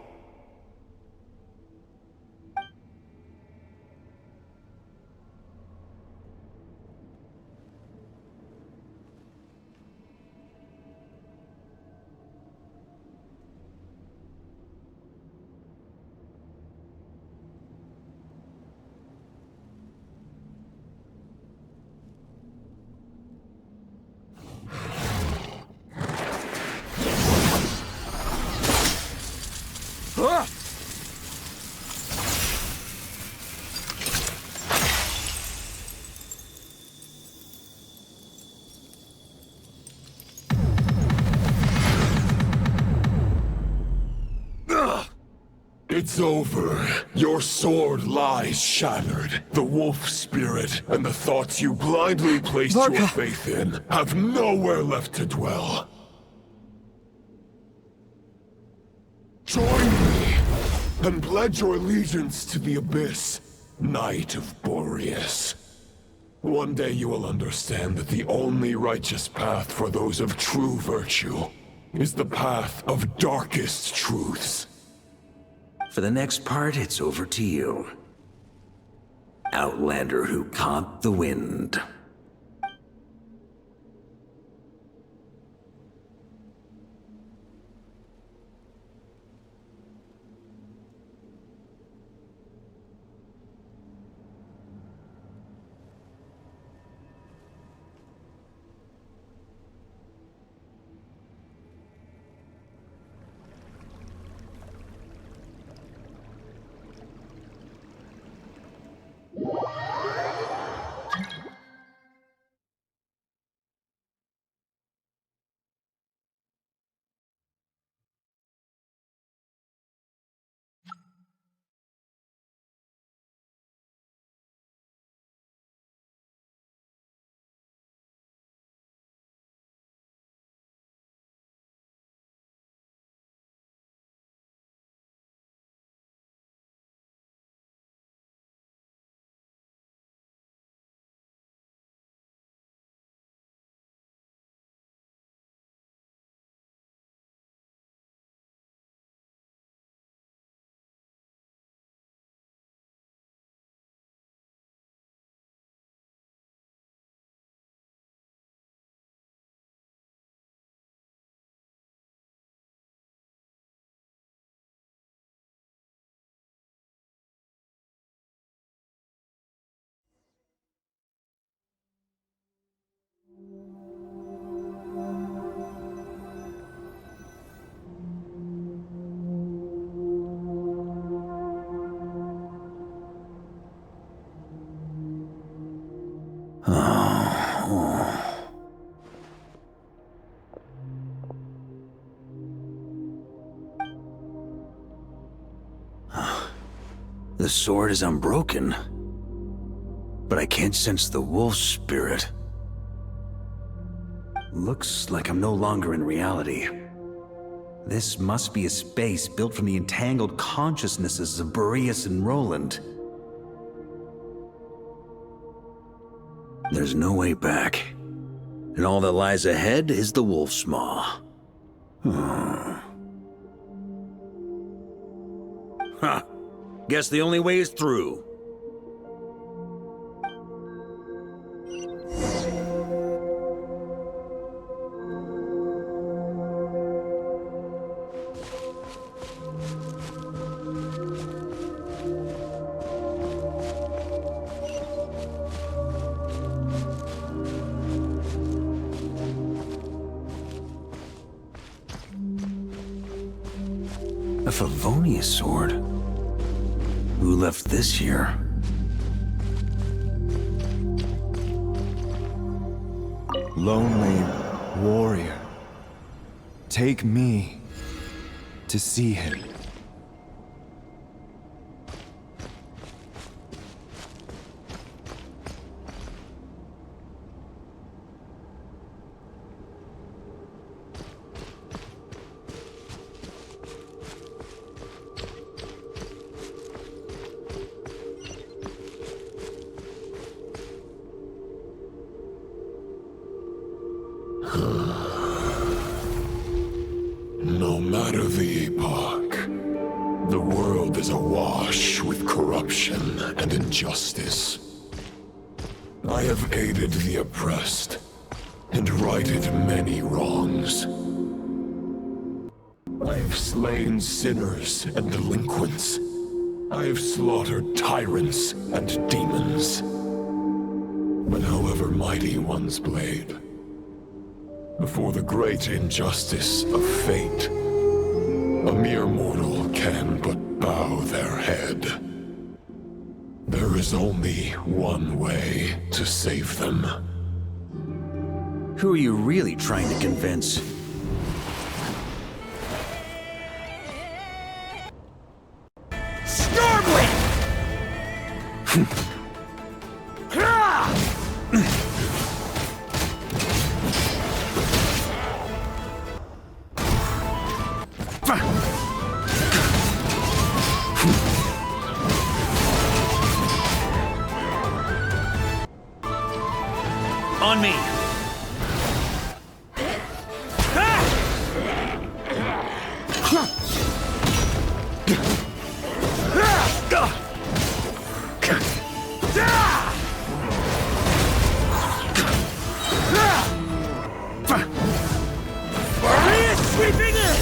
J: It's over. Your sword lies shattered. The wolf spirit and the thoughts you blindly placed
G: Varka.
J: your faith in have nowhere left to dwell. Join me and pledge your allegiance to the Abyss, Knight of Boreas. One day you will understand that the only righteous path for those of true virtue is the path of darkest truths.
S: For the next part, it's over to you. Outlander who caught the wind.
E: The sword is unbroken, but I can't sense the wolf spirit. Looks like I'm no longer in reality. This must be a space built from the entangled consciousnesses of Boreas and Roland. There's no way back, and all that lies ahead is the wolf's maw. Ha! Guess the only way is through. A Favonius sword? Who left this here?
D: Lonely warrior, take me to see him.
J: No matter the epoch, the world is awash with corruption and injustice. I have aided the oppressed and righted many wrongs. I have slain sinners and delinquents. I have slaughtered tyrants and demons. But however mighty one's blade, before the great injustice of fate, a mere mortal can but bow their head. There is only one way to save them.
E: Who are you really trying to convince?
O: Stormwind!
E: On me!
O: Maria sweeping in!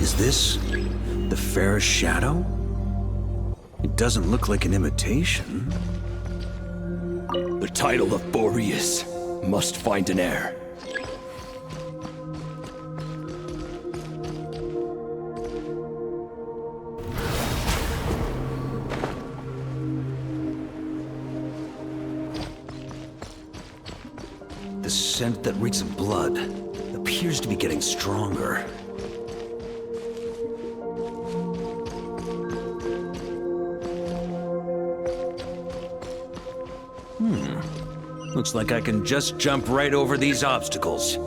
E: Is this the fairest shadow? It doesn't look like an imitation.
Q: The title of Boreas must find an heir.
E: The scent that reeks of blood. The appears to be getting stronger. Looks like I can just jump right over these obstacles.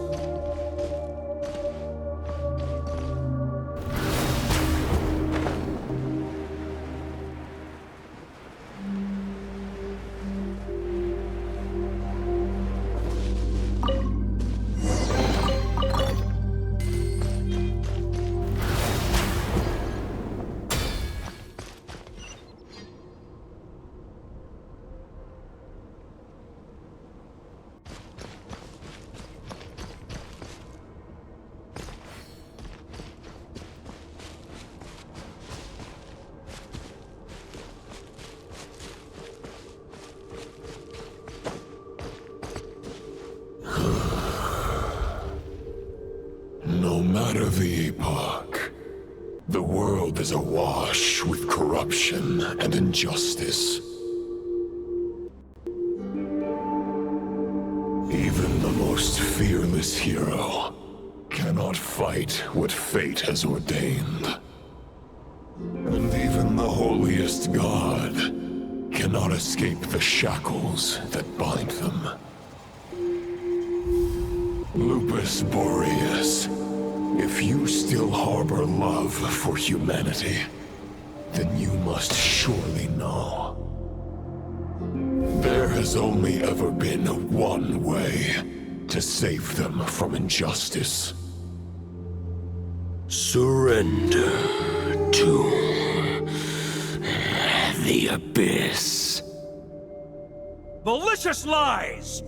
J: No matter the epoch, the world is awash with corruption and injustice. Even the most fearless hero cannot fight what fate has ordained. And even the holiest god cannot escape the shackles that bind them. Lupus Boreas, if you still harbor love for humanity, then you must surely know. There has only ever been one way to save them from injustice.
Q: Surrender to the abyss.
O: Malicious lies!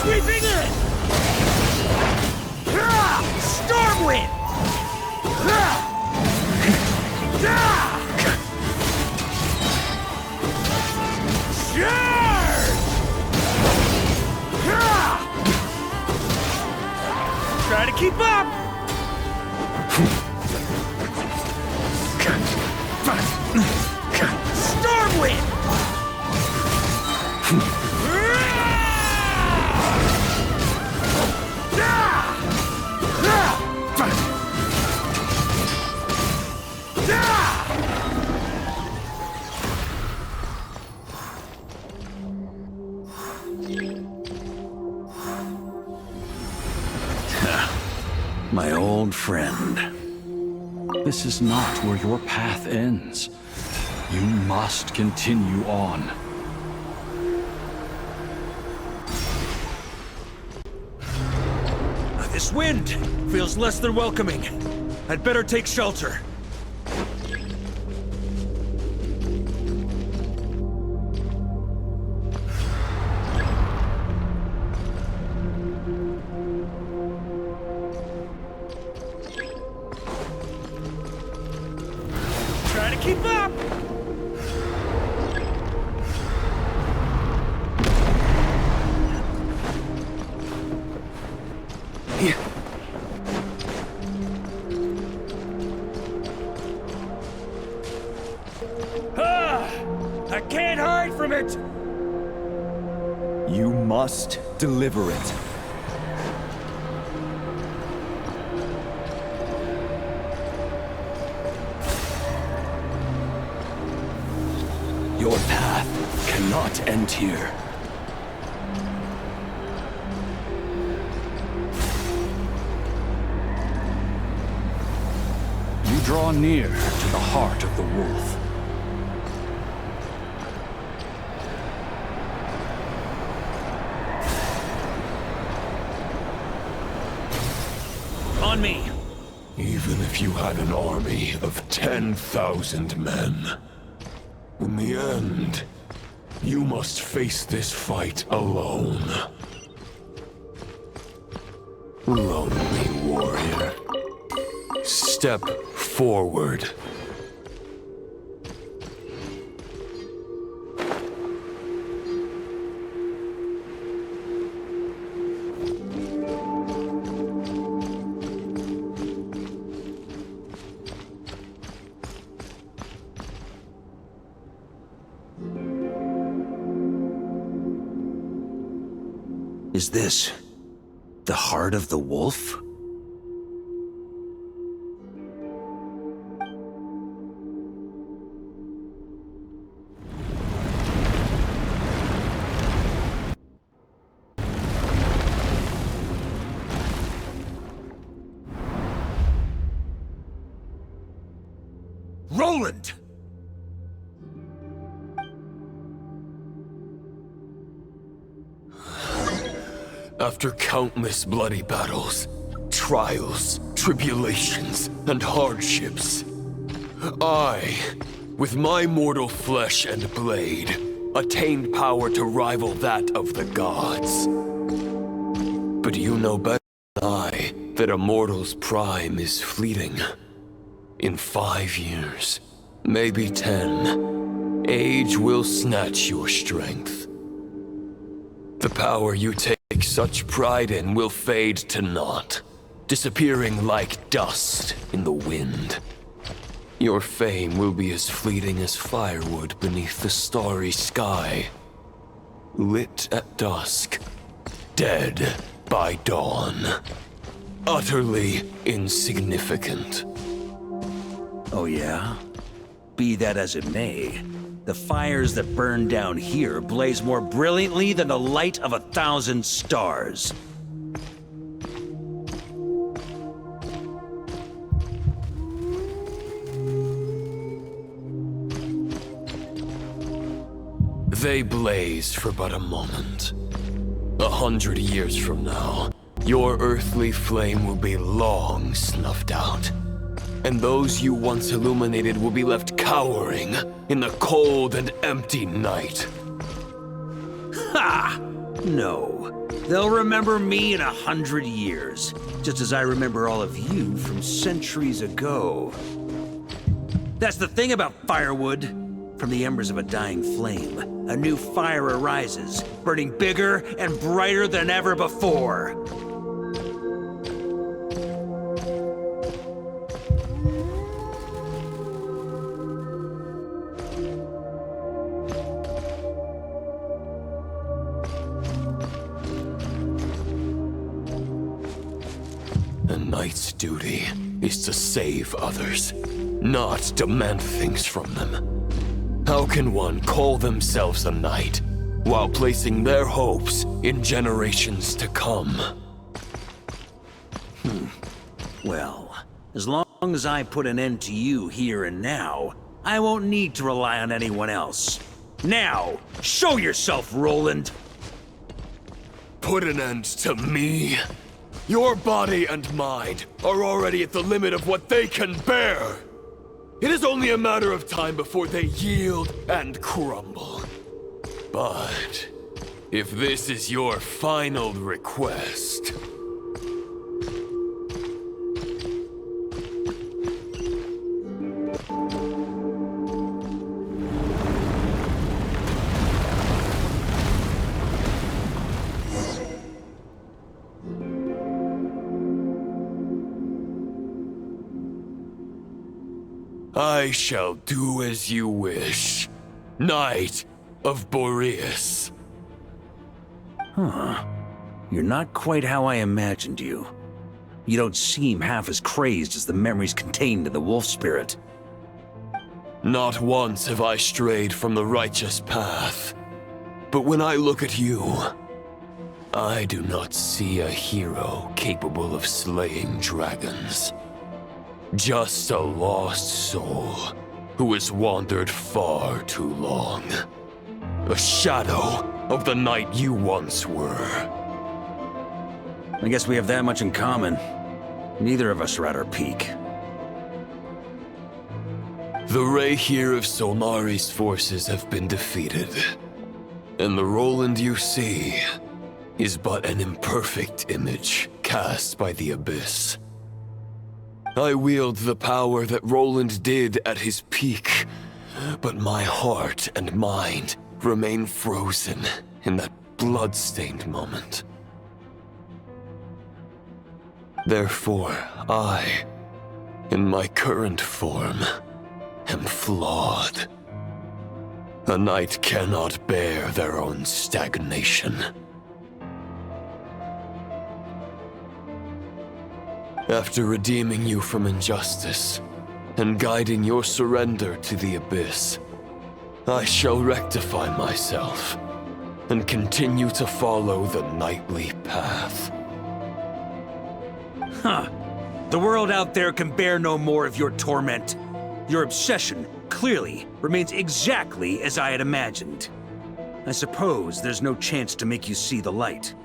O: Sweeping in! Stormwind! Try to keep up! Stormwind!
E: My old friend.
I: This is not where your path ends. You must continue on.
O: This wind feels less than welcoming. I'd better take shelter. Try to keep up! I can't hide from it!
N: You must deliver it.
Q: Your path cannot end here.
I: Draw near to the heart of the wolf.
S: On me!
J: Even if you had an army of 10,000 men, in the end, you must face this fight alone. Lonely warrior. Step forward.
E: Is this the heart of the wolf?
O: Roland!
J: After countless bloody battles, trials, tribulations, and hardships, I, with my mortal flesh and blade, attained power to rival that of the gods. But you know better than I that a mortal's prime is fleeting. In 5 years, maybe 10, age will snatch your strength. The power you take such pride in will fade to naught, disappearing like dust in the wind. Your fame will be as fleeting as firewood beneath the starry sky, lit at dusk, dead by dawn, utterly insignificant.
E: Oh yeah? Be that as it may, the fires that burn down here blaze more brilliantly than the light of 1,000 stars.
J: They blaze for but a moment. 100 years from now, your earthly flame will be long snuffed out. And those you once illuminated will be left cowering in the cold and empty night.
E: Ha! No. They'll remember me in 100 years, just as I remember all of you from centuries ago. That's the thing about firewood. From the embers of a dying flame, a new fire arises, burning bigger and brighter than ever before.
J: A knight's duty is to save others, not demand things from them. How can one call themselves a knight while placing their hopes in generations to come?
E: Well, as long as I put an end to you here and now, I won't need to rely on anyone else. Now, show yourself, Roland!
J: Put an end to me? Your body and mind are already at the limit of what they can bear. It is only a matter of time before they yield and crumble. But if this is your final request... I shall do as you wish, Knight of Boreas.
E: Huh. You're not quite how I imagined you. You don't seem half as crazed as the memories contained in the wolf spirit.
J: Not once have I strayed from the righteous path. But when I look at you, I do not see a hero capable of slaying dragons.
Q: Just a lost soul who has wandered far too long. A shadow of the knight you once were.
S: I guess we have that much in common. Neither of us are at our peak.
Q: The Rayhir of Solnari's forces have been defeated, and the Roland you see is but an imperfect image cast by the Abyss. I wield the power that Roland did at his peak, but my heart and mind remain frozen in that blood-stained moment. Therefore, I, in my current form, am flawed. A knight cannot bear their own stagnation. After redeeming you from injustice and guiding your surrender to the Abyss, I shall rectify myself and continue to follow the knightly path.
S: Huh. The world out there can bear no more of your torment. Your obsession, clearly, remains exactly as I had imagined. I suppose there's no chance to make you see the light.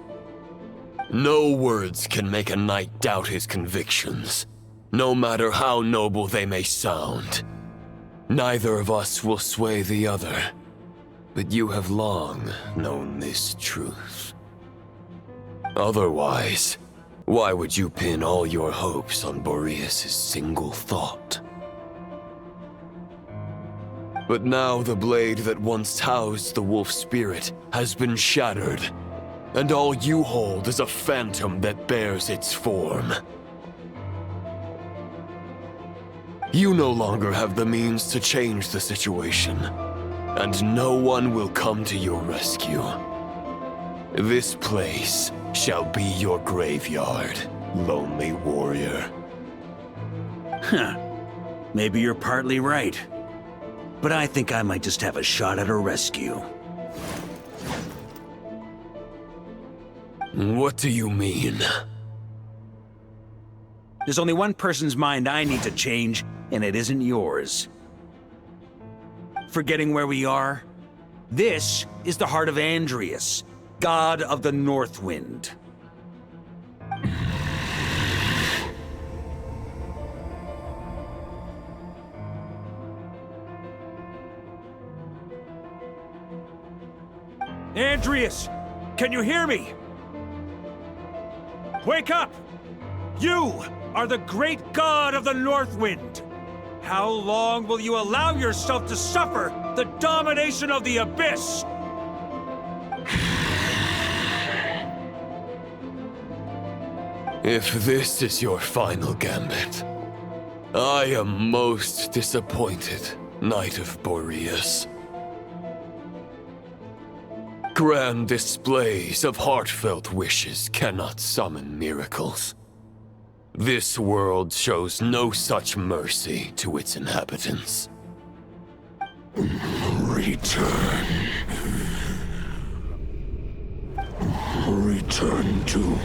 Q: No words can make a knight doubt his convictions, no matter how noble they may sound. Neither of us will sway the other, but you have long known this truth. Otherwise, why would you pin all your hopes on Boreas' single thought? But now the blade that once housed the wolf spirit has been shattered, and all you hold is a phantom that bears its form. You no longer have the means to change the situation, and no one will come to your rescue. This place shall be your graveyard, lonely warrior.
S: Huh. Maybe you're partly right. But I think I might just have a shot at a rescue.
Q: What do you mean?
S: There's only one person's mind I need to change, and it isn't yours. Forgetting where we are? This is the heart of Andrias, god of the North Wind. Andrias! Can you hear me? Wake up! You are the great god of the North Wind! How long will you allow yourself to suffer the domination of the Abyss?
Q: If this is your final gambit, I am most disappointed, Knight of Boreas. Grand displays of heartfelt wishes cannot summon miracles. This world shows no such mercy to its inhabitants.
J: Return. Return to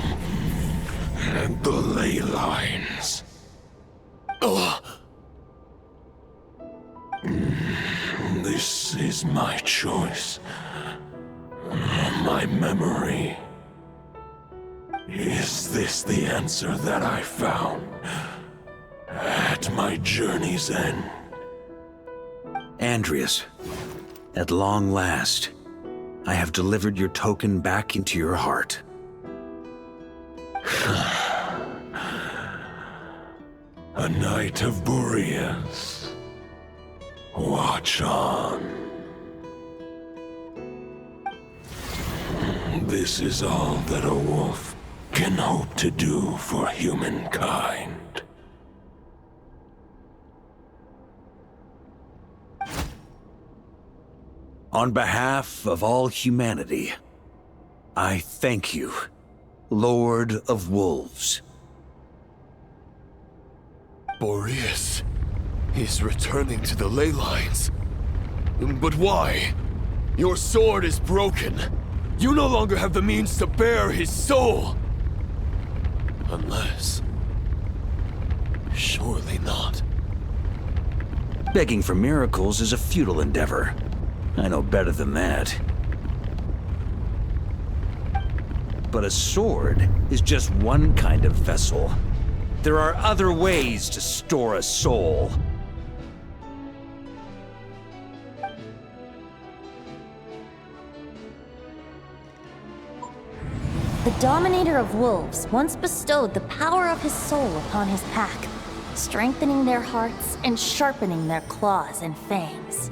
J: the ley lines. This is my choice. My memory. Is this the answer that I found at my journey's end?
S: Andrias, at long last, I have delivered your token back into your heart.
J: A Knight of Boreas. Watch on. This is all that a wolf can hope to do for humankind.
S: On behalf of all humanity, I thank you, Lord of Wolves.
Q: Boreas is returning to the ley lines. But why? Your sword is broken. You no longer have the means to bear his soul. Unless... Surely not.
S: Begging for miracles is a futile endeavor. I know better than that. But a sword is just one kind of vessel. There are other ways to store a soul.
L: The Dominator of Wolves once bestowed the power of his soul upon his pack, strengthening their hearts and sharpening their claws and fangs.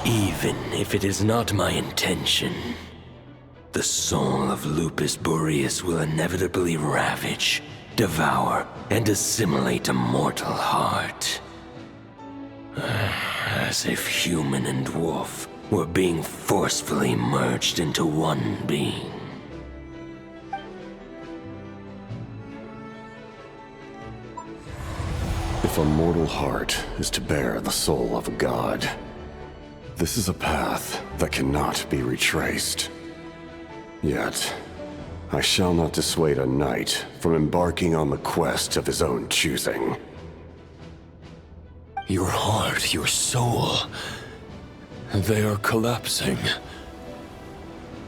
J: Even if it is not my intention, the soul of Lupus Boreas will inevitably ravage, devour, and assimilate a mortal heart. As if human and wolf were being forcefully merged into one being.
C: If a mortal heart is to bear the soul of a god, this is a path that cannot be retraced. Yet, I shall not dissuade a knight from embarking on the quest of his own choosing.
Q: Your heart, your soul, they are collapsing.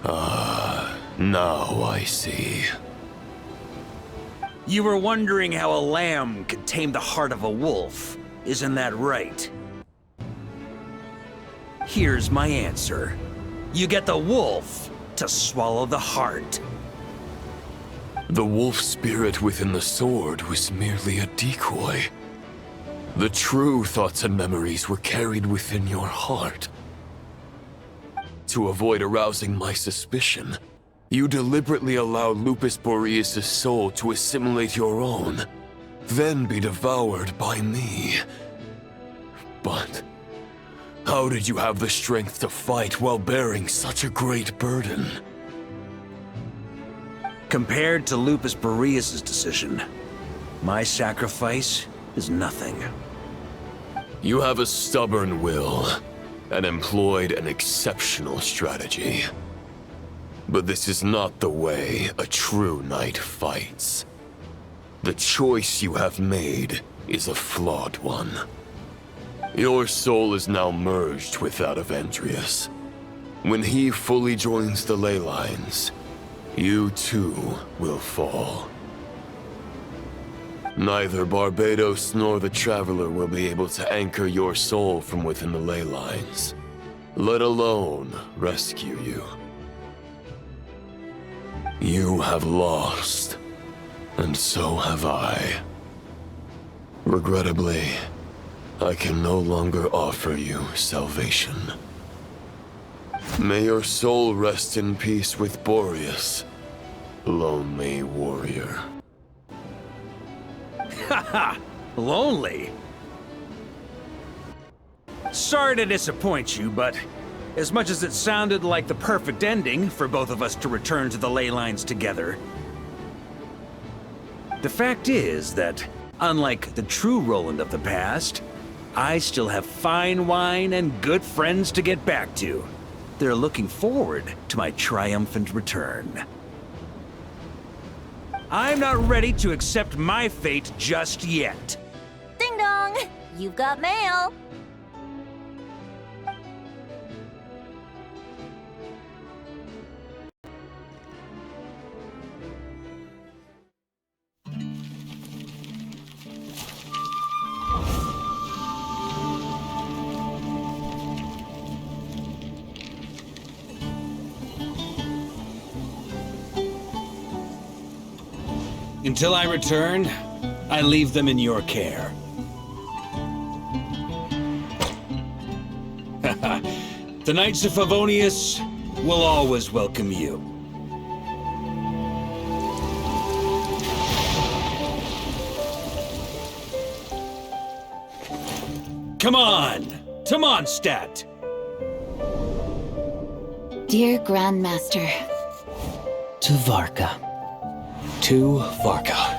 Q: Now I see.
S: You were wondering how a lamb could tame the heart of a wolf, isn't that right? Here's my answer. You get the wolf to swallow the heart.
Q: The wolf spirit within the sword was merely a decoy. The true thoughts and memories were carried within your heart. To avoid arousing my suspicion, you deliberately allow Lupus Boreas' soul to assimilate your own, then be devoured by me. But how did you have the strength to fight while bearing such a great burden?
S: Compared to Lupus Boreas' decision, my sacrifice is nothing.
Q: You have a stubborn will, and employed an exceptional strategy. But this is not the way a true knight fights. The choice you have made is a flawed one. Your soul is now merged with that of Andreas. When he fully joins the ley lines, you too will fall. Neither Barbados nor the Traveler will be able to anchor your soul from within the ley lines, let alone rescue you. You have lost, and so have I. Regrettably, I can no longer offer you salvation. May your soul rest in peace with Boreas, lonely warrior.
S: Haha! Lonely? Sorry to disappoint you, but as much as it sounded like the perfect ending for both of us to return to the ley lines together, the fact is that, unlike the true Roland of the past, I still have fine wine and good friends to get back to. They're looking forward to my triumphant return. I'm not ready to accept my fate just yet.
L: Ding dong! You've got mail!
S: Until I return, I leave them in your care. The Knights of Favonius will always welcome you. Come on, to Mondstadt!
R: Dear Grandmaster.
V: To Varka. To Varka.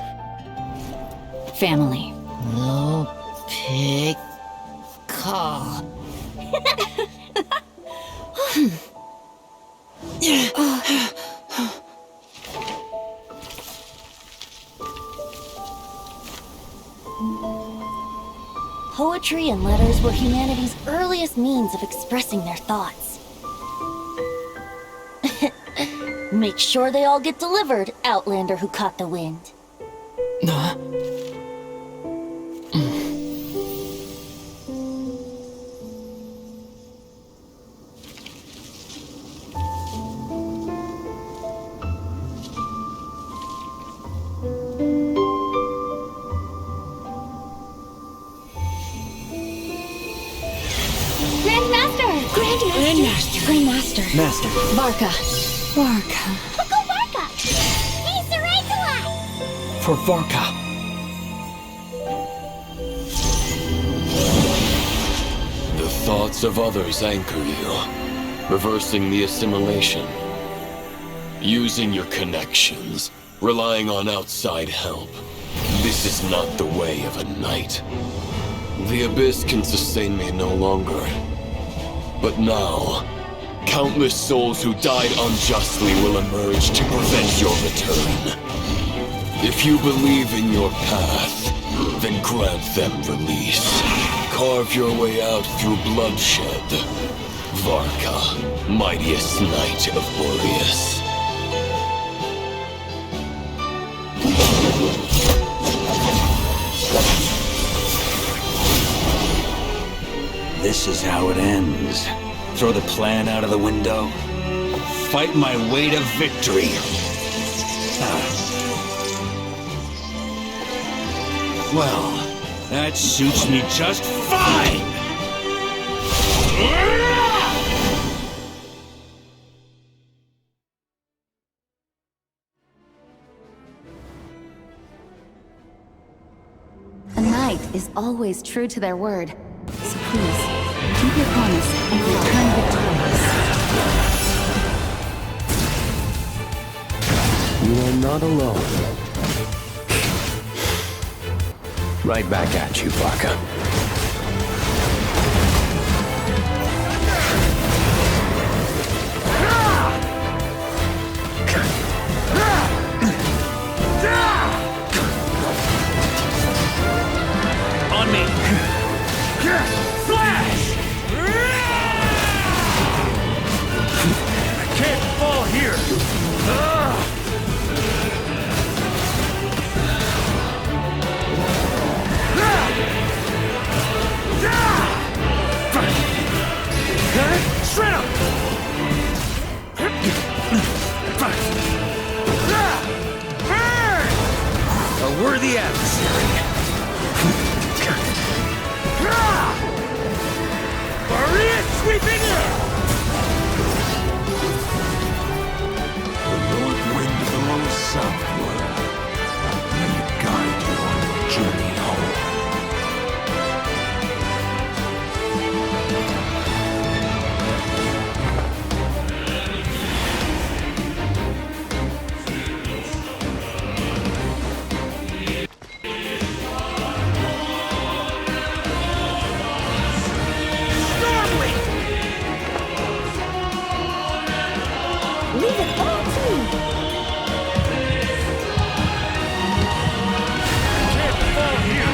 R: Family.
V: No pig call.
H: Poetry and letters were humanity's earliest means of expressing their thoughts. Make sure they all get delivered, Outlander who caught the wind.
V: Grandmaster.
F: Master.
V: Varka. Varka.
B: Go Varka! Hey, Tarantula!
V: For Varka.
Q: The thoughts of others anchor you, reversing the assimilation. Using your connections, relying on outside help. This is not the way of a knight. The Abyss can sustain me no longer. But now, countless souls who died unjustly will emerge to prevent your return. If you believe in your path, then grant them release. Carve your way out through bloodshed. Varka, mightiest knight of Boreas.
S: This is how it ends. Throw the plan out of the window. Fight my way to victory. Well, that suits me just fine!
H: A knight is always true to their word. So please, keep your promise and return victorious.
F: You are not alone. Right back at you, Varka.
O: On me! Flash! I can't fall here! Shred him!
S: A worthy adversary.
O: Maria sweeping in!
J: The north wind blows southward. May it guide you on your journey home.
B: Leave it all to me!
O: Can't fall here!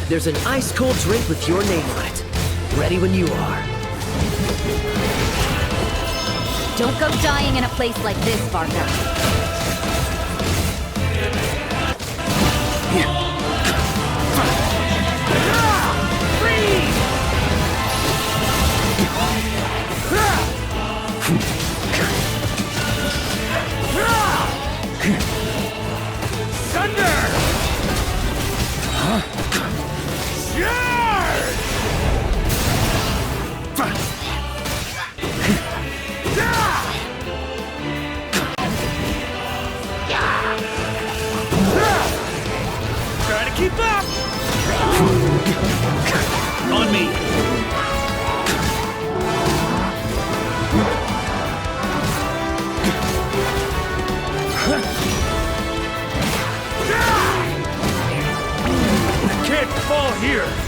U: There's an ice-cold drink with your name on it. Ready when you are.
H: Don't go dying in a place like this, Varka.
O: On me! Can't fall here!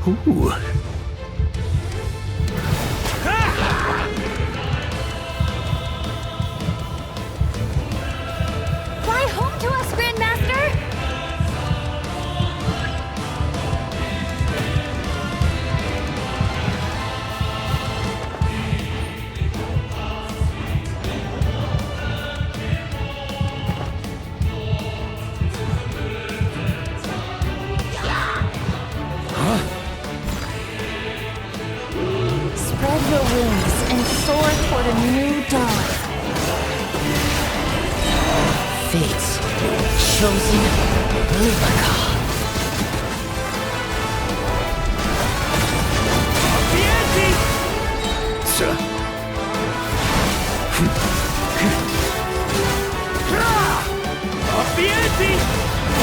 S: Ooh.
L: Fly home to us, Grandmaster! Spread your wings and soar toward a new dawn.
V: Fate's chosen Varka.
O: Off the ante!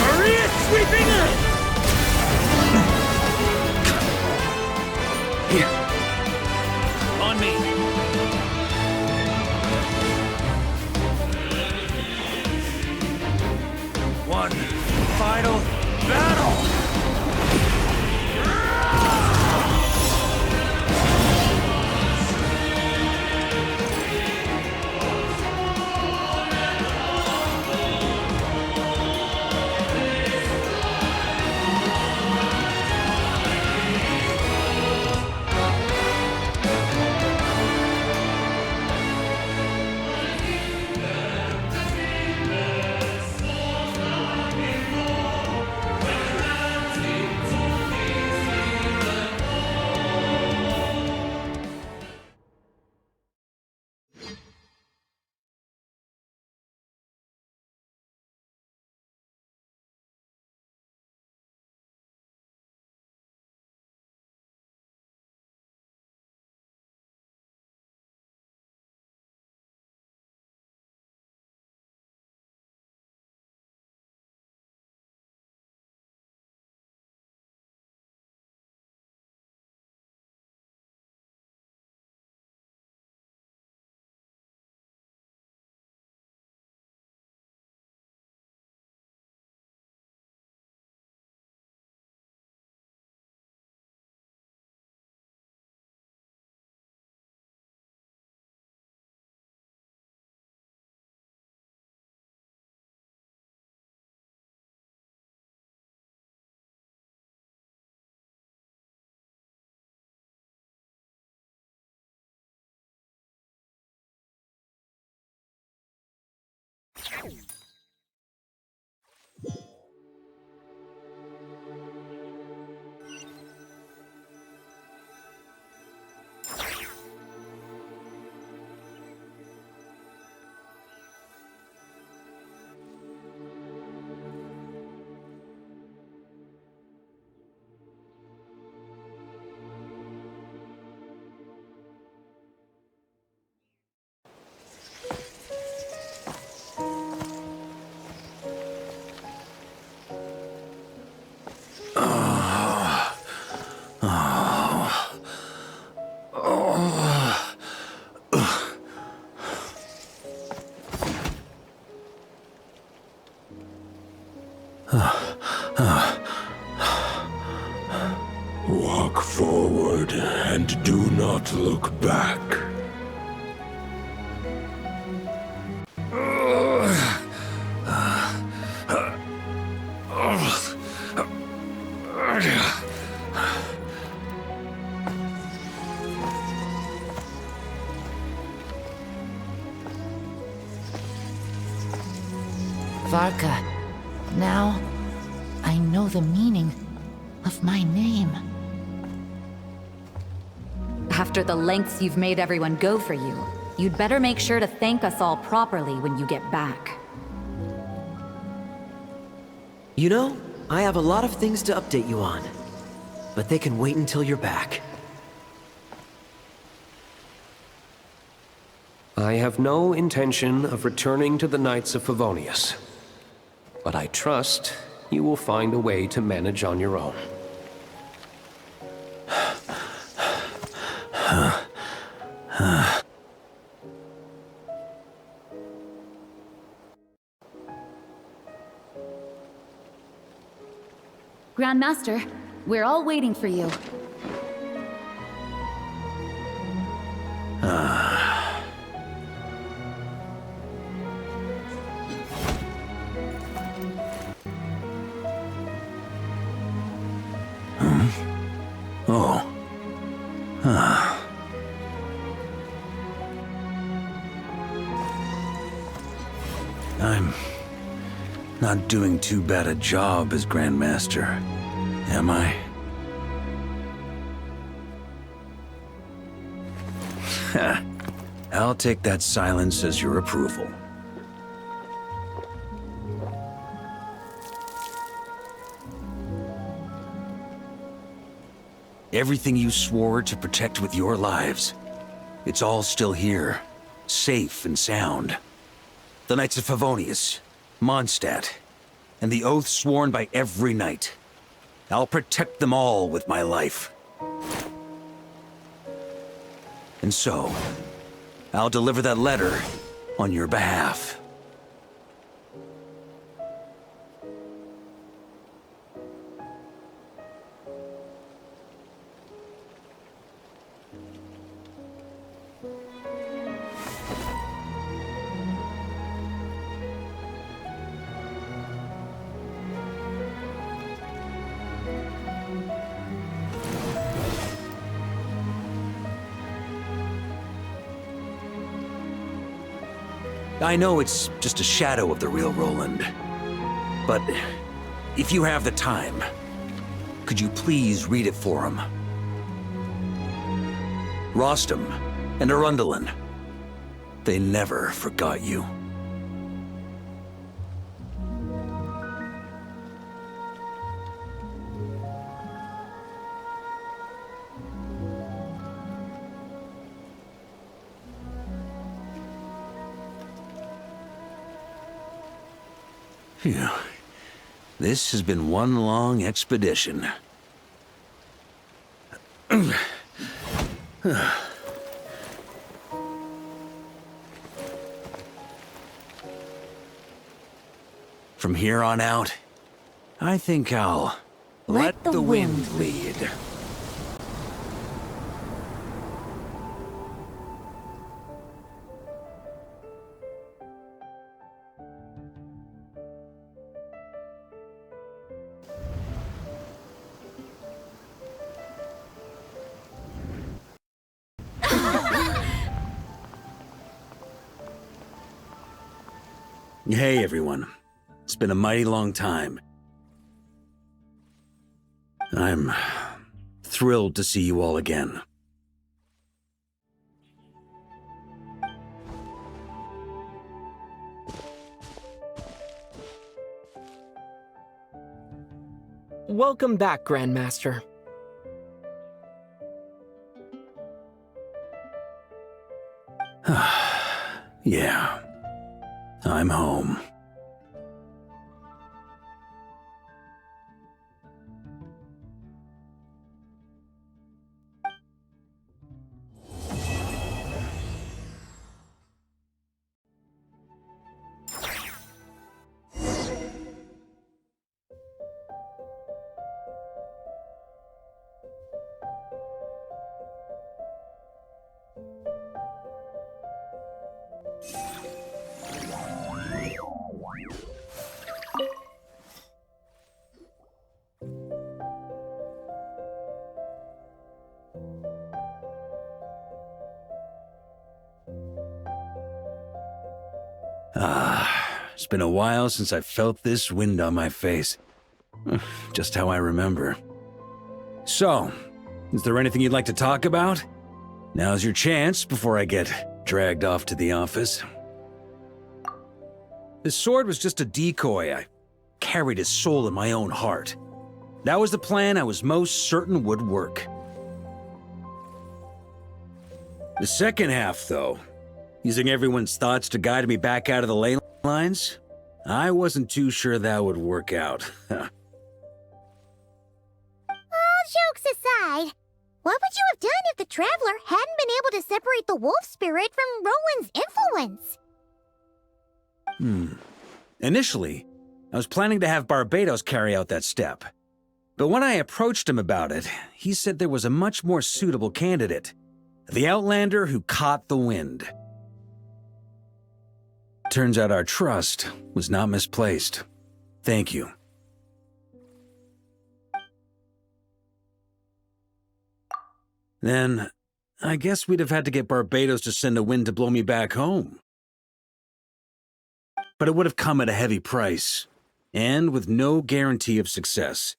O: Maria sweeping in! On me! One final battle!
J: Walk forward and do not look back.
V: Varka, now I know the meaning of my name.
H: After the lengths you've made everyone go for you, you'd better make sure to thank us all properly when you get back.
U: You know, I have a lot of things to update you on, but they can wait until you're back.
A: I have no intention of returning to the Knights of Favonius, but I trust you will find a way to manage on your own.
H: Grandmaster, we're all waiting for you.
S: Oh. I'm not doing too bad a job as Grandmaster, am I? I'll take that silence as your approval. Everything you swore to protect with your lives, it's all still here, safe and sound. The Knights of Favonius, Mondstadt, and the oath sworn by every knight. I'll protect them all with my life. And so, I'll deliver that letter on your behalf. I know it's just a shadow of the real Roland, but if you have the time, could you please read it for him? Rostam and Arundelen, they never forgot you. Phew. This has been one long expedition. From here on out, I think I'll let the wind lead. Hey everyone, it's been a mighty long time. I'm thrilled to see you all again.
U: Welcome back, Grandmaster.
S: Yeah, I'm home. It's been a while since I felt this wind on my face. Just how I remember. So, is there anything you'd like to talk about? Now's your chance before I get dragged off to the office. This sword was just a decoy. I carried his soul in my own heart. That was the plan I was most certain would work. The second half, though, using everyone's thoughts to guide me back out of the ley lines, I wasn't too sure that would work out.
B: All jokes aside, what would you have done if the Traveler hadn't been able to separate the wolf spirit from Roland's influence?
S: Initially, I was planning to have Barbatos carry out that step. But when I approached him about it, he said there was a much more suitable candidate. The Outlander who caught the wind. Turns out our trust was not misplaced. Thank you. Then, I guess we'd have had to get Barbatos to send a wind to blow me back home. But it would have come at a heavy price, and with no guarantee of success.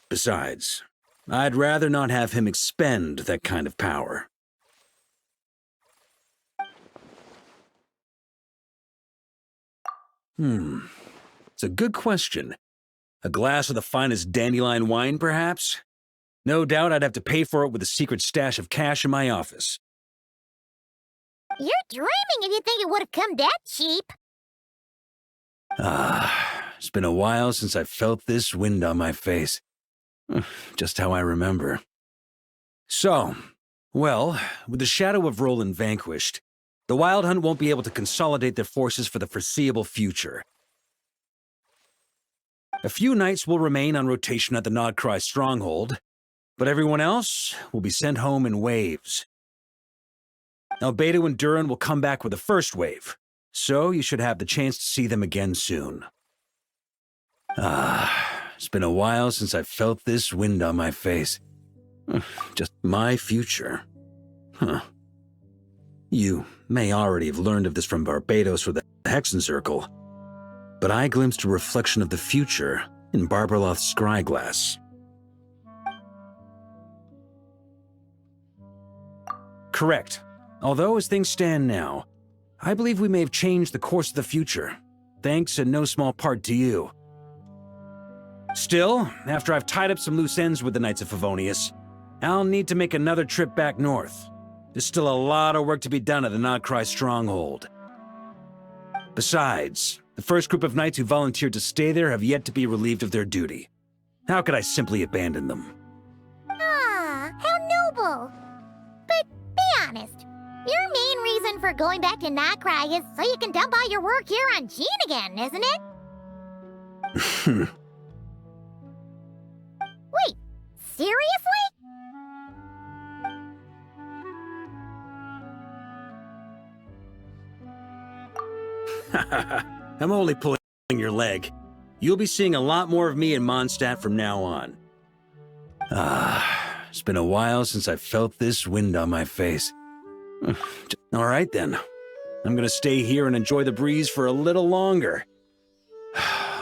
S: Besides, I'd rather not have him expend that kind of power. It's a good question. A glass of the finest dandelion wine, perhaps? No doubt I'd have to pay for it with a secret stash of cash in my office.
B: You're dreaming if you think it would have come that cheap.
S: It's been a while since I felt this wind on my face. Just how I remember. So, well, with the shadow of Roland vanquished, the Wild Hunt won't be able to consolidate their forces for the foreseeable future. A few knights will remain on rotation at the Nodcry stronghold, but everyone else will be sent home in waves. Albedo and Durin will come back with the first wave, so you should have the chance to see them again soon. It's been a while since I felt this wind on my face. Just my future. You may already have learned of this from Barbatos or the Hexen Circle, but I glimpsed a reflection of the future in Barbarloth's scryglass. Correct. Although as things stand now, I believe we may have changed the course of the future, thanks in no small part to you. Still, after I've tied up some loose ends with the Knights of Favonius, I'll need to make another trip back north. There's still a lot of work to be done at the Nodcry stronghold. Besides, the first group of knights who volunteered to stay there have yet to be relieved of their duty. How could I simply abandon them?
B: How noble. But be honest, your main reason for going back to Nodcry is so you can dump all your work here on Gene again, isn't it? Wait, seriously?
S: I'm only pulling your leg. You'll be seeing a lot more of me in Mondstadt from now on. It's been a while since I felt this wind on my face. All right then. I'm gonna stay here and enjoy the breeze for a little longer.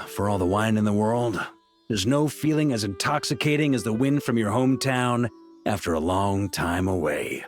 S: For all the wine in the world, there's no feeling as intoxicating as the wind from your hometown after a long time away.